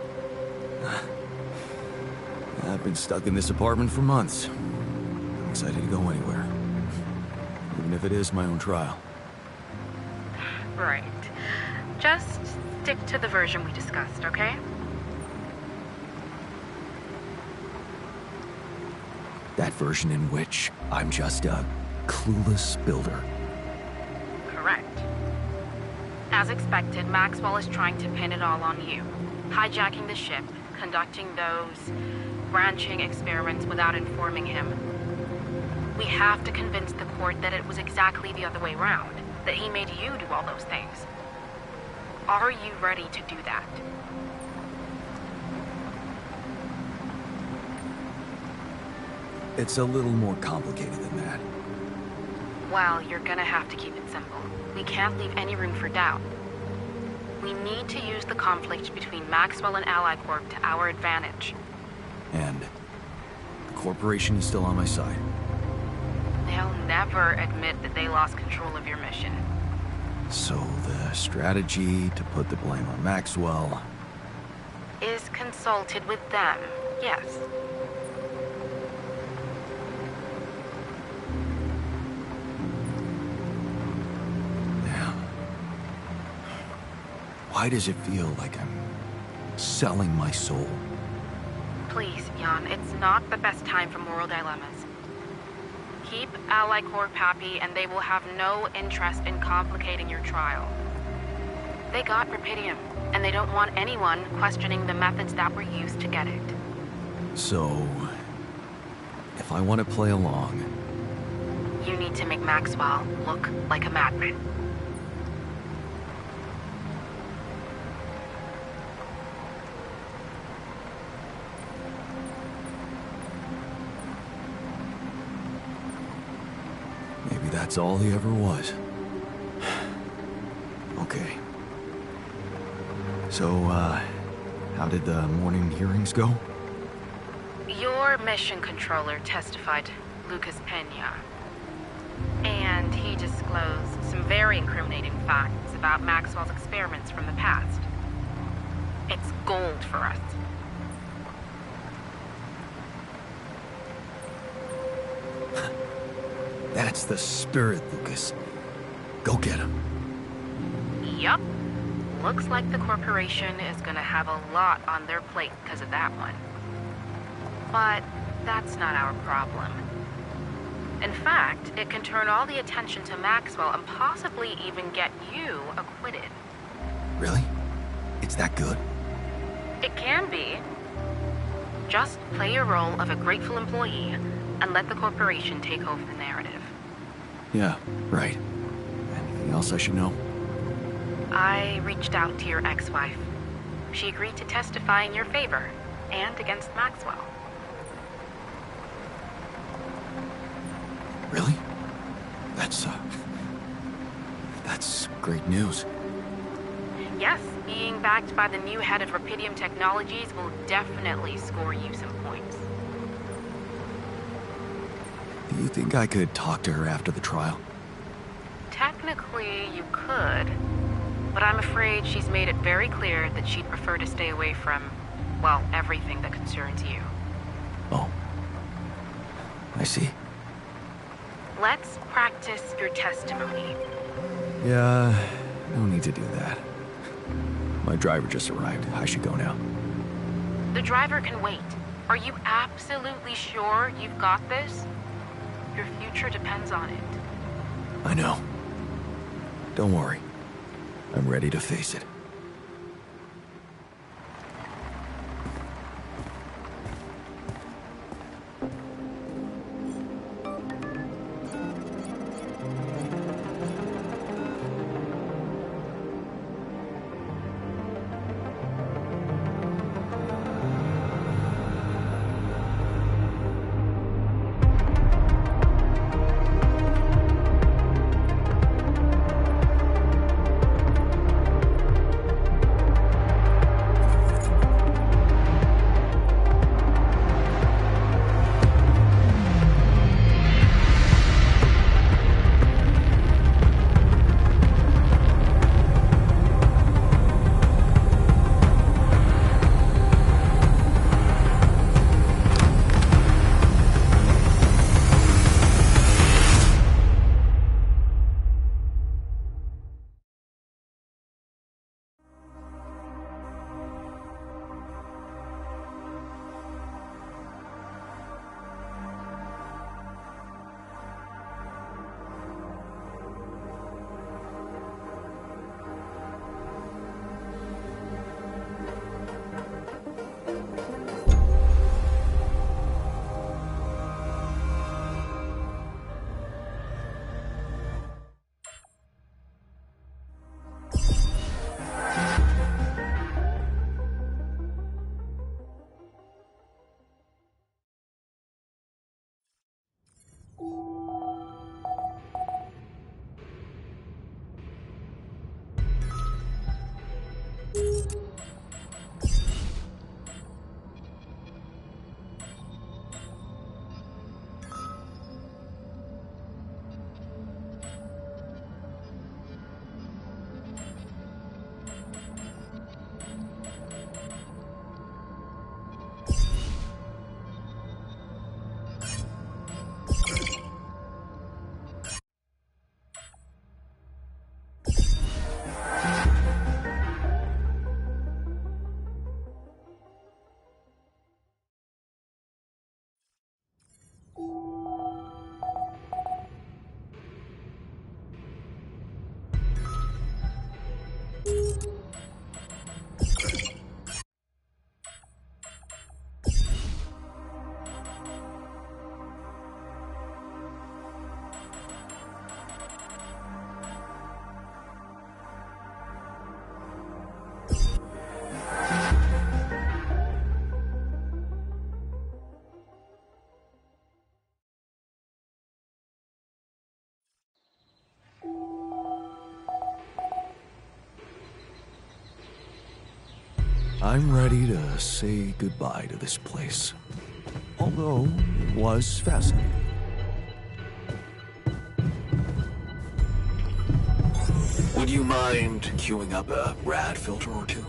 I've been stuck in this apartment for months. I'm excited to go anywhere. Even if it is my own trial. Right. Just stick to the version we discussed, okay? That version in which I'm just a clueless builder. Correct. As expected, Maxwell is trying to pin it all on you. Hijacking the ship, conducting those branching experiments without informing him. We have to convince the court that it was exactly the other way around, that he made you do all those things. Are you ready to do that? It's a little more complicated than that. Well, you're gonna have to keep it simple. We can't leave any room for doubt. We need to use the conflict between Maxwell and Ally Corp to our advantage. And the corporation is still on my side. They'll never admit that they lost control of your mission. So the strategy to put the blame on Maxwell Is consulted with them, yes. Why does it feel like I'm selling my soul? Please, Jan, it's not the best time for moral dilemmas. Keep Ally Corp happy and they will have no interest in complicating your trial. They got Rapidium, and they don't want anyone questioning the methods that were used to get it. So, if I want to play along... You need to make Maxwell look like a madman. Maybe that's all he ever was. Okay. So, how did the morning hearings go? Your mission controller testified, Lucas Pena. And he disclosed some very incriminating facts about Maxwell's experiments from the past. It's gold for us. That's the spirit, Lucas. Go get him. Yup. Looks like the corporation is gonna have a lot on their plate because of that one. But that's not our problem. In fact, it can turn all the attention to Maxwell and possibly even get you acquitted. Really? It's that good? It can be. Just play your role of a grateful employee and let the corporation take over the narrative. Yeah, right. Anything else I should know? I reached out to your ex-wife. She agreed to testify in your favor and against Maxwell. Really? That's great news. Yes, being backed by the new head of Rapidium Technologies will definitely score you some points. Do you think I could talk to her after the trial? Technically, you could, but I'm afraid she's made it very clear that she'd prefer to stay away from, well, everything that concerns you. Oh. I see. Let's practice your testimony. Yeah, no need to do that. My driver just arrived. I should go now. The driver can wait. Are you absolutely sure you've got this? Your future depends on it. I know. Don't worry. I'm ready to face it. I'm ready to say goodbye to this place. Although, it was fascinating. Would you mind queuing up a rad filter or two?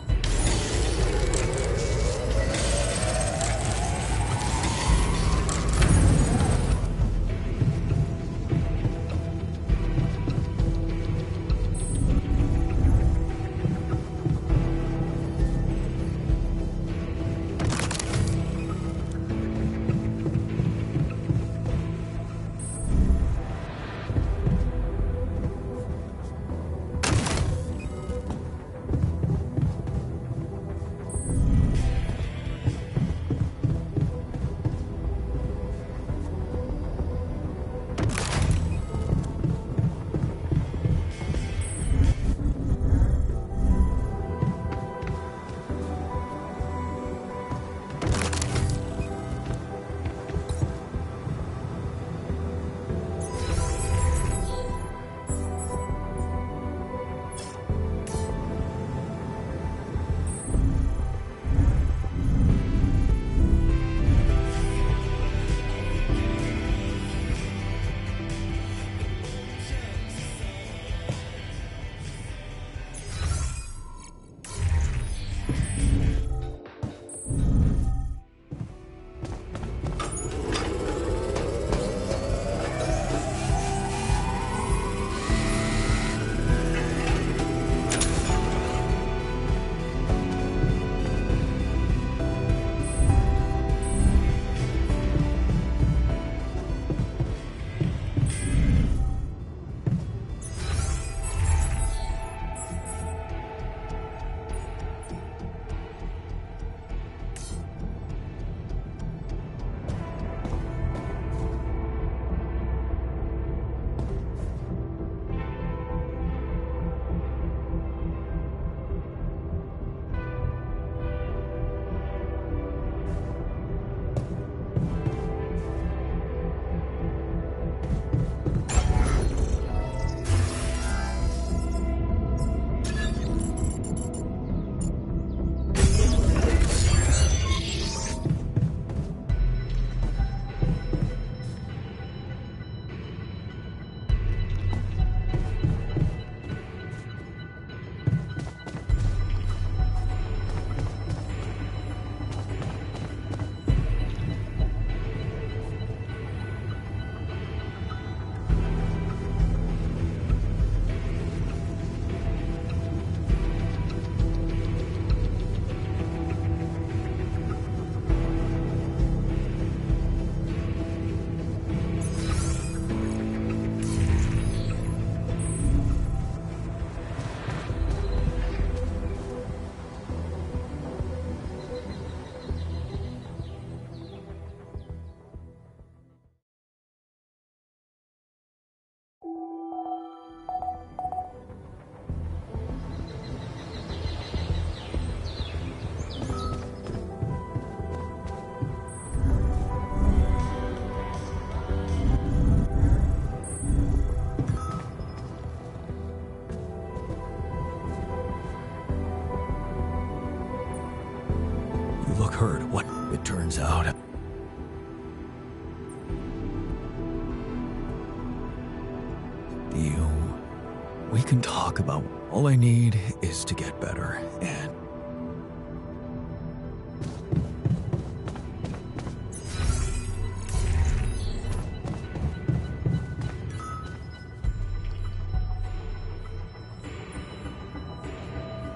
We can talk about all I need is to get better, and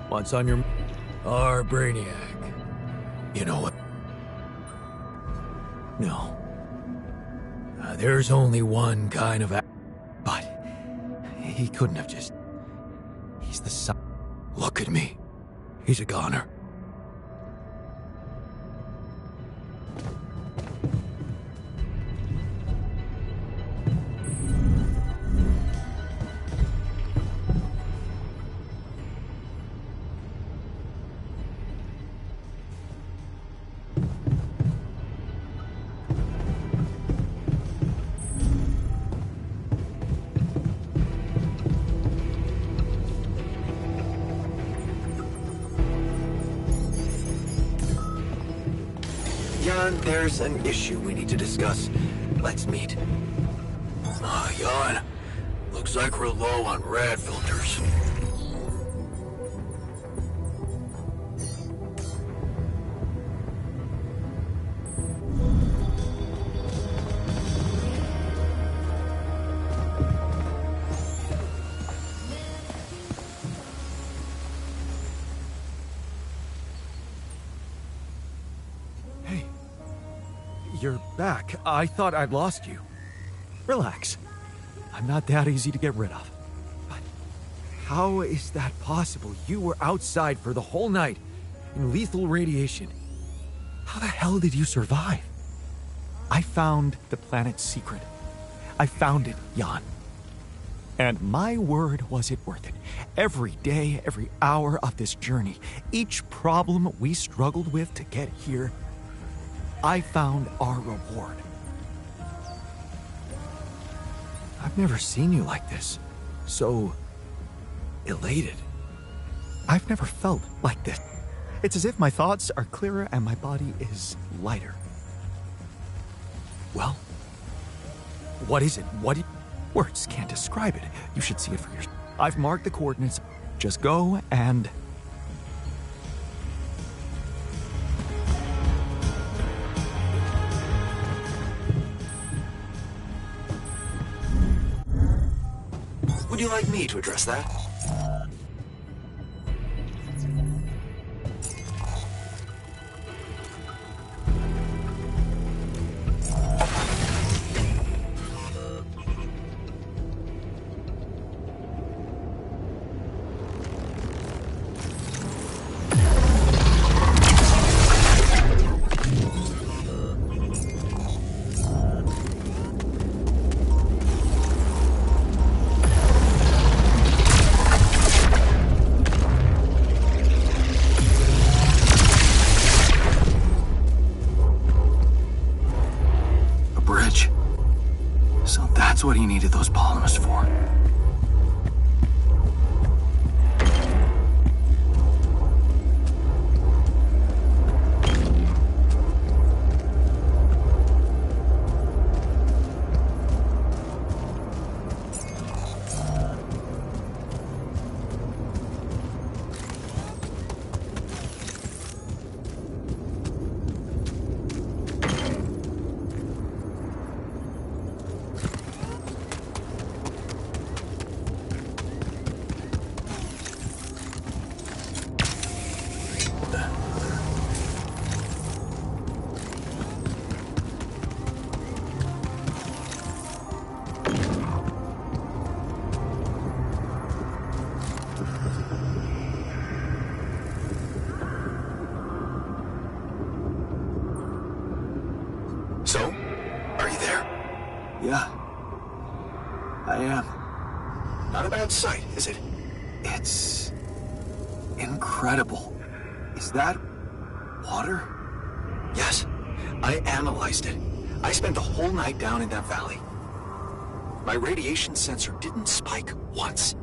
what's on your... Our Brainiac. You know what? No. There's only one kind of... But he couldn't have just... He's the son... Look at me. He's a goner. Jan, there's an issue we need to discuss. Let's meet. Jan, looks like we're low on rad filters. You're back. I thought I'd lost you. Relax. I'm not that easy to get rid of. But how is that possible? You were outside for the whole night in lethal radiation. How the hell did you survive? I found the planet's secret. I found it, Jan. And my word, was it worth it. Every day, every hour of this journey, each problem we struggled with to get here, I found our reward. I've never seen you like this. So elated. I've never felt like this. It's as if my thoughts are clearer and my body is lighter. Well, what is it? Words can't describe it. You should see it for yourself. I've marked the coordinates. Just go and... Would you like me to address that? That's what he needed those polymers for. So, are you there? Yeah, I am. Not a bad sight, is it? It's incredible. Is that water? Yes, I analyzed it. I spent the whole night down in that valley. My radiation sensor didn't spike once.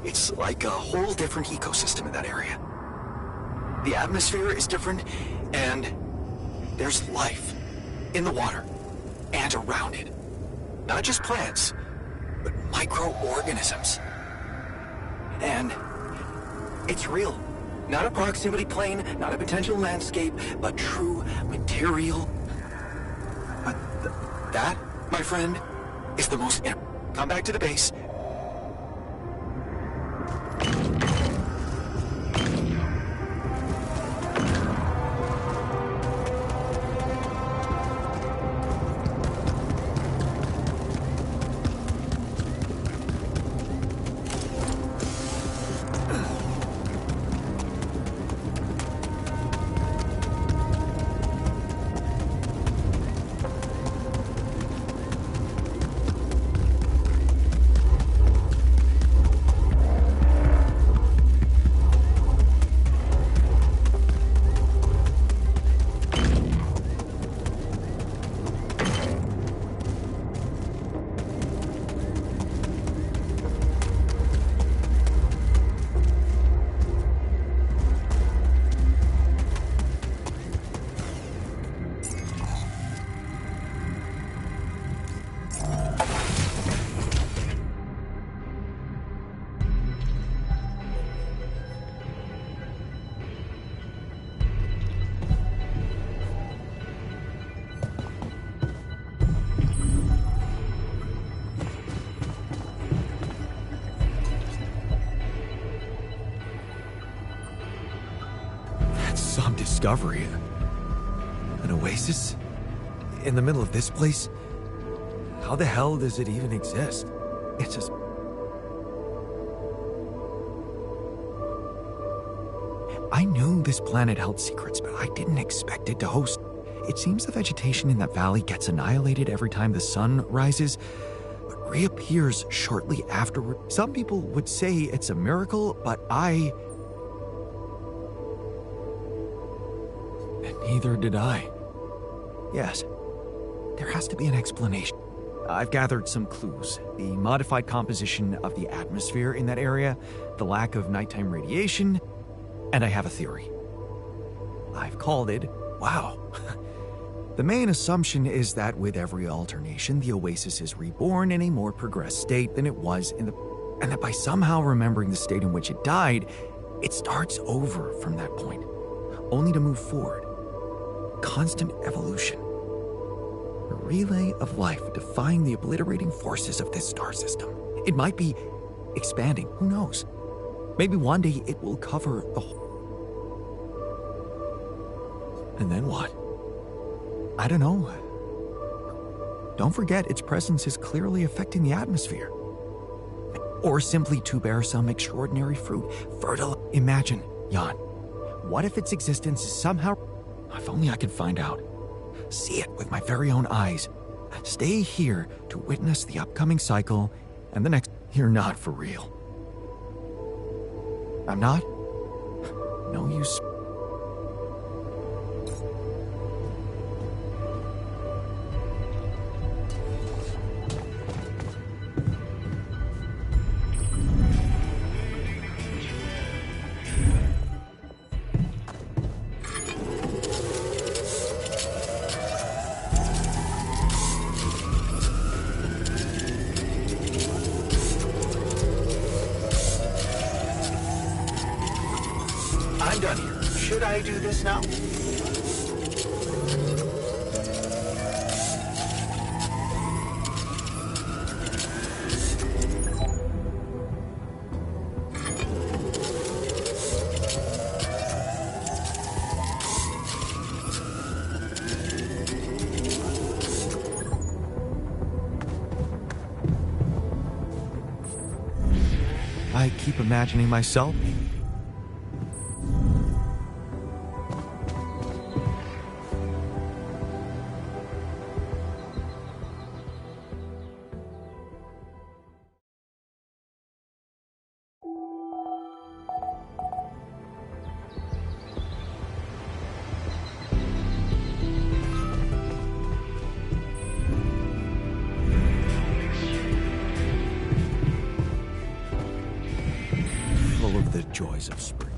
It's like a whole different ecosystem in that area. The atmosphere is different, and there's life in the water and around it. Not just plants, but microorganisms. And it's real. Not a proximity plane, not a potential landscape, but true material. But that, my friend, is the most... Come back to the base. Some discovery. An oasis? In the middle of this place? How the hell does it even exist? It's just... I knew this planet held secrets, but I didn't expect it to host. It seems the vegetation in that valley gets annihilated every time the sun rises, but reappears shortly afterward. Some people would say it's a miracle, but neither did I. Yes, there has to be an explanation. I've gathered some clues. The modified composition of the atmosphere in that area, the lack of nighttime radiation, and I have a theory. I've called it, wow. The main assumption is that with every alternation, the oasis is reborn in a more progressed state than it was in the... And that by somehow remembering the state in which it died, it starts over from that point, only to move forward. Constant evolution. A relay of life defying the obliterating forces of this star system. It might be expanding, who knows? Maybe one day it will cover the whole... And then what? I don't know. Don't forget its presence is clearly affecting the atmosphere. Or simply to bear some extraordinary fruit. Fertile. Imagine, Jan, what if its existence is somehow... If only I could find out. See it with my very own eyes. Stay here to witness the upcoming cycle and the next... You're not for real. I'm not? No use... I'm done here. Should I do this now? I keep imagining myself... full of the joys of spring.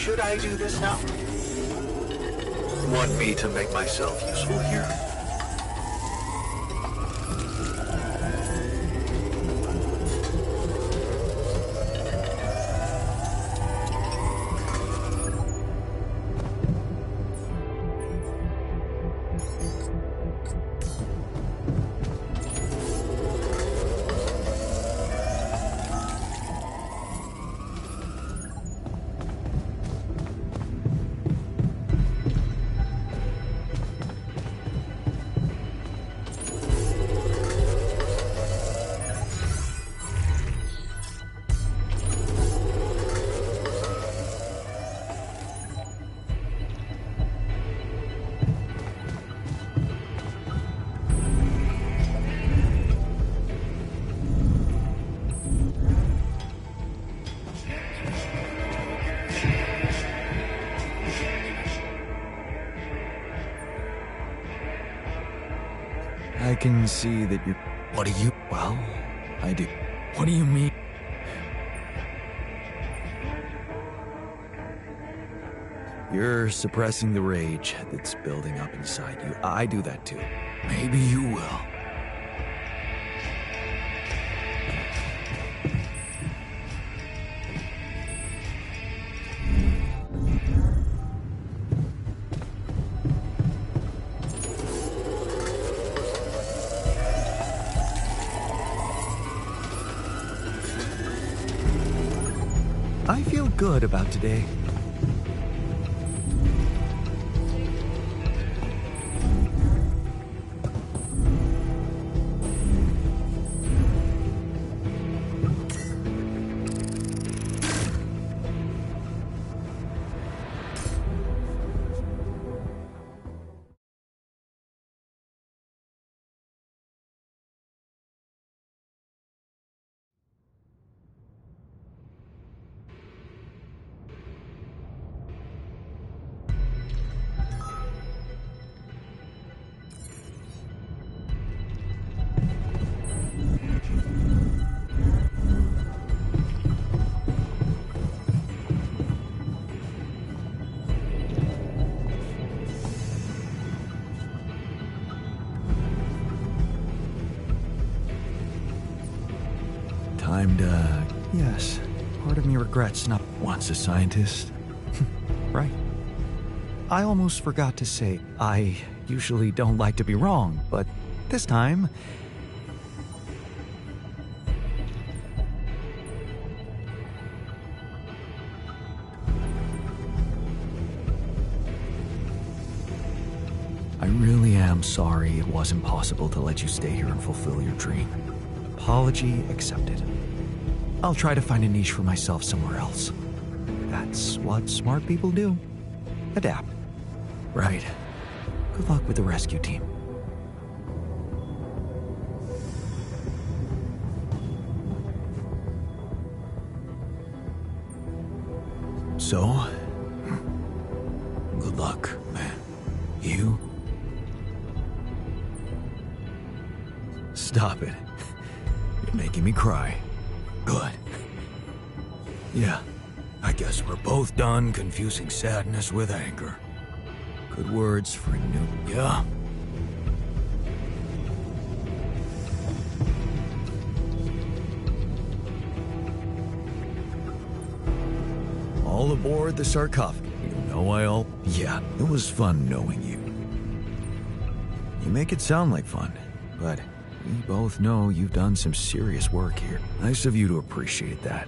Should I do this now? Want me to make myself useful here? I can see that you're... What do you... Well, I do. What do you mean? You're suppressing the rage that's building up inside you. I do that too. Maybe you will. I feel good about today. Time to... Yes, part of me regrets not once a scientist. Right. I almost forgot to say, I usually don't like to be wrong, but this time... I really am sorry it wasn't possible to let you stay here and fulfill your dream. Apology accepted. I'll try to find a niche for myself somewhere else. That's what smart people do. Adapt. Right. Good luck with the rescue team. So, good luck, man. You? Stop it. You're making me cry. Good. Yeah, I guess we're both done confusing sadness with anger. Good words for a new... Yeah? All aboard the sarcophagus. You know Yeah, it was fun knowing you. You make it sound like fun, but... We both know you've done some serious work here. Nice of you to appreciate that.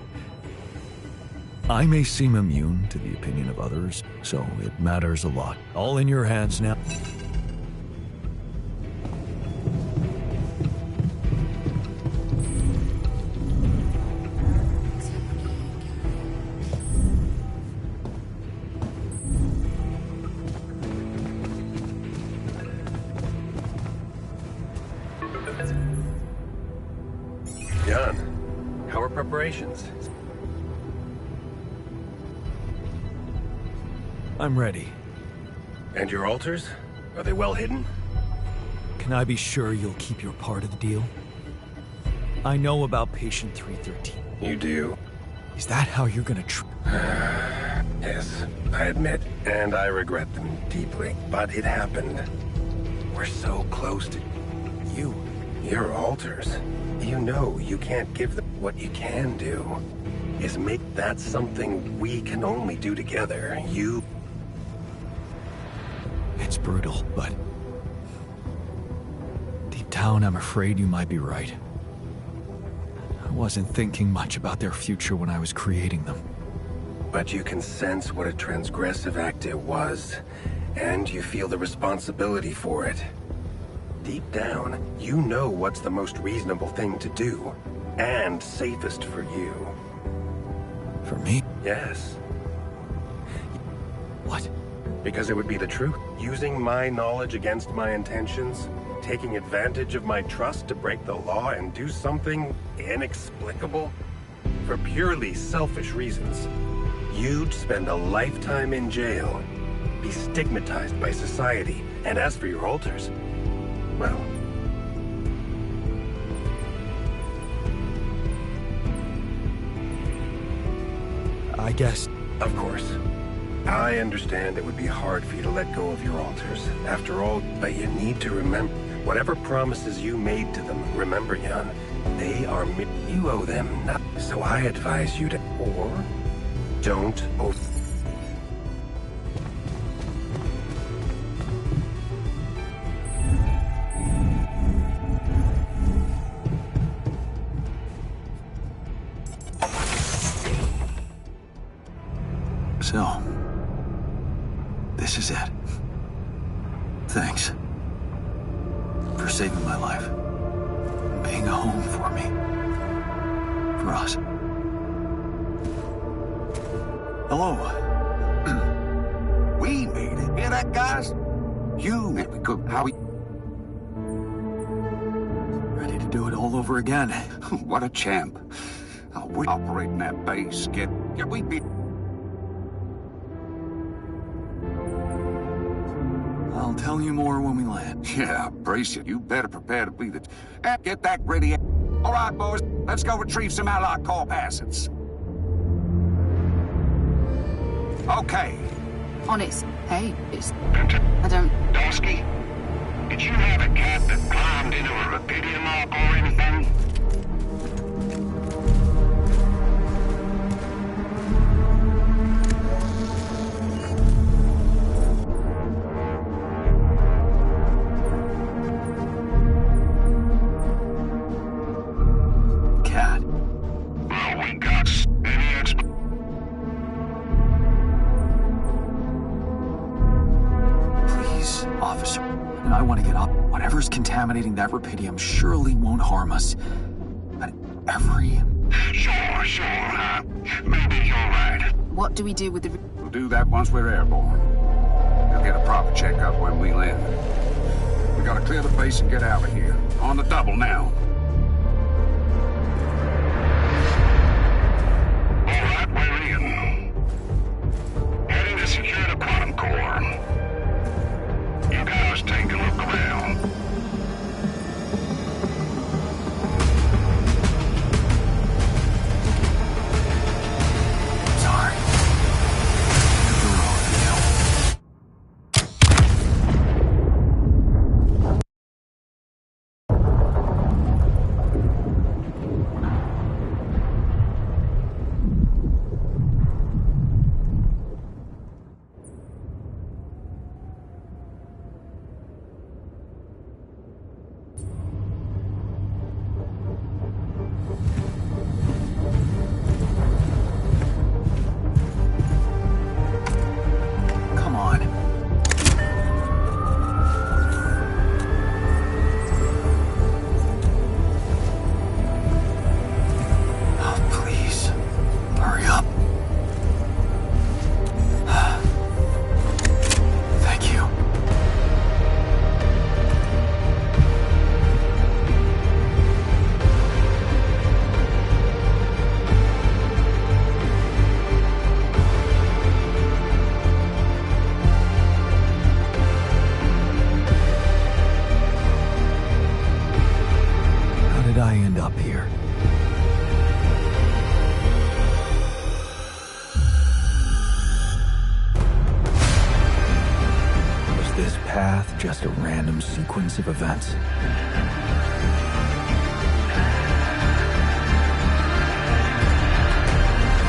I may seem immune to the opinion of others, so it matters a lot. All in your hands now. Jan, how are preparations? I'm ready. And your altars? Are they well hidden? Can I be sure you'll keep your part of the deal? I know about Patient 313. You do? Is that how you're gonna Yes, I admit, and I regret them deeply, but it happened. We're so close to you. Your alters. You know you can't give them. What you can do is make that something we can only do together. It's brutal, but deep down, I'm afraid you might be right. I wasn't thinking much about their future when I was creating them. But you can sense what a transgressive act it was, and you feel the responsibility for it. Deep down, you know what's the most reasonable thing to do, and safest for you. For me? Yes. What? Because it would be the truth. Using my knowledge against my intentions, taking advantage of my trust to break the law and do something inexplicable for purely selfish reasons. You'd spend a lifetime in jail, be stigmatized by society, and as for your alters, well... I guess... Of course. I understand it would be hard for you to let go of your alters. After all, but you need to remember, whatever promises you made to them, remember, Jan, they are... You owe them nothing. So I advise you to... Or... Don't owe... So, this is it. Thanks for saving my life, being a home for me, for us. Hello. We made it. Hear that, guys? You made it good. How we... Ready to do it all over again. What a champ. Oh, we're operating that base. Get we be... I'll tell you more when we land. Yeah, brace you. You better prepare to be the... Get that ready. All right, boys. Let's go retrieve some Allied corp assets. Okay. Onyx, hey, I don't... Dosky, did you have a cat that climbed into a Rapidium mark or anything? Cat. Well, we got any Officer, and I want to get up. Whatever's contaminating that Rapidium surely won't harm us. But every... Sure, huh? Maybe you're right. What do we do with the... We'll do that once we're airborne. We'll get a proper checkup when we land. We gotta clear the base and get out of here. On the double now. All right, we're in. Heading to secure the quantum core. You guys take a look around. Sorry. Come on. Oh, please. Hurry up. Thank you. How did I end up here? random sequence of events.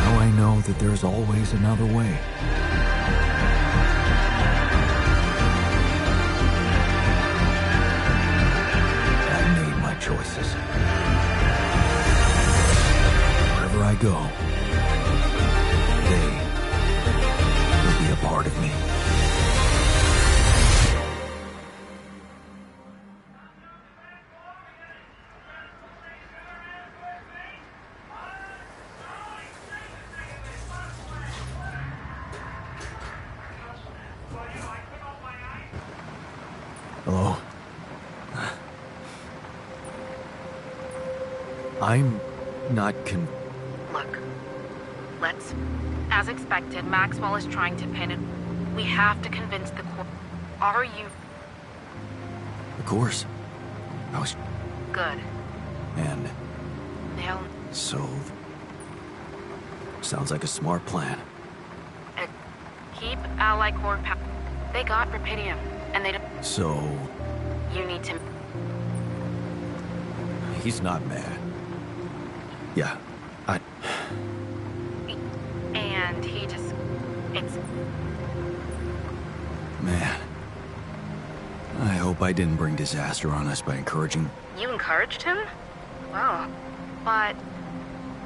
Now I know that there's always another way. I made my choices. Wherever I go, they will be a part of me. Hello? I'm not Look, let's... As expected, Maxwell is trying to pin it. We have to convince the court. Are you... Of course. I was... Good. And... They'll... So... Sounds like a smart plan. Keep Ally Corp... They got Rapidium, and they don't... So... You need to... He's not mad. Yeah, And he just... It's... Man. I hope I didn't bring disaster on us by encouraging... You encouraged him? Well, but...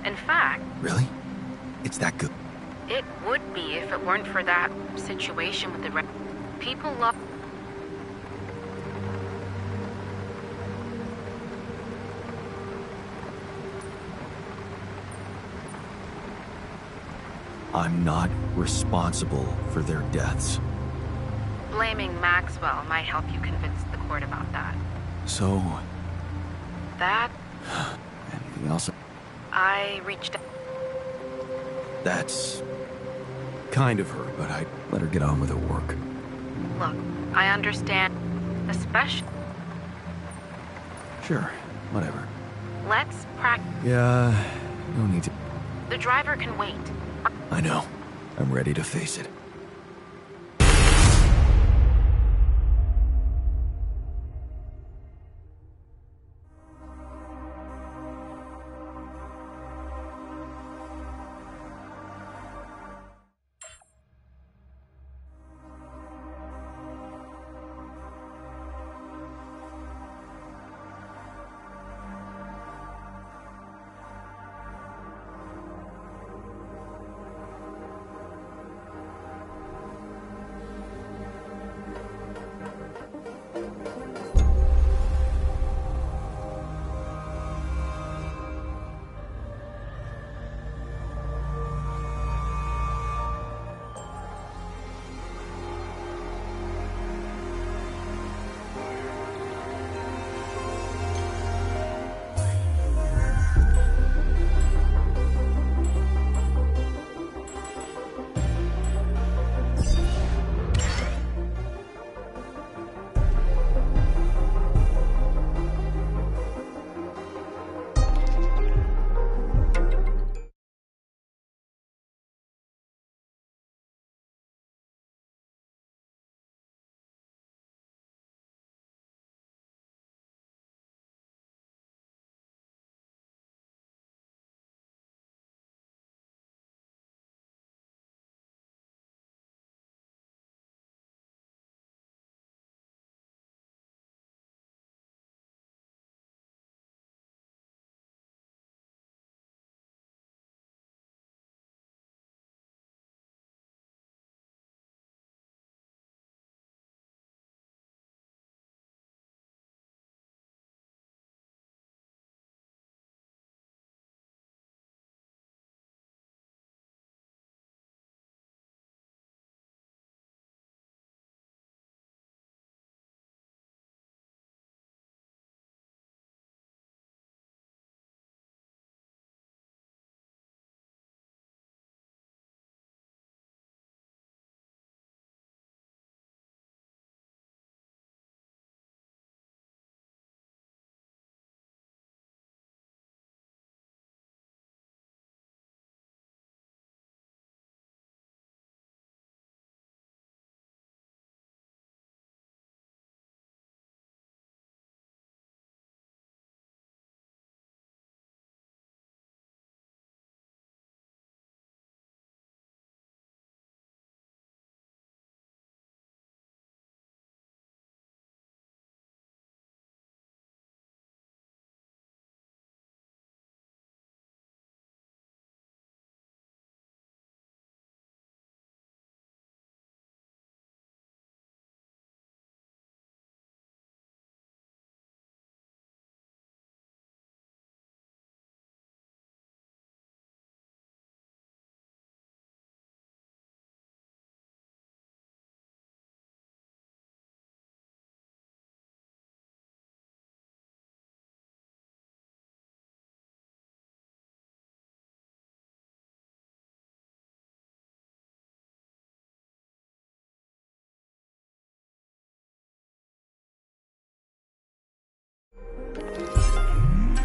In fact... Really? It's that good? It would be if it weren't for that situation with the... People love... I'm not responsible for their deaths. Blaming Maxwell might help you convince the court about that. So... That... Anything else? I reached out... That's... kind of her, but I let her get on with her work. Look, I understand. Especially... Sure, whatever. Let's practice. Yeah, no need to... The driver can wait. I know. I'm ready to face it.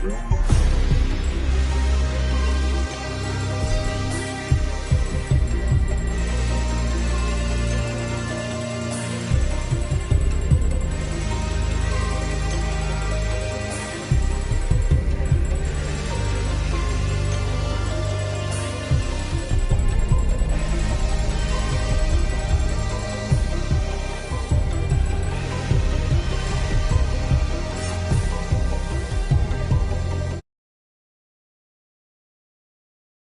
Thank you.